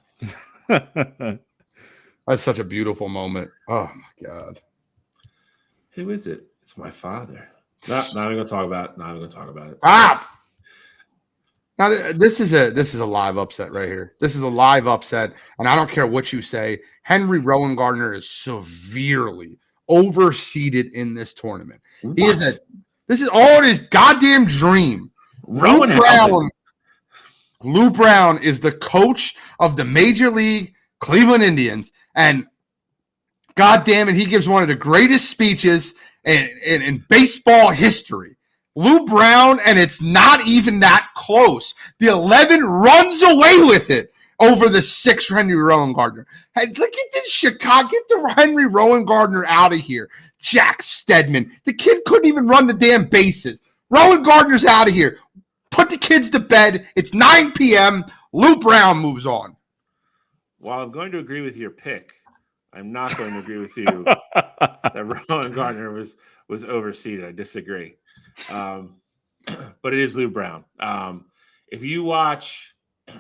That's such a beautiful moment. Oh my God. Who is it? It's my father. Not even gonna talk about it. Not even gonna talk about it. Ah! Now this is a live upset right here. This is a live upset, and I don't care what you say. Henry Rowan Gardner is severely overseeded in this tournament. This is all his goddamn dream. Lou Brown is the coach of the Major League Cleveland Indians, and goddamn it, he gives one of the greatest speeches in baseball history. Lou Brown, and it's not even that close. The 11 runs away with it over the 6 Henry Rowan Gardner. Hey, look at this Chicago. Get the Henry Rowan Gardner out of here. Jack Stedman. The kid couldn't even run the damn bases. Rowan Gardner's out of here. Put the kids to bed. It's 9 p.m. Lou Brown moves on. While I'm going to agree with your pick, I'm not going to agree with you that Rowan Gardner was overseeded. I disagree. But it is Lou Brown. If you watch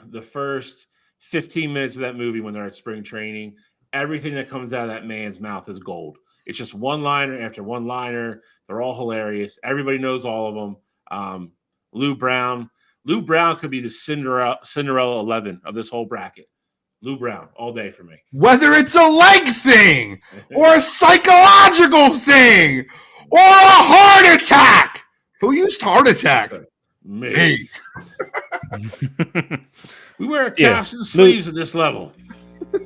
the first 15 minutes of that movie when they're at spring training, everything that comes out of that man's mouth is gold. It's just one-liner after one-liner. They're all hilarious. Everybody knows all of them. Lou Brown could be the Cinderella 11 of this whole bracket. Lou Brown all day for me. Whether it's a leg thing or a psychological thing or a heart attack. Who used heart attack? Me. We wear caps and sleeves at this level.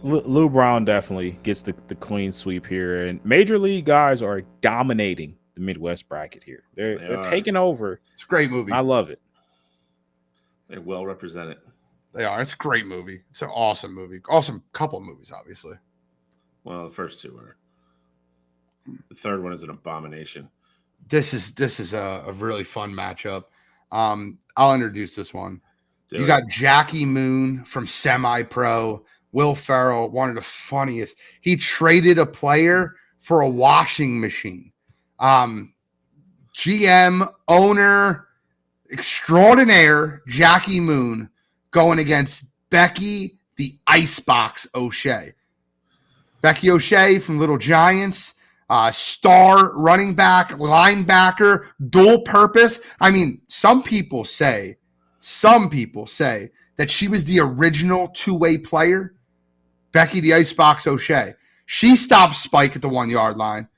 Lou Brown definitely gets the clean sweep here, and Major League guys are dominating the Midwest bracket here. They're taking over. It's a great movie. I love it. They're well represented. They are. It's a great movie. It's an awesome movie. Awesome couple of movies, obviously. Well, the first two are. The third one is an abomination. This is a really fun matchup. I'll introduce this one. You got Jackie Moon from Semi-Pro. Will Ferrell, one of the funniest. He traded a player for a washing machine. GM, owner, extraordinaire, Jackie Moon going against Becky the Icebox O'Shea. Becky O'Shea from Little Giants, star running back, linebacker, dual purpose. I mean, some people say that she was the original two-way player. Becky the Icebox O'Shea. She stopped Spike at the 1 yard line.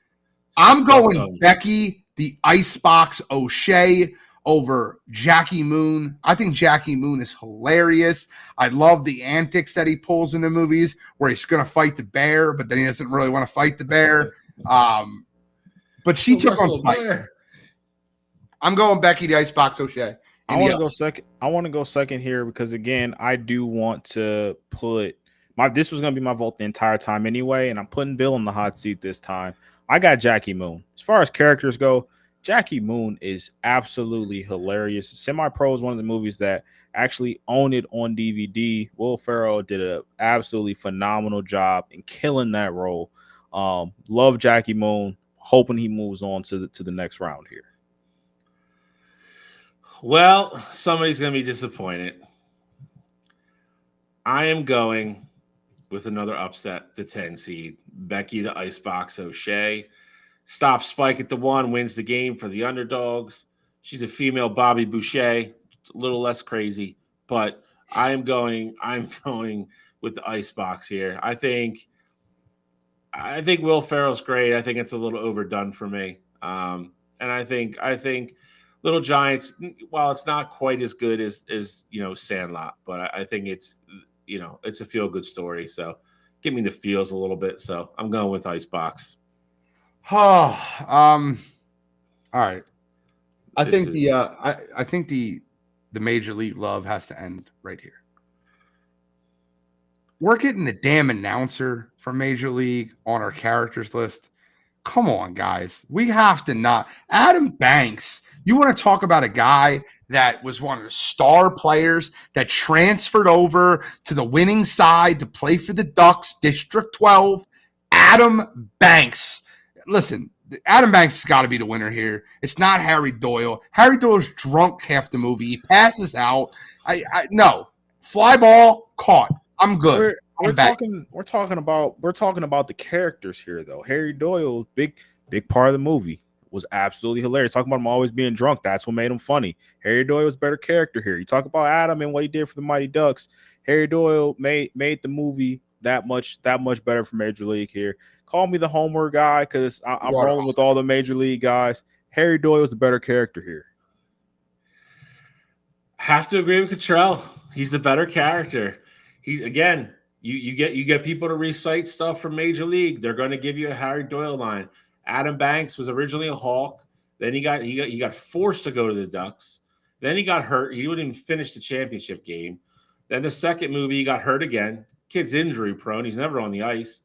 I'm going Becky the Icebox O'Shea over Jackie Moon. I think Jackie Moon is hilarious. I love the antics that he pulls in the movies where he's going to fight the bear, but then he doesn't really want to fight the bear. But she took on Spike. I'm going Becky the Icebox O'Shea. I want to go second. I want to go second here because, again, I do want to put this was going to be my vote the entire time anyway, and I'm putting Bill in the hot seat this time. I got Jackie Moon. As far as characters go, Jackie Moon is absolutely hilarious. Semi-Pro is one of the movies that actually owned it on DVD. Will Ferrell did an absolutely phenomenal job in killing that role. Love Jackie Moon. Hoping he moves on to the next round here. Well, somebody's going to be disappointed. I am going with another upset, the 10 seed. Becky the Icebox O'Shea. Stops Spike at the 1, wins the game for the underdogs. She's a female Bobby Boucher. It's a little less crazy, but I'm going with the Icebox here. I think Will Ferrell's great. I think it's a little overdone for me. And I think Little Giants, while it's not quite as good as Sandlot, but I think it's it's a feel good story. So give me the feels a little bit. So I'm going with Icebox. All right. I think the Major League love has to end right here. We're getting the damn announcer from Major League on our characters list. Come on, guys. We have to not. Adam Banks, you want to talk about a guy that was one of the star players that transferred over to the winning side to play for the Ducks, District 12. Adam Banks. Listen, Adam Banks has got to be the winner here. It's not Harry Doyle. Harry Doyle's drunk half the movie. He passes out. No. Fly ball, caught. I'm good. We're talking about the characters here, though. Harry Doyle, big part of the movie, was absolutely hilarious. Talking about him always being drunk, that's what made him funny. Harry Doyle was a better character here. You talk about Adam and what he did for the Mighty Ducks. Harry Doyle made the movie that much better for Major League here. Call me the Homer guy because I'm rolling with all the Major League guys. Harry Doyle is a better character here. Have to agree with Cottrell. He's the better character. You get people to recite stuff from Major League. They're going to give you a Harry Doyle line. Adam Banks was originally a Hawk. Then he got forced to go to the Ducks. Then he got hurt. He wouldn't even finish the championship game. Then the second movie, he got hurt again. Kid's injury prone. He's never on the ice.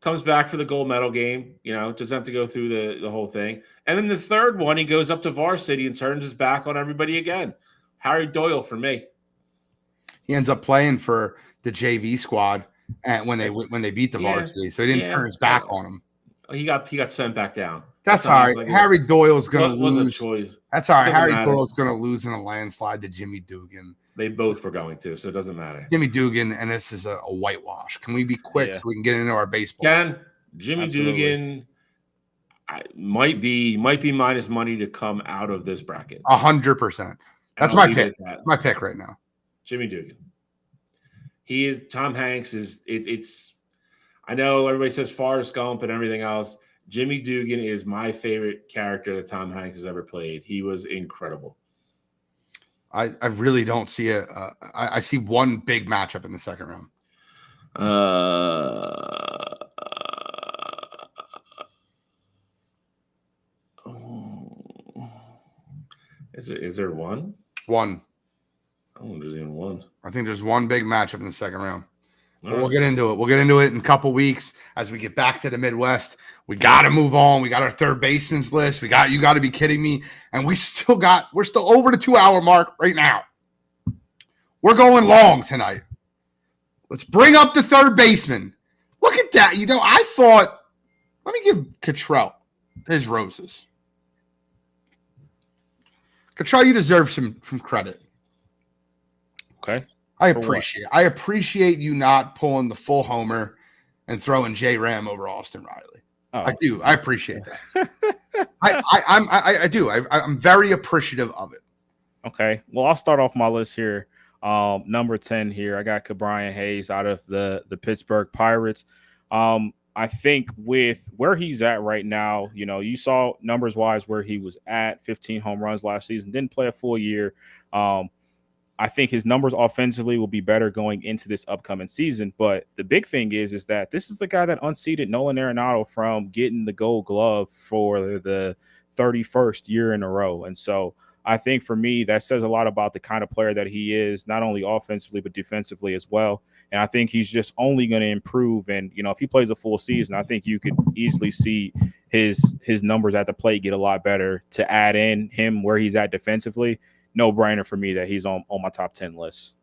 Comes back for the gold medal game. Doesn't have to go through the whole thing. And then the third one, he goes up to varsity and turns his back on everybody again. Harry Doyle for me. He ends up playing for the JV squad when they beat the varsity, so he didn't turn his back on him. He got sent back down. That's all right. Harry Doyle's going to lose. Choice. That's all right. Harry Doyle's going to lose in a landslide to Jimmy Dugan. They both were going to, so it doesn't matter. Jimmy Dugan, and this is a whitewash. Can we be quick so we can get into our baseball? Jimmy Dugan might be minus money to come out of this bracket. 100%. That's my pick. My pick right now. Jimmy Dugan. he is. Tom Hanks is. It's. I know everybody says Forrest Gump and everything else. Jimmy Dugan is my favorite character that Tom Hanks has ever played. He was incredible. I really don't see it. I see one big matchup in the second round. Is there one? One. Oh, there's even one. I think there's one big matchup in the second round. But All we'll right. get into it. We'll get into it in a couple weeks as we get back to the Midwest. We got to move on. We got our third baseman's list. You got to be kidding me. And we're still over the 2-hour mark right now. We're going long tonight. Let's bring up the third baseman. Look at that. I thought, let me give Cottrell his roses. Cottrell, you deserve some credit. Okay. I appreciate you not pulling the full homer and throwing J Ram over Austin Riley. Oh. I do. I appreciate that. I do. I'm very appreciative of it. Okay. Well, I'll start off my list here. Number 10 here. I got Ke'Bryan Hayes out of the Pittsburgh Pirates. I think with where he's at right now, you saw numbers wise where he was at 15 home runs last season, didn't play a full year. I think his numbers offensively will be better going into this upcoming season. But the big thing is that this is the guy that unseated Nolan Arenado from getting the Gold Glove for the 31st year in a row. And so I think for me, that says a lot about the kind of player that he is, not only offensively, but defensively as well. And I think he's just only going to improve. And, if he plays a full season, I think you could easily see his numbers at the plate get a lot better. To add in him where he's at defensively, no brainer for me that he's on my top 10 list.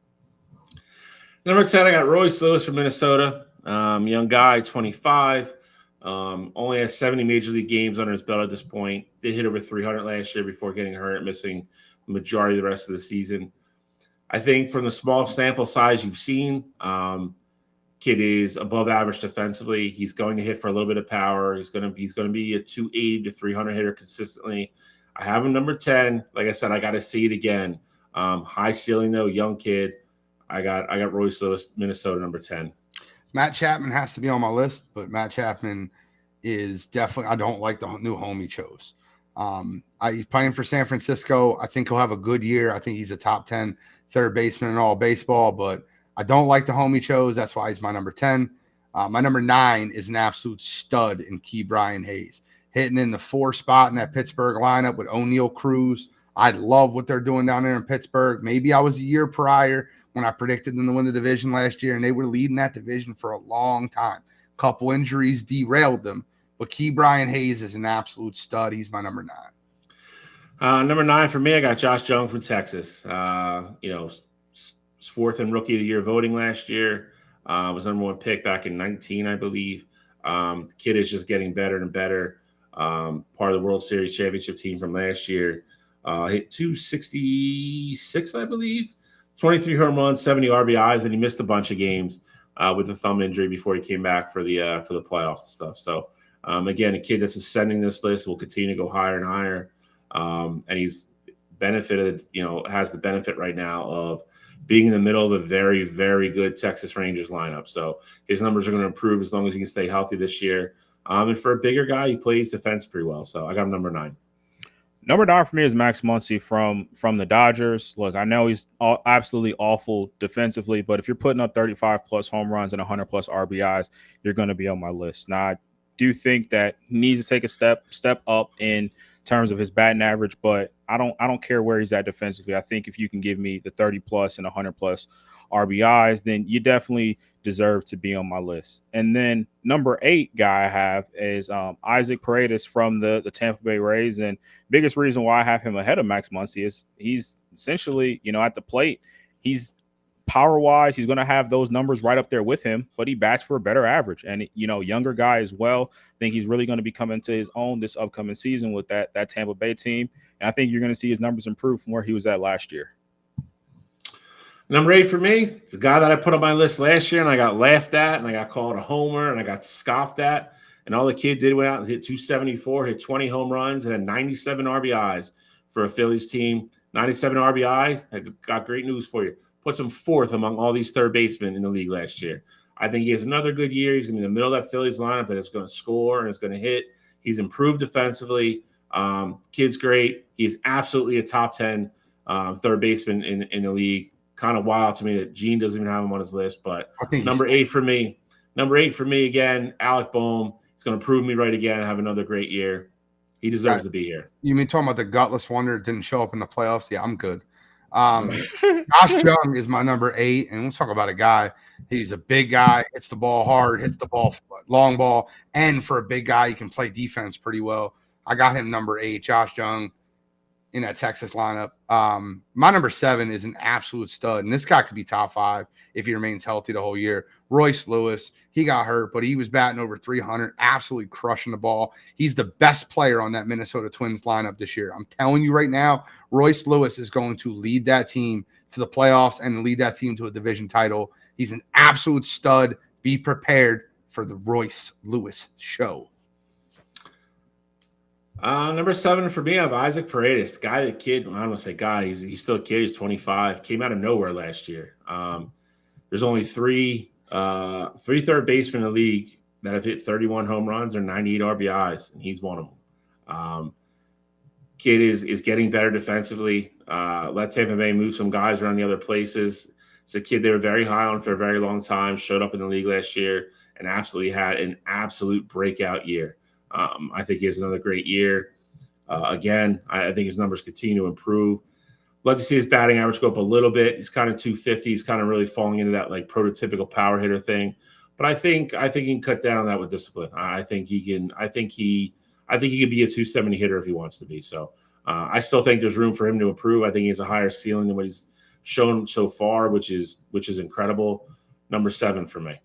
Number 10, I got Royce Lewis from Minnesota. Young guy, 25. Only has 70 major league games under his belt at this point. Did hit over 300 last year before getting hurt, missing the majority of the rest of the season. I think from the small sample size you've seen, kid is above average defensively. He's going to hit for a little bit of power. He's going to be a 280 to 300 hitter consistently. I have him number 10. Like I said, I got to see it again. High ceiling though, young kid. I got Royce Lewis, Minnesota, number 10. Matt Chapman has to be on my list, but Matt Chapman is definitely, I don't like the new home he chose. He's playing for San Francisco. I think he'll have a good year. I think he's a top 10 third baseman in all baseball, but I don't like the home he chose. That's why he's my number 10. My number 9 is an absolute stud in Ke'Bryan Hayes, hitting in the 4 spot in that Pittsburgh lineup with O'Neal Cruz. I love what they're doing down there in Pittsburgh. Maybe I was a year prior when I predicted them to win the division last year, and they were leading that division for a long time. Couple injuries derailed them, but Ke'Bryan Hayes is an absolute stud. He's my number 9. Number 9 for me, I got Josh Jung from Texas. Fourth in Rookie of the Year voting last year. Was number 1 pick back in 19, I believe. The kid is just getting better and better. Part of the World Series championship team from last year. Hit 266, I believe. 23 home runs, 70 RBIs, and he missed a bunch of games with a thumb injury before he came back for the playoffs and stuff. So, again, a kid that's ascending this list will continue to go higher and higher. And he's benefited, has the benefit right now of being in the middle of a very, very good Texas Rangers lineup. So his numbers are going to improve as long as he can stay healthy this year. And for a bigger guy, he plays defense pretty well. So I got him number 9. Number 9 for me is Max Muncy from the Dodgers. Look, I know he's absolutely awful defensively, but if you're putting up 35-plus home runs and 100-plus RBIs, you're going to be on my list. Now, I do think that he needs to take a step up in terms of his batting average, but I don't care where he's at defensively. I think if you can give me the 30-plus and 100-plus RBIs, then you definitely deserve to be on my list. And then number 8 guy I have is Isaac Paredes from the Tampa Bay Rays. And biggest reason why I have him ahead of Max Muncy is he's essentially, at the plate, he's power-wise, he's going to have those numbers right up there with him, but he bats for a better average. And, younger guy as well. I think he's really going to be coming to his own this upcoming season with that Tampa Bay team. And I think you're going to see his numbers improve from where he was at last year. Number 8 for me is a guy that I put on my list last year, and I got laughed at, and I got called a homer, and I got scoffed at. And all the kid did went out and hit 274, hit 20 home runs, and had 97 RBIs for a Phillies team. 97 RBIs. I got great news for you. puts him fourth among all these third basemen in the league last year. I think he has another good year. He's going to be in the middle of that Phillies lineup that is going to score and is going to hit. He's improved defensively. Kid's great. He's absolutely a top 10 third baseman in the league. Kind of wild to me that Gene doesn't even have him on his list. But I think number 8 for me again, Alec Boehm. He's going to prove me right again. Have another great year. He deserves to be here. You mean talking about the gutless wonder that didn't show up in the playoffs? Yeah, I'm good. Josh Jung is my number 8, and let's talk about a guy. He's a big guy, hits the ball hard, hits the ball long ball, and for a big guy, he can play defense pretty well. I got him number 8, Josh Jung, in that Texas lineup. My number 7 is an absolute stud, and this guy could be top 5 if he remains healthy the whole year. Royce Lewis, he got hurt, but he was batting over 300, absolutely crushing the ball. He's the best player on that Minnesota Twins lineup this year. I'm telling you right now, Royce Lewis is going to lead that team to the playoffs and lead that team to a division title. He's an absolute stud. Be prepared for the Royce Lewis show. Number 7 for me, I have Isaac Paredes. The kid, I don't want to say guy, he's still a kid. He's 25. Came out of nowhere last year. There's only three third basemen in the league that have hit 31 home runs or 98 RBIs, and he's one of them. Kid is getting better defensively. Let Tampa Bay move some guys around the other places. It's a kid they were very high on for a very long time, showed up in the league last year, and absolutely had an absolute breakout year. I think he has another great year. Again, I think his numbers continue to improve. Love to see his batting average go up a little bit. He's kind of 250. He's kind of really falling into that like prototypical power hitter thing. But I think he can cut down on that with discipline. I think he can be a 270 hitter if he wants to be. So I still think there's room for him to improve. I think he has a higher ceiling than what he's shown so far, which is incredible. Number 7 for me.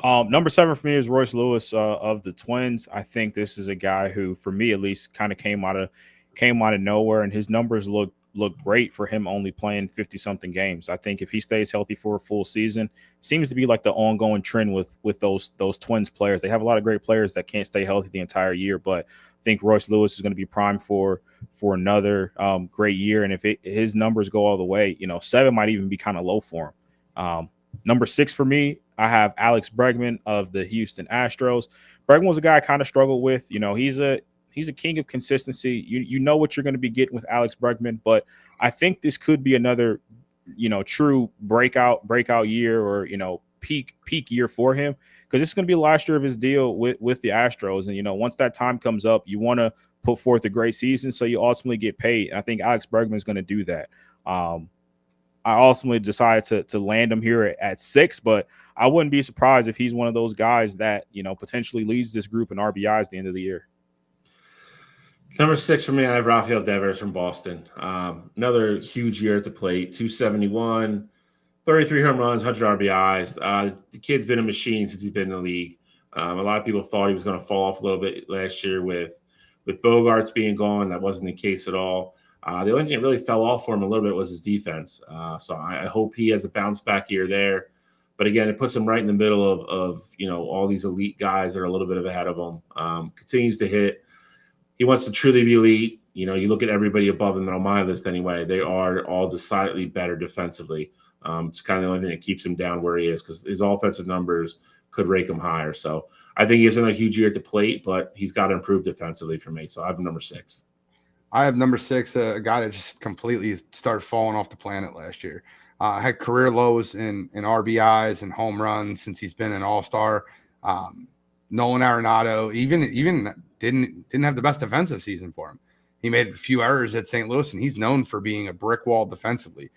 Number 7 for me is Royce Lewis of the Twins. I think this is a guy who, for me at least, kind of came out of nowhere, and his numbers look great for him only playing 50-something games. I think if he stays healthy for a full season, seems to be like the ongoing trend with those Twins players. They have a lot of great players that can't stay healthy the entire year, but I think Royce Lewis is going to be primed for another great year. And if his numbers go all the way, 7 might even be kind of low for him. Number 6 for me, I have Alex Bregman of the Houston Astros. Bregman was a guy I kind of struggled with. He's a king of consistency. You know what you're going to be getting with Alex Bregman, but I think this could be another, true breakout year or, peak year for him, because it's going to be the last year of his deal with the Astros. And, once that time comes up, you want to put forth a great season so you ultimately get paid. And I think Alex Bregman is going to do that. I ultimately decided to land him here at 6, but I wouldn't be surprised if he's one of those guys that, potentially leads this group in RBIs at the end of the year. Number 6 for me, I have Rafael Devers from Boston. Another huge year at the plate, 271, 33 home runs, 100 RBIs. The kid's been a machine since he's been in the league. A lot of people thought he was going to fall off a little bit last year with Bogarts being gone. That wasn't the case at all. The only thing that really fell off for him a little bit was his defense. So I hope he has a bounce back year there. But again, it puts him right in the middle of all these elite guys that are a little bit ahead of him. Continues to hit. He wants to truly be elite. You look at everybody above him on my list anyway. They are all decidedly better defensively. It's kind of the only thing that keeps him down where he is, because his offensive numbers could rake him higher. So I think he has another huge year at the plate, but he's got to improve defensively for me. So I have number 6. I have number 6, a guy that just completely started falling off the planet last year. Had career lows in RBIs and home runs since he's been an all-star. Nolan Arenado even didn't have the best defensive season for him. He made a few errors at St. Louis, and he's known for being a brick wall defensively.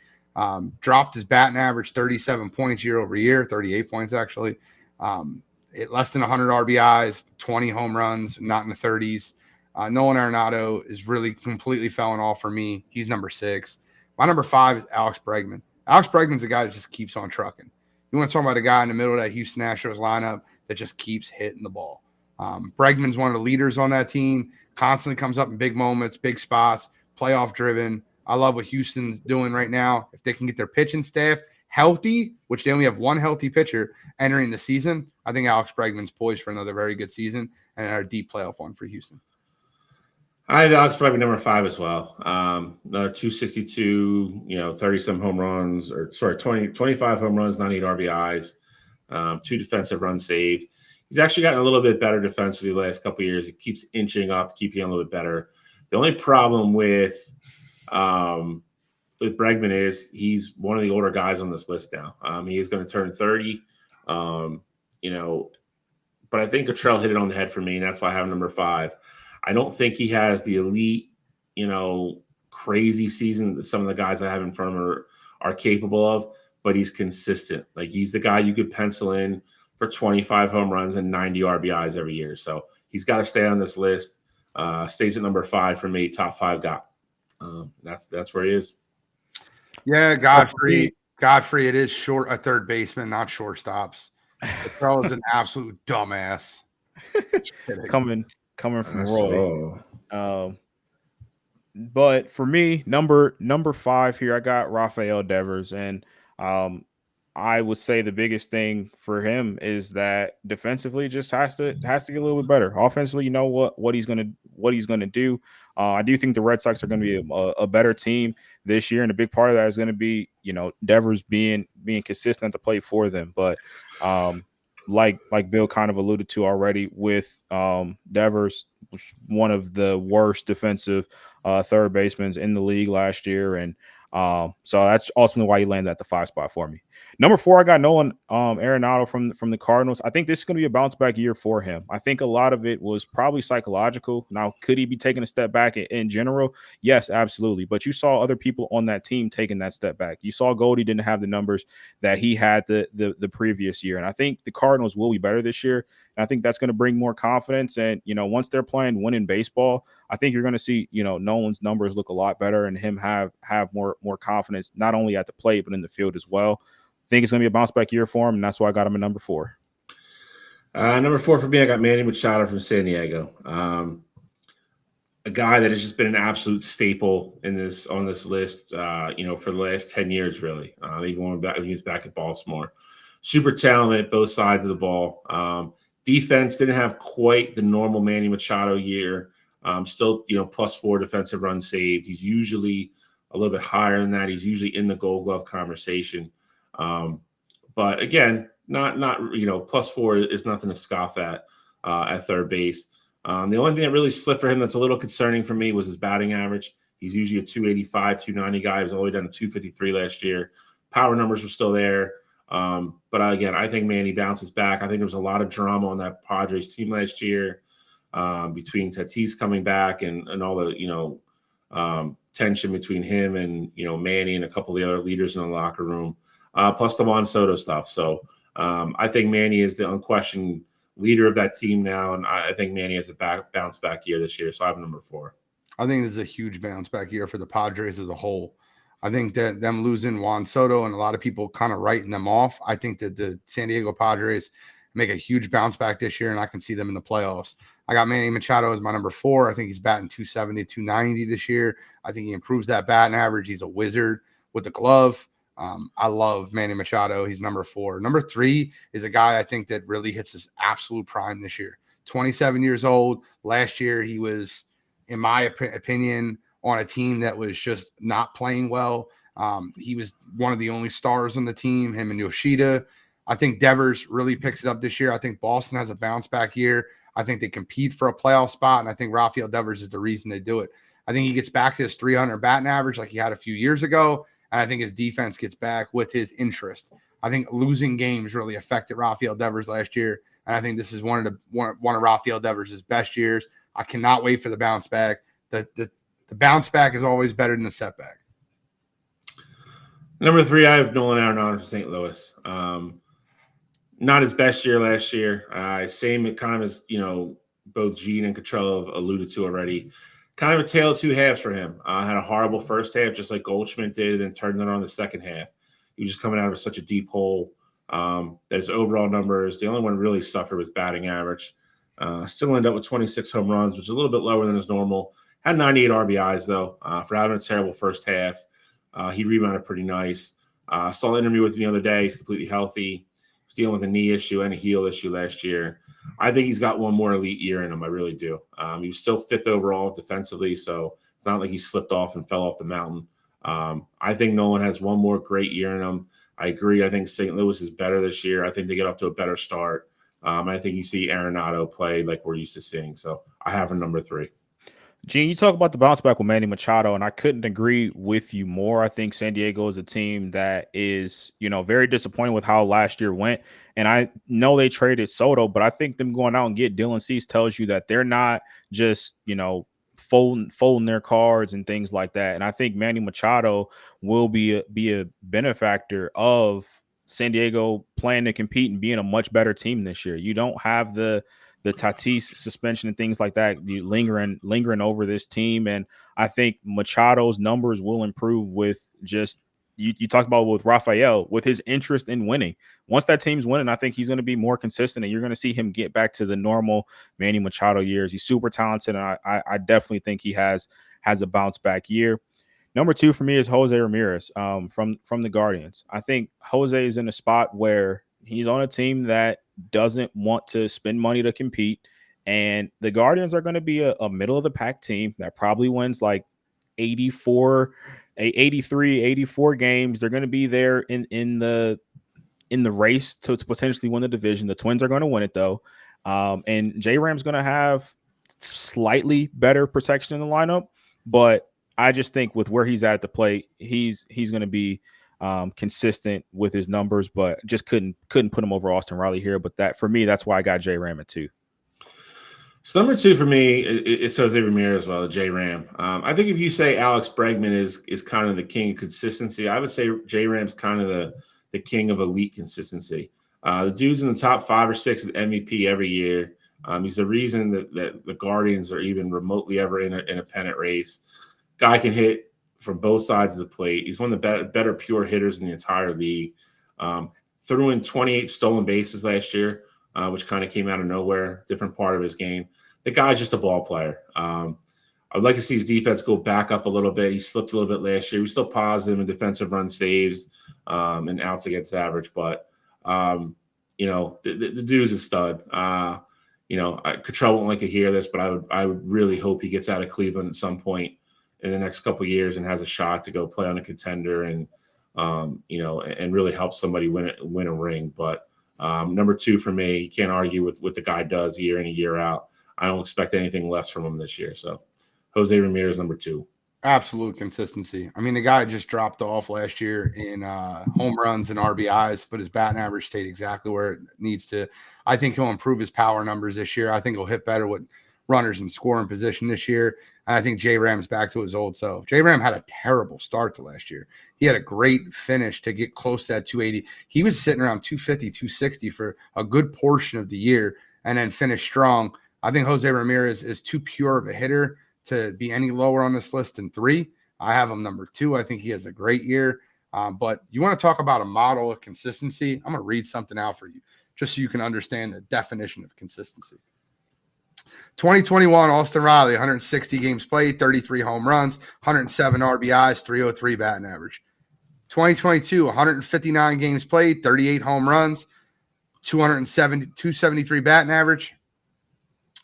Dropped his batting average 37 points year over year, 38 points actually. Less than 100 RBIs, 20 home runs, not in the 30s. Nolan Arenado is really completely falling off for me. He's number 6. My number 5 is Alex Bregman. Alex Bregman's a guy that just keeps on trucking. You want to talk about a guy in the middle of that Houston Astros lineup that just keeps hitting the ball. Bregman's one of the leaders on that team, constantly comes up in big moments, big spots, playoff driven. I love what Houston's doing right now. If they can get their pitching staff healthy, which they only have one healthy pitcher entering the season, I think Alex Bregman's poised for another very good season and a deep playoff one for Houston. I have Alex probably number 5 as well. Another 262, 30-some home runs, 25 home runs, 98 RBIs, 2 defensive runs saved. He's actually gotten a little bit better defensively the last couple of years. He keeps inching up, keeping a little bit better. The only problem with Bregman is he's one of the older guys on this list now. He is going to turn 30. But I think Cottrell hit it on the head for me, and that's why I have him number 5. I don't think he has the elite, crazy season that some of the guys I have in front of him are capable of, but he's consistent. Like, he's the guy you could pencil in for 25 home runs and 90 RBIs every year. So he's got to stay on this list. Stays at number 5 for me, top 5 guy. That's where he is. Yeah, Godfrey, it is a third baseman, not shortstops. Cottrell is an absolute dumbass. coming from Roy. But for me, number 5 here, I got Rafael Devers, and I would say the biggest thing for him is that defensively just has to get a little bit better. Offensively, you know what he's gonna do. I do think the Red Sox are going to be a better team this year, and a big part of that is going to be Devers being consistent at the plate for them. But like Bill kind of alluded to already, with Devers was one of the worst defensive third basemen in the league last year, and so that's ultimately why he landed at the 5 spot for me. Number 4, I got Nolan Arenado from the Cardinals. I think this is going to be a bounce back year for him. I think a lot of it was probably psychological. Now, could he be taking a step back in general? Yes, absolutely. But you saw other people on that team taking that step back. You saw Goldie didn't have the numbers that he had the previous year. And I think the Cardinals will be better this year. And I think that's going to bring more confidence. And, once they're playing winning baseball, I think you're going to see, Nolan's numbers look a lot better and him have more confidence, not only at the plate, but in the field as well. I think it's going to be a bounce back year for him, and that's why I got him at number 4. Number 4 for me, I got Manny Machado from San Diego. A guy that has just been an absolute staple on this list, for the last 10 years, really. Even when he was back at Baltimore. Super talented, both sides of the ball. Defense didn't have quite the normal Manny Machado year. Still, +4 defensive runs saved. He's usually a little bit higher than that. He's usually in the Gold Glove conversation. But again, not +4 is nothing to scoff at third base. The only thing that really slipped for him that's a little concerning for me was his batting average. He's usually a 285, 290 guy. He was all the way down to 253 last year. Power numbers were still there. But again, I think Manny bounces back. I think there was a lot of drama on that Padres team last year, between Tatis coming back and all the, tension between him and, Manny and a couple of the other leaders in the locker room, plus the Juan Soto stuff. So I think Manny is the unquestioned leader of that team now, and I think Manny has a bounce back year this year. So I have number 4. I think this is a huge bounce back year for the Padres as a whole. I think that them losing Juan Soto and a lot of people kind of writing them off, I think that the San Diego Padres make a huge bounce back this year, and I can see them in the playoffs. I got Manny Machado as my number 4. I think he's batting 270, 290 this year. I think he improves that batting average. He's a wizard with the glove. I love Manny Machado. He's number 4. Number 3 is a guy I think that really hits his absolute prime this year. 27 years old. Last year, he was, in my opinion, on a team that was just not playing well. He was one of the only stars on the team, him and Yoshida. I think Devers really picks it up this year. I think Boston has a bounce back year. I think they compete for a playoff spot, and I think Rafael Devers is the reason they do it. I think he gets back to his 300 batting average like he had a few years ago, and I think his defense gets back with his interest. I think losing games really affected Rafael Devers last year, and I think this is one of Rafael Devers' best years. I cannot wait for the bounce back. The bounce back is always better than the setback. Number 3, I have Nolan Arenado from St. Louis. Not his best year last year. Same kind of as, both Gene and Cottrell have alluded to already. Kind of a tale of two halves for him. Had a horrible first half, just like Goldschmidt did, and turned it on the second half. He was just coming out of such a deep hole that his overall numbers, the only one really suffered was batting average. Still ended up with 26 home runs, which is a little bit lower than his normal. Had 98 RBIs, though, for having a terrible first half. He rebounded pretty nice. Saw an interview with him the other day. He's completely healthy. He's dealing with a knee issue and a heel issue last year. I think he's got one more elite year in him. I really do. He was still 5th overall defensively, so it's not like he slipped off and fell off the mountain. I think Nolan has one more great year in him. I agree. I think St. Louis is better this year. I think they get off to a better start. I think you see Arenado play like we're used to seeing. So I have him number 3. Gene, you talk about the bounce back with Manny Machado, and I couldn't agree with you more. I think San Diego is a team that is, very disappointed with how last year went. And I know they traded Soto, but I think them going out and get Dylan Cease tells you that they're not just, folding their cards and things like that. And I think Manny Machado will be a benefactor of San Diego playing to compete and being a much better team this year. You don't have the Tatis suspension and things like that lingering over this team. And I think Machado's numbers will improve with just you talked about with Rafael, with his interest in winning. Once that team's winning, I think he's going to be more consistent, and you're going to see him get back to the normal Manny Machado years. He's super talented, and I definitely think he has a bounce back year. Number 2 for me is Jose Ramirez from the Guardians. I think Jose is in a spot where he's on a team that doesn't want to spend money to compete, and the Guardians are going to be a middle of the pack team that probably wins like 84 games. They're going to be there in the race to potentially win the division. The Twins are going to win it though. And J-Ram's going to have slightly better protection in the lineup, but I just think with where he's at the plate, he's going to be consistent with his numbers, but just couldn't put him over Austin Riley here. But that for me, that's why I got J-Ram at 2. So number 2 for me is Jose Ramirez as well, J-Ram. I think if you say Alex Bregman is kind of the king of consistency, I would say J-Ram's kind of the king of elite consistency. The dude's in the top 5 or 6 at MVP every year. He's the reason that the Guardians are even remotely ever in a pennant race. Guy can hit from both sides of the plate. He's one of the better pure hitters in the entire league. Threw in 28 stolen bases last year, which kind of came out of nowhere, different part of his game. The guy's just a ball player. I would like to see his defense go back up a little bit. He slipped a little bit last year. He was still positive in defensive run saves and outs against average, but the dude's a stud. Cottrell won't like to hear this, but I would really hope he gets out of Cleveland at some point in the next couple of years and has a shot to go play on a contender and really help somebody win a ring. But number 2 for me, you can't argue with what the guy does year in and year out. I don't expect anything less from him this year. So Jose Ramirez, number 2. Absolute consistency. I mean, the guy just dropped off last year in home runs and RBIs, but his batting average stayed exactly where it needs to. I think he'll improve his power numbers this year. I think he'll hit better with runners in scoring position this year. And I think J-Ram's back to his old self. J-Ram had a terrible start to last year. He had a great finish to get close to that 280. He was sitting around 250, 260 for a good portion of the year and then finished strong. I think Jose Ramirez is too pure of a hitter to be any lower on this list than 3. I have him number 2. I think he has a great year. But you want to talk about a model of consistency? I'm going to read something out for you just so you can understand the definition of consistency. 2021, Austin Riley, 160 games played, 33 home runs, 107 RBIs, 303 batting average. 2022, 159 games played, 38 home runs, 273 batting average,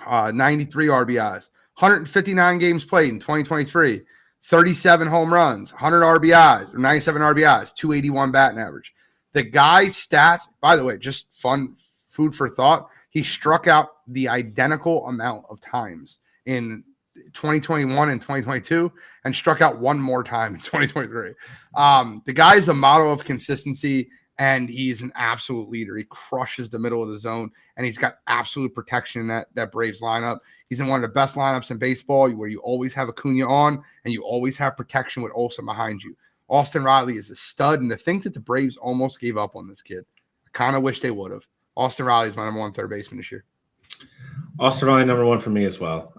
93 RBIs. 159 games played in 2023, 37 home runs, 100 RBIs, or 97 RBIs, 281 batting average. The guy's stats, by the way, just fun food for thought. He struck out the identical amount of times in 2021 and 2022 and struck out one more time in 2023. The guy is a model of consistency, and he's an absolute leader. He crushes the middle of the zone, and he's got absolute protection in that Braves lineup. He's in one of the best lineups in baseball where you always have Acuna on and you always have protection with Olsen behind you. Austin Riley is a stud, and to think that the Braves almost gave up on this kid, I kind of wish they would have. Austin Riley is my number 1 third baseman this year. Austin Riley, number 1 for me as well.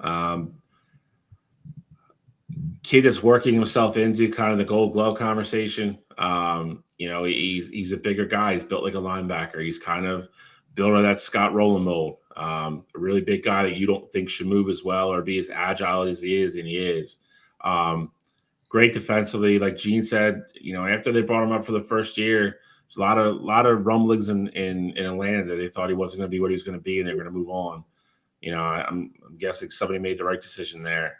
Kid is working himself into kind of the Gold Glove conversation. He's a bigger guy. He's built like a linebacker. He's kind of built on that Scott Rowland mold. A really big guy that you don't think should move as well or be as agile as he is, and he is. Great defensively, like Gene said. After they brought him up for the first year, a lot of rumblings in Atlanta that they thought he wasn't going to be what he was going to be, and they were going to move on. I'm guessing somebody made the right decision there.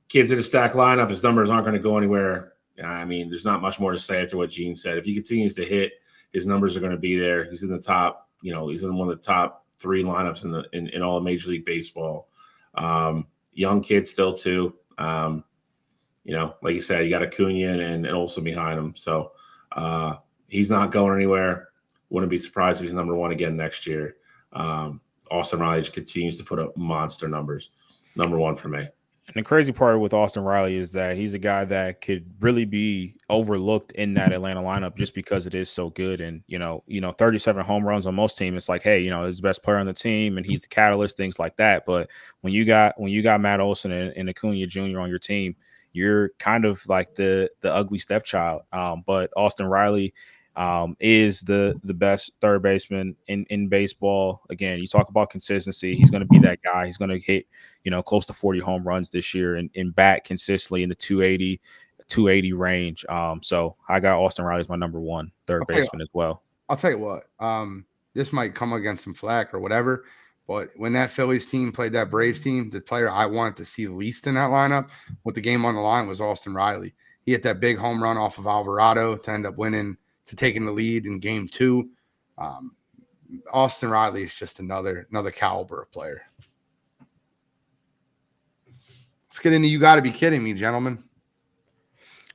Kids in a stack lineup, his numbers aren't going to go anywhere. I mean, there's not much more to say after what Gene said. If he continues to hit, his numbers are going to be there. He's in the top, he's in one of the top 3 lineups in all of Major League Baseball. Young kid still too. Like you said, you got Acuna and Olsen behind him. So he's not going anywhere. Wouldn't be surprised if he's number 1 again next year. Austin Riley just continues to put up monster numbers. Number 1 for me. And the crazy part with Austin Riley is that he's a guy that could really be overlooked in that Atlanta lineup just because it is so good. And, 37 home runs on most teams, it's like, hey, he's the best player on the team and he's the catalyst, things like that. But when you got Matt Olson and Acuna Jr. on your team, you're kind of like the ugly stepchild. But Austin Riley is the best third baseman in baseball. Again, you talk about consistency. He's going to be that guy. He's going to hit, close to 40 home runs this year and bat consistently in the 280 range. So I got Austin Riley as my number 1 third baseman as well. I'll tell you what, this might come against some flack or whatever, but when that Phillies team played that Braves team, the player I wanted to see least in that lineup with the game on the line was Austin Riley. He hit that big home run off of Alvarado to end up winning, to taking the lead in game 2. Austin Riley is just another caliber of player. Let's get into You Got to Be Kidding Me, gentlemen.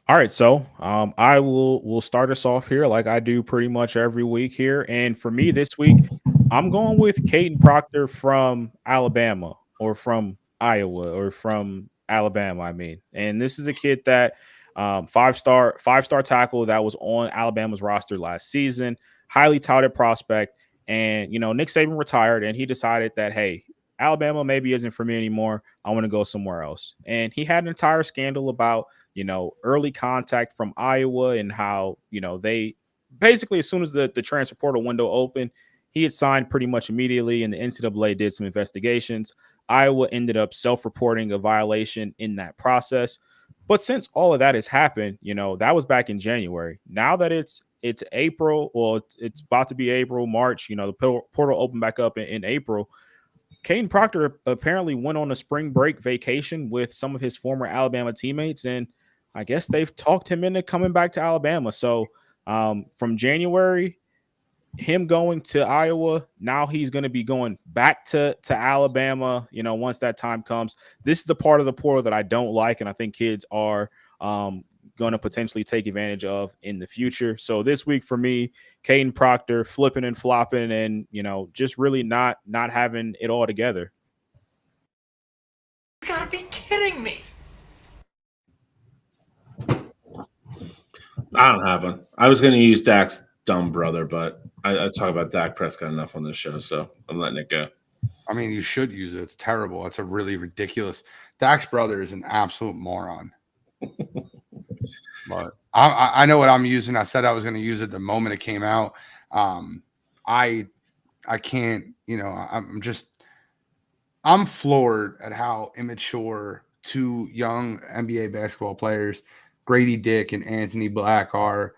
All right, so I will start us off here like I do pretty much every week here. And for me this week, I'm going with Caden Proctor from Alabama or from Iowa or from Alabama, I mean. And this is a kid that five-star tackle that was on Alabama's roster last season, highly touted prospect. And, Nick Saban retired and he decided that, hey, Alabama maybe isn't for me anymore. I want to go somewhere else. And he had an entire scandal about, early contact from Iowa and how, they basically, as soon as the transfer portal window opened, he had signed pretty much immediately and the NCAA did some investigations. Iowa ended up self-reporting a violation in that process. But since all of that has happened, that was back in January. Now that it's April, well, it's about to be April, March, the portal opened back up in April. Caden Proctor apparently went on a spring break vacation with some of his former Alabama teammates, and I guess they've talked him into coming back to Alabama. So from January, him going to Iowa, now he's going to be going back to Alabama, once that time comes. This is the part of the portal that I don't like, and I think kids are going to potentially take advantage of in the future. So this week for me, Caden Proctor flipping and flopping and, just really not having it all together. You gotta be kidding me. I don't have one. I was going to use Dak's dumb brother, but I talk about Dak Prescott enough on this show, so I'm letting it go. I mean, you should use it. It's terrible. It's a really ridiculous. Dak's brother is an absolute moron. But I know what I'm using. I said I was going to use it the moment it came out. I can't, I'm floored at how immature 2 young NBA basketball players, Grady Dick and Anthony Black, are.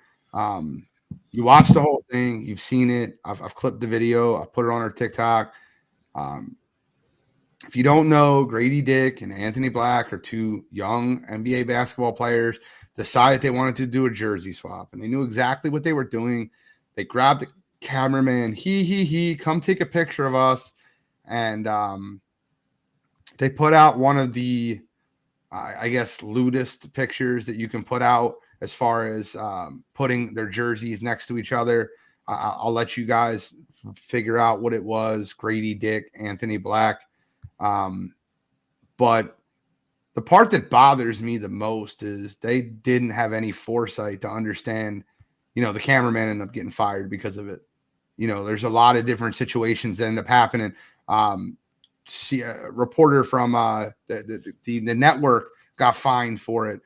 You watched the whole thing. You've seen it. I've clipped the video. I put it on our TikTok. If you don't know, Grady Dick and Anthony Black are 2 young NBA basketball players. Decided they wanted to do a jersey swap, and they knew exactly what they were doing. They grabbed the cameraman. Come take a picture of us. And they put out one of the, I guess, lewdest pictures that you can put out as far as putting their jerseys next to each other. I'll let you guys figure out what it was. Grady Dick, Anthony Black. But the part that bothers me the most is they didn't have any foresight to understand, the cameraman ended up getting fired because of it. There's a lot of different situations that end up happening. A reporter from the network got fined for it.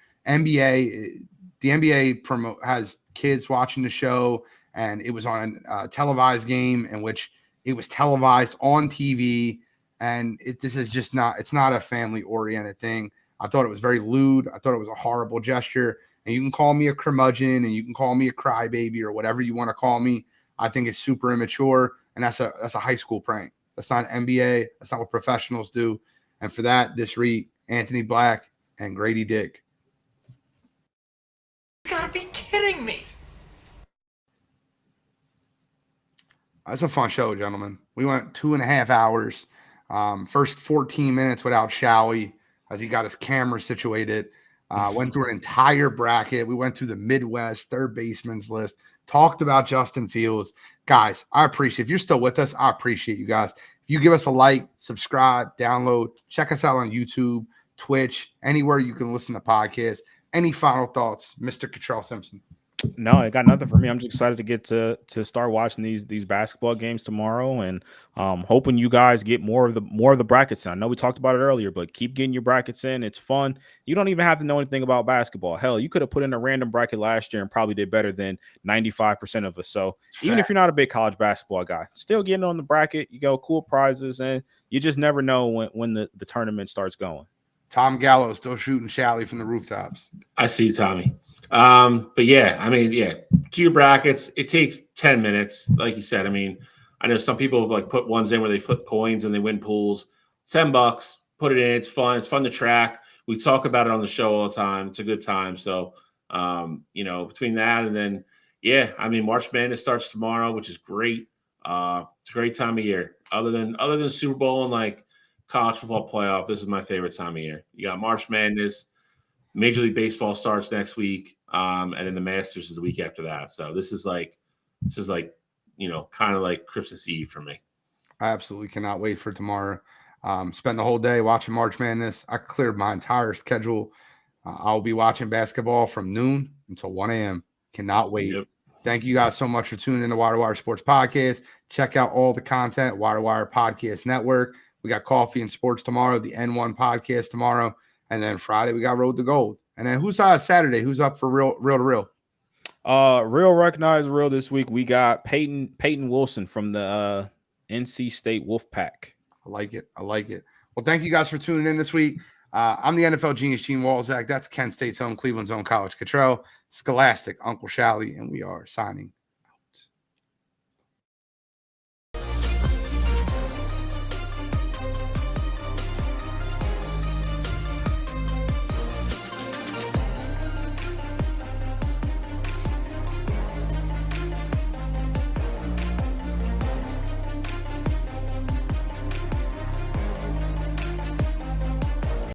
The NBA has kids watching the show, and it was on a televised game in which it was televised on TV. And this is just it's not a family oriented thing. I thought it was very lewd. I thought it was a horrible gesture. And you can call me a curmudgeon and you can call me a crybaby or whatever you want to call me. I think it's super immature, and that's a high school prank. That's not NBA. That's not what professionals do. And for that, this week, Anthony Black and Grady Dick. You gotta be kidding me. That's a fun show, gentlemen. We went 2.5 hours. First 14 minutes without Showie as he got his camera situated. Went through an entire bracket. We went through the Midwest third baseman's list. Talked about Justin Fields. Guys, I appreciate if you're still with us. I appreciate you guys. If you give us a like, subscribe, download, check us out on YouTube, Twitch, anywhere you can listen to podcasts. Any final thoughts, Mr. Cottrell Simpson? No, I got nothing for me. I'm just excited to get to start watching these basketball games tomorrow, and hoping you guys get more of the brackets in. I know we talked about it earlier, but keep getting your brackets in. It's fun. You don't even have to know anything about basketball. Hell, you could have put in a random bracket last year and probably did better than 95% of us. So even if you're not a big college basketball guy, still getting on the bracket, you go cool prizes, and you just never know when the tournament starts going. Tom Gallo still shooting Shally from the rooftops. I see you, Tommy. But yeah, I mean, yeah, do your brackets. It takes 10 minutes. Like you said, I mean, I know some people have like put ones in where they flip coins and they win pools. $10, put it in. It's fun. It's fun to track. We talk about it on the show all the time. It's a good time. So, between that and then, yeah, I mean, March Madness starts tomorrow, which is great. It's a great time of year. Other than Super Bowl and like college football playoff, this is my favorite time of year. You got March Madness. Major League Baseball starts next week, and then the Masters is the week after that. So this is like, kind of like Christmas Eve for me. I absolutely cannot wait for tomorrow. Spend the whole day watching March Madness. I cleared my entire schedule. I'll be watching basketball from noon until 1 a.m. Cannot wait. Yep. Thank you guys so much for tuning in to Wire2Wire Sports Podcast. Check out all the content, Wire2Wire Podcast Network. We got Coffee and Sports tomorrow, the N1 Podcast tomorrow. And then Friday, we got Road to Gold. And then who's Saturday? Who's up for real to real? Real recognize real this week. We got Peyton Wilson from the NC State Wolfpack. I like it. Well, thank you guys for tuning in this week. I'm the NFL genius, Gene Walzak. That's Kent State's own, Cleveland's own College Cottrell, Scholastic, Uncle Shally, and we are signing